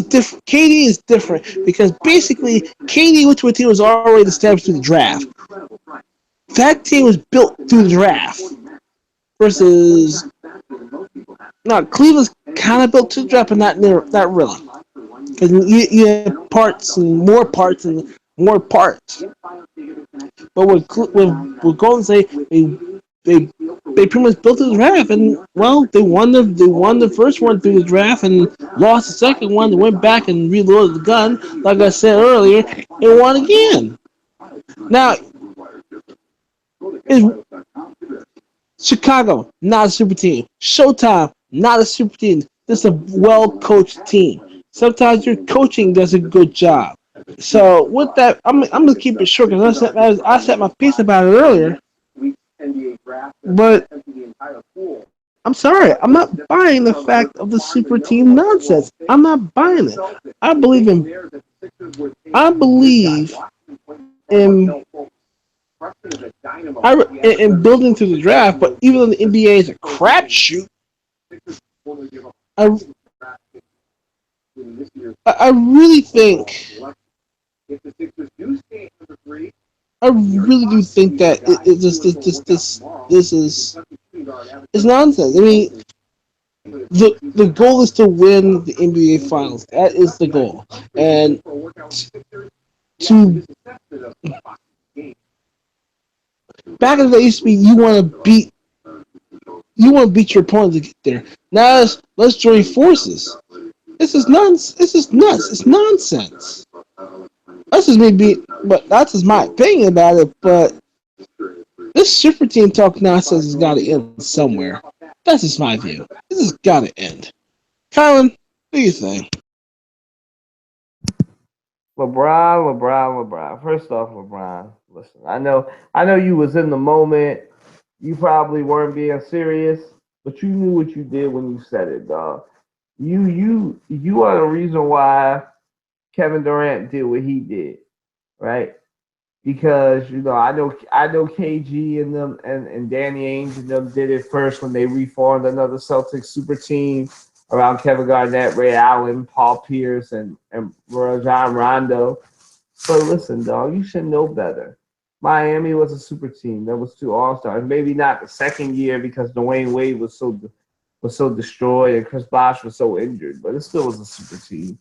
Speaker 5: different. KD is different because basically KD went to a team was already established through the draft. That team was built through the draft. Versus, no, Cleveland's kind of built through the draft, but not really. Because you have parts and more parts and more parts. But with Golden State, they pretty much built the draft, and well, they won the first one through the draft and lost the second one. They went back and reloaded the gun, like I said earlier, and won again. Now, Chicago, not a super team. Showtime, not a super team. This is a well-coached team. Sometimes your coaching does a good job. So with that, I'm gonna keep it short because I said my piece about it earlier. But I'm sorry, I'm not buying the fact of the super team nonsense. I'm not buying it. I believe in building through the draft, but even though the NBA is a crapshoot, I really think. I really do think that this is nonsense. I mean, the goal is to win the NBA Finals. That is the goal, and to back in the day, used to be you want to beat your opponent to get there. Now let's join forces. This is nuts. It's nonsense. That's just but that's just my opinion about it. But this super team talk nonsense has got to end somewhere. That's just my view. This has got to end. Colin, what do you think?
Speaker 1: LeBron. First off, LeBron. Listen, I know you was in the moment. You probably weren't being serious, but you knew what you did when you said it, dog. You are the reason why Kevin Durant did what he did, right? Because I know KG and them and Danny Ainge and them did it first when they reformed another Celtics super team around Kevin Garnett, Ray Allen, Paul Pierce, and Rajon Rondo. But listen, dog, you should know better. Miami was a super team. There was two All-Stars. Maybe not the second year because Dwayne Wade was so destroyed and Chris Bosh was so injured, but it still was a super team.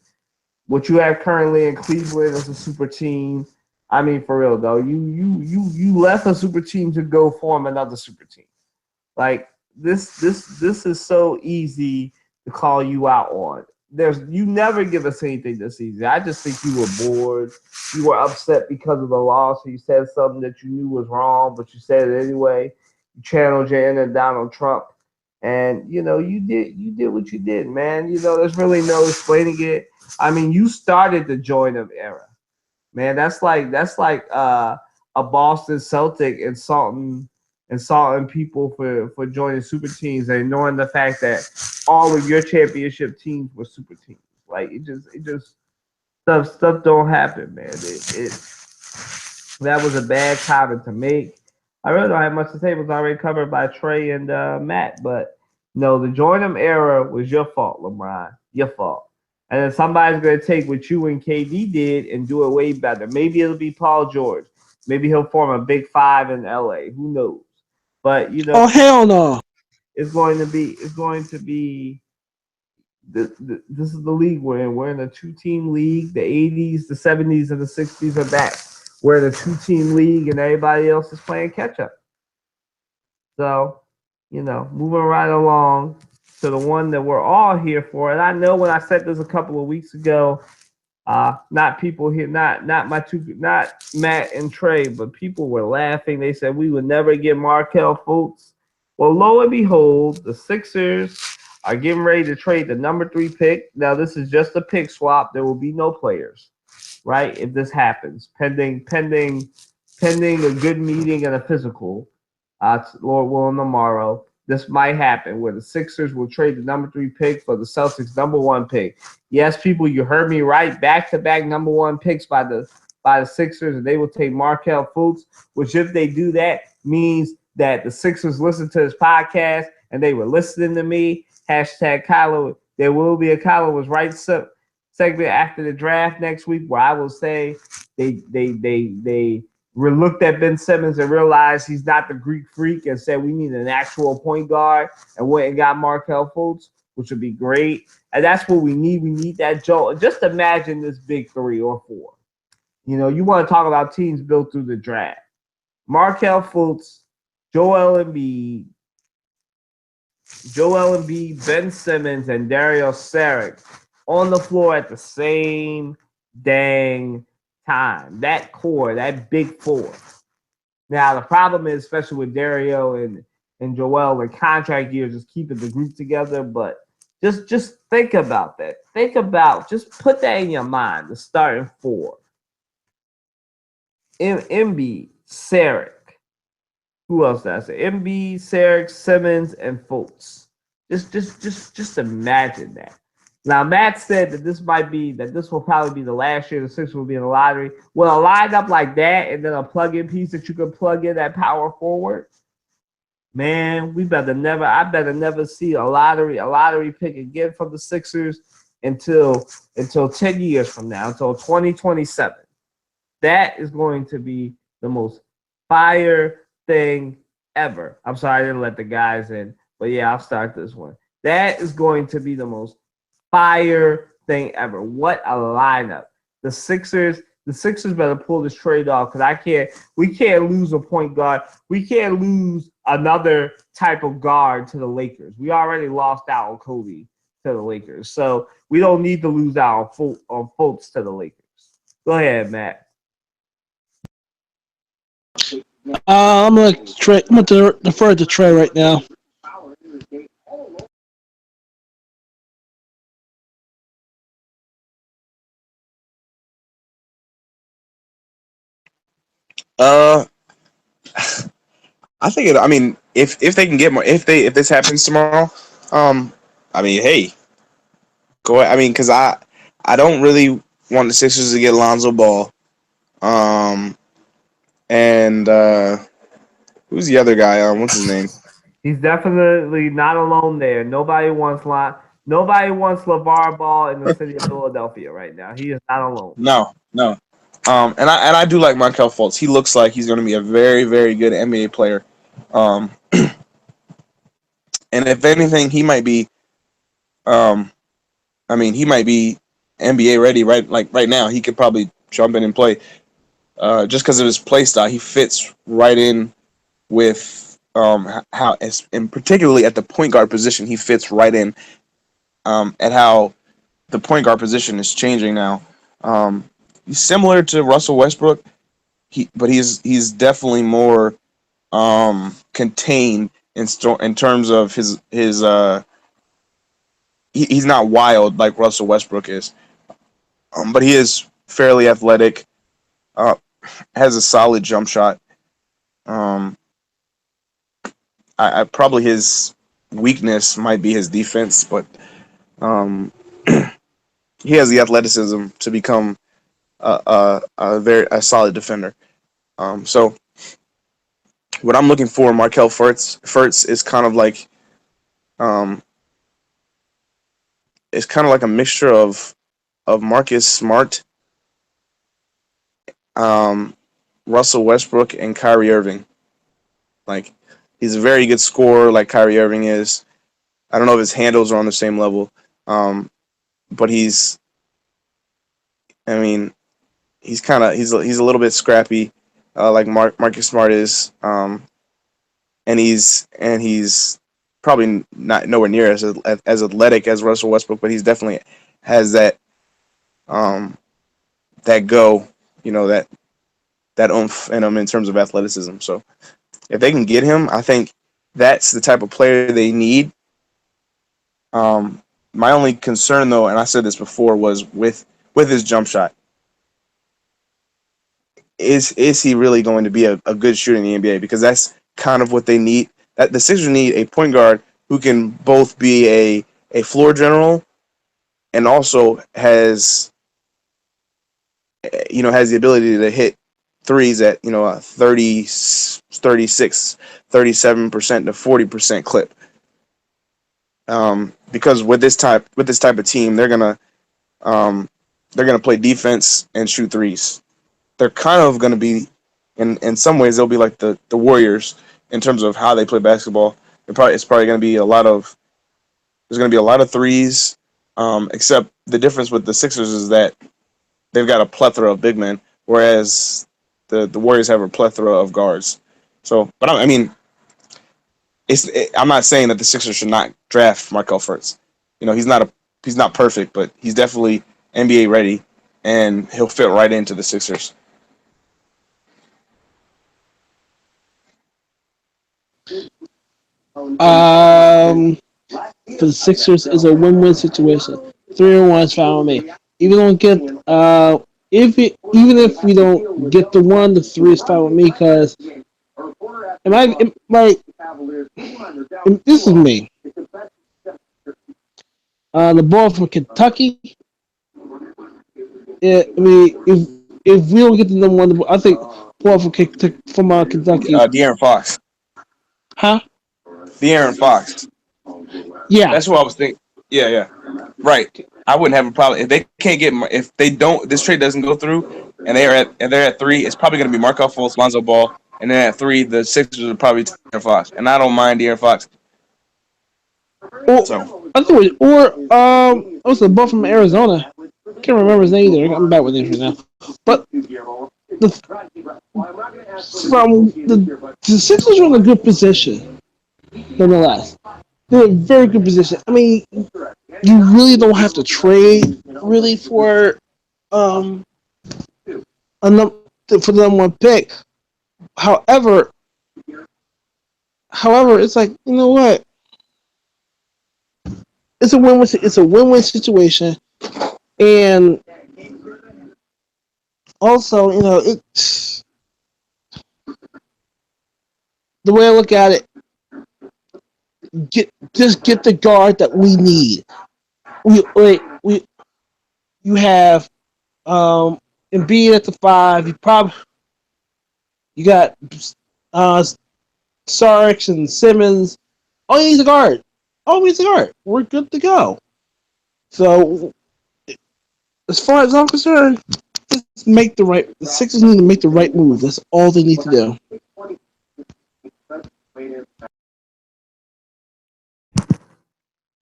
Speaker 1: What you have currently in Cleveland is a super team. I mean, for real though, you left a super team to go form another super team. Like this is so easy to call you out on. You never give us anything this easy. I just think you were bored. You were upset because of the loss. So you said something that you knew was wrong, but you said it anyway. You channeled your inner Donald Trump, and you did what you did, man. There's really no explaining it. I mean, you started the join them era, man. That's like a Boston Celtic insulting people for joining super teams and ignoring the fact that all of your championship teams were super teams. Like it just stuff don't happen, man. It that was a bad comment to make. I really don't have much to say. It was already covered by Trey and Matt, but no, the Jordan era was your fault, LeBron. Your fault. And then somebody's gonna take what you and KD did and do it way better. Maybe it'll be Paul George. Maybe he'll form a big five in LA. Who knows? But
Speaker 5: Oh hell no!
Speaker 1: it's going to be this is the league we're in. We're in a 2-team league. The 80s, the 70s, and the 60s are back. We're in a 2-team league, and everybody else is playing catch up. So, moving right along to the one that we're all here for. And I know when I said this a couple of weeks ago, not people here, not Matt and Trey, but people were laughing. They said we would never get Markelle Fultz. Well, lo and behold, the Sixers are getting ready to trade the number 3 pick. Now, this is just a pick swap. There will be no players, right? If this happens, pending a good meeting and a physical, Lord willing, tomorrow, this might happen where the Sixers will trade the number 3 pick for the Celtics' number 1 pick. Yes, people, you heard me right. Back-to-back number 1 picks by the Sixers, and they will take Markelle Fultz, which if they do that means that the Sixers listen to this podcast and they were listening to me. Hashtag Kyler. There will be a Kyler was right segment after the draft next week where I will say they looked at Ben Simmons and realized he's not the Greek freak and said we need an actual point guard and went and got Markelle Fultz, which would be great. And that's what we need. We need that jolt. Just imagine this big 3 or 4. You want to talk about teams built through the draft. Markelle Fultz, Joel Embiid, Ben Simmons, and Dario Saric on the floor at the same dang time. That core, that big 4. Now, the problem is, especially with Dario and Joel, the contract years just keeping the group together. But just think about that. Just put that in your mind, the starting 4. Embiid, Saric. Who else did I say? Embiid, Saric, Simmons, and Fultz. Just imagine that. Now, Matt said that this will probably be the last year the Sixers will be in the lottery. Well, a lineup like that and then a plug-in piece that you can plug in that power forward, man, I better never see a lottery pick again from the Sixers until 10 years from now, until 2027. That is going to be the most fire thing ever. I'm sorry I didn't let the guys in, but yeah, I'll start this one. That is going to be the most fire thing ever. What a lineup. The Sixers better pull this trade off because we can't lose a point guard. We can't lose another type of guard to the Lakers. We already lost out on Kobe to the Lakers. So we don't need to lose out on Fultz to the Lakers. Go ahead, Matt.
Speaker 5: I'm going to defer to Trey right now.
Speaker 6: I think if they can get more, if this happens tomorrow, hey, go ahead. Because I don't really want the Sixers to get Lonzo Ball. And who's the other guy? What's his name?
Speaker 1: He's definitely not alone there. Nobody wants LeVar Ball in the city of Philadelphia right now. He is not alone.
Speaker 6: No. And I do like Markelle Fultz. He looks like he's going to be a very, very good NBA player. And if anything, he might be. He might be NBA ready right now. He could probably jump in and play. Just because of his play style, he fits right in with how, and particularly at the point guard position, he fits right in. At how the point guard position is changing now. He's similar to Russell Westbrook, but he's definitely more contained in terms of his he's not wild like Russell Westbrook is, but he is fairly athletic. Uh, has a solid jump shot. Um, I probably his weakness might be his defense, but um, he has the athleticism to become a solid defender. So what I'm looking for, Markel Fultz is kind of like um, it's kind of like a mixture of Marcus Smart, um, Russell Westbrook, and Kyrie Irving. Like he's a very good scorer, like Kyrie Irving is. I don't know if his handles are on the same level, but I mean, he's a little bit scrappy, like Marcus Smart is, and he's probably not nowhere near as athletic as Russell Westbrook, but he's definitely has um, that go, that oomph in him in terms of athleticism. So if they can get him, I think that's the type of player they need. My only concern, though, and I said this before, was with his jump shot. Is he really going to be a good shooter in the NBA? Because that's kind of what they need. That the Sixers need a point guard who can both be a floor general and also has the ability to hit threes at a 36, 37% to 40% clip. Because with this type of team, they're gonna play defense and shoot threes. They're kind of gonna be, in some ways, they'll be like the Warriors in terms of how they play basketball. It's probably gonna be there's gonna be a lot of threes. Except the difference with the Sixers is that they've got a plethora of big men, whereas the Warriors have a plethora of guards. So, but I mean, I'm not saying that the Sixers should not draft Markel Fultz. He's not perfect, but he's definitely NBA ready, and he'll fit right into the Sixers.
Speaker 5: For the Sixers is a win-win situation. 3-1 is fine with me. Even don't get even if we don't get the 1, the 3 is fine with me because this is me. The ball from Kentucky. Yeah, I mean, if we don't get the number 1, I think ball from Kentucky.
Speaker 6: De'Aaron Fox.
Speaker 5: Huh?
Speaker 6: De'Aaron Fox.
Speaker 5: Yeah,
Speaker 6: that's what I was thinking. Yeah, right. I wouldn't have a problem if they can't get if they don't. This trade doesn't go through, and they're at 3. It's probably going to be Markel Fultz, Lonzo Ball, and then at 3, the Sixers are probably De'Aaron Fox, and I don't mind De'Aaron Fox.
Speaker 5: I think also the ball from Arizona. I can't remember his name either. I'm bad with names right now. But the Sixers are in a good position, nonetheless. They're in a very good position. I mean, you really don't have to trade really for for the number 1 pick. However, it's like, you know what? It's a win-win situation, and also, it's the way I look at it. Get the guard that we need. You have Embiid at the 5. You got Saric and Simmons. All you need is a guard. We're good to go. So, as far as I'm concerned, the Sixers need to make the right move. That's all they need to do.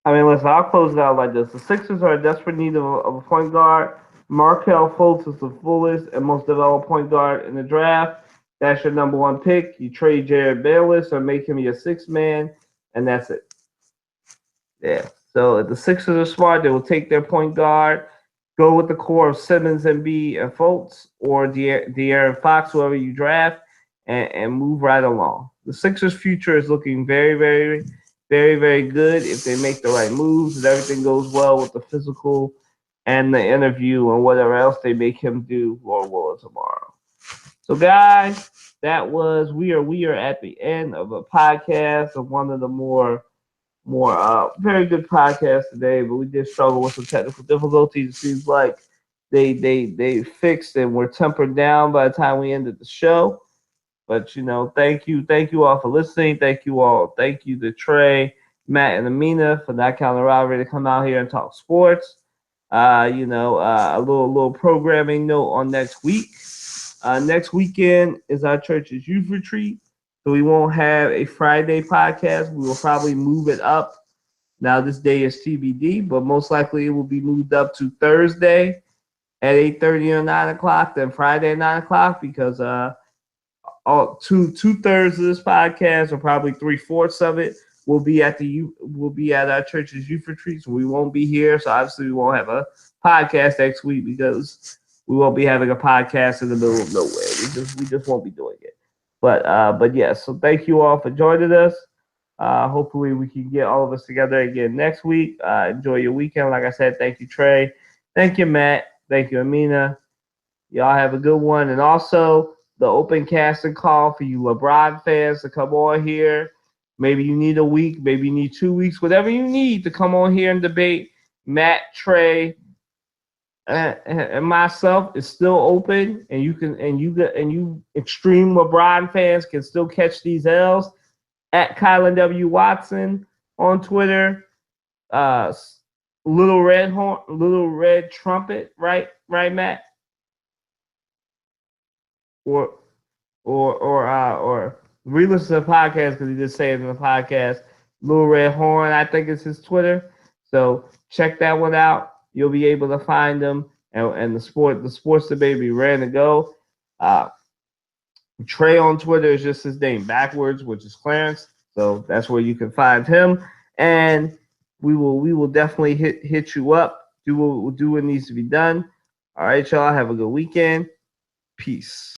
Speaker 1: I mean, listen, I'll close it out like this. The Sixers are in desperate need of a point guard. Markel Fultz is the fullest and most developed point guard in the draft. That's your number one pick. You trade Jared Bayless or make him your sixth man, and that's it. Yeah. So if the Sixers are smart, they will take their point guard, go with the core of Simmons, Embiid, and Fultz, or De'Aaron Fox, whoever you draft, and move right along. The Sixers' future is looking very, very, very, very good if they make the right moves and everything goes well with the physical and the interview and whatever else they make him do, Lord willing, tomorrow. So, guys, that was we are at the end of a podcast of one of the more very good podcasts today, but we did struggle with some technical difficulties. It seems like they fixed and were tempered down by the time we ended the show. But thank you all for listening. Thank you to Trey, Matt, and Amina for not counting robbery to come out here and talk sports. A little programming note on next week. Next weekend is our church's youth retreat, so we won't have a Friday podcast. We will probably move it up. Now this day is TBD, but most likely it will be moved up to Thursday at 8:30 or 9 o'clock, then Friday at 9 o'clock, because all two-thirds of this podcast, or probably 3/4 of it, will be at our church's youth retreat. So we won't be here. So obviously we won't have a podcast next week because we won't be having a podcast in the middle of nowhere. We just won't be doing it. But yes. So thank you all for joining us. Hopefully we can get all of us together again next week. Enjoy your weekend. Like I said, thank you, Trey. Thank you, Matt. Thank you, Amina. Y'all have a good one. And also the open casting call for you LeBron fans to come on here. Maybe you need a week, maybe you need 2 weeks, whatever you need to come on here and debate. Matt, Trey, and myself is still open, and you extreme LeBron fans can still catch these L's at Kylan W. Watson on Twitter. Little red trumpet, right, Matt? Or re-listen to the podcast because he just said it in the podcast. Little Red Horn, I think it's his Twitter. So check that one out. You'll be able to find them, and the sports debate be ready to go. Trey on Twitter is just his name backwards, which is Clarence. So that's where you can find him, and we will definitely hit you up. Do what needs to be done. All right, y'all. Have a good weekend. Peace.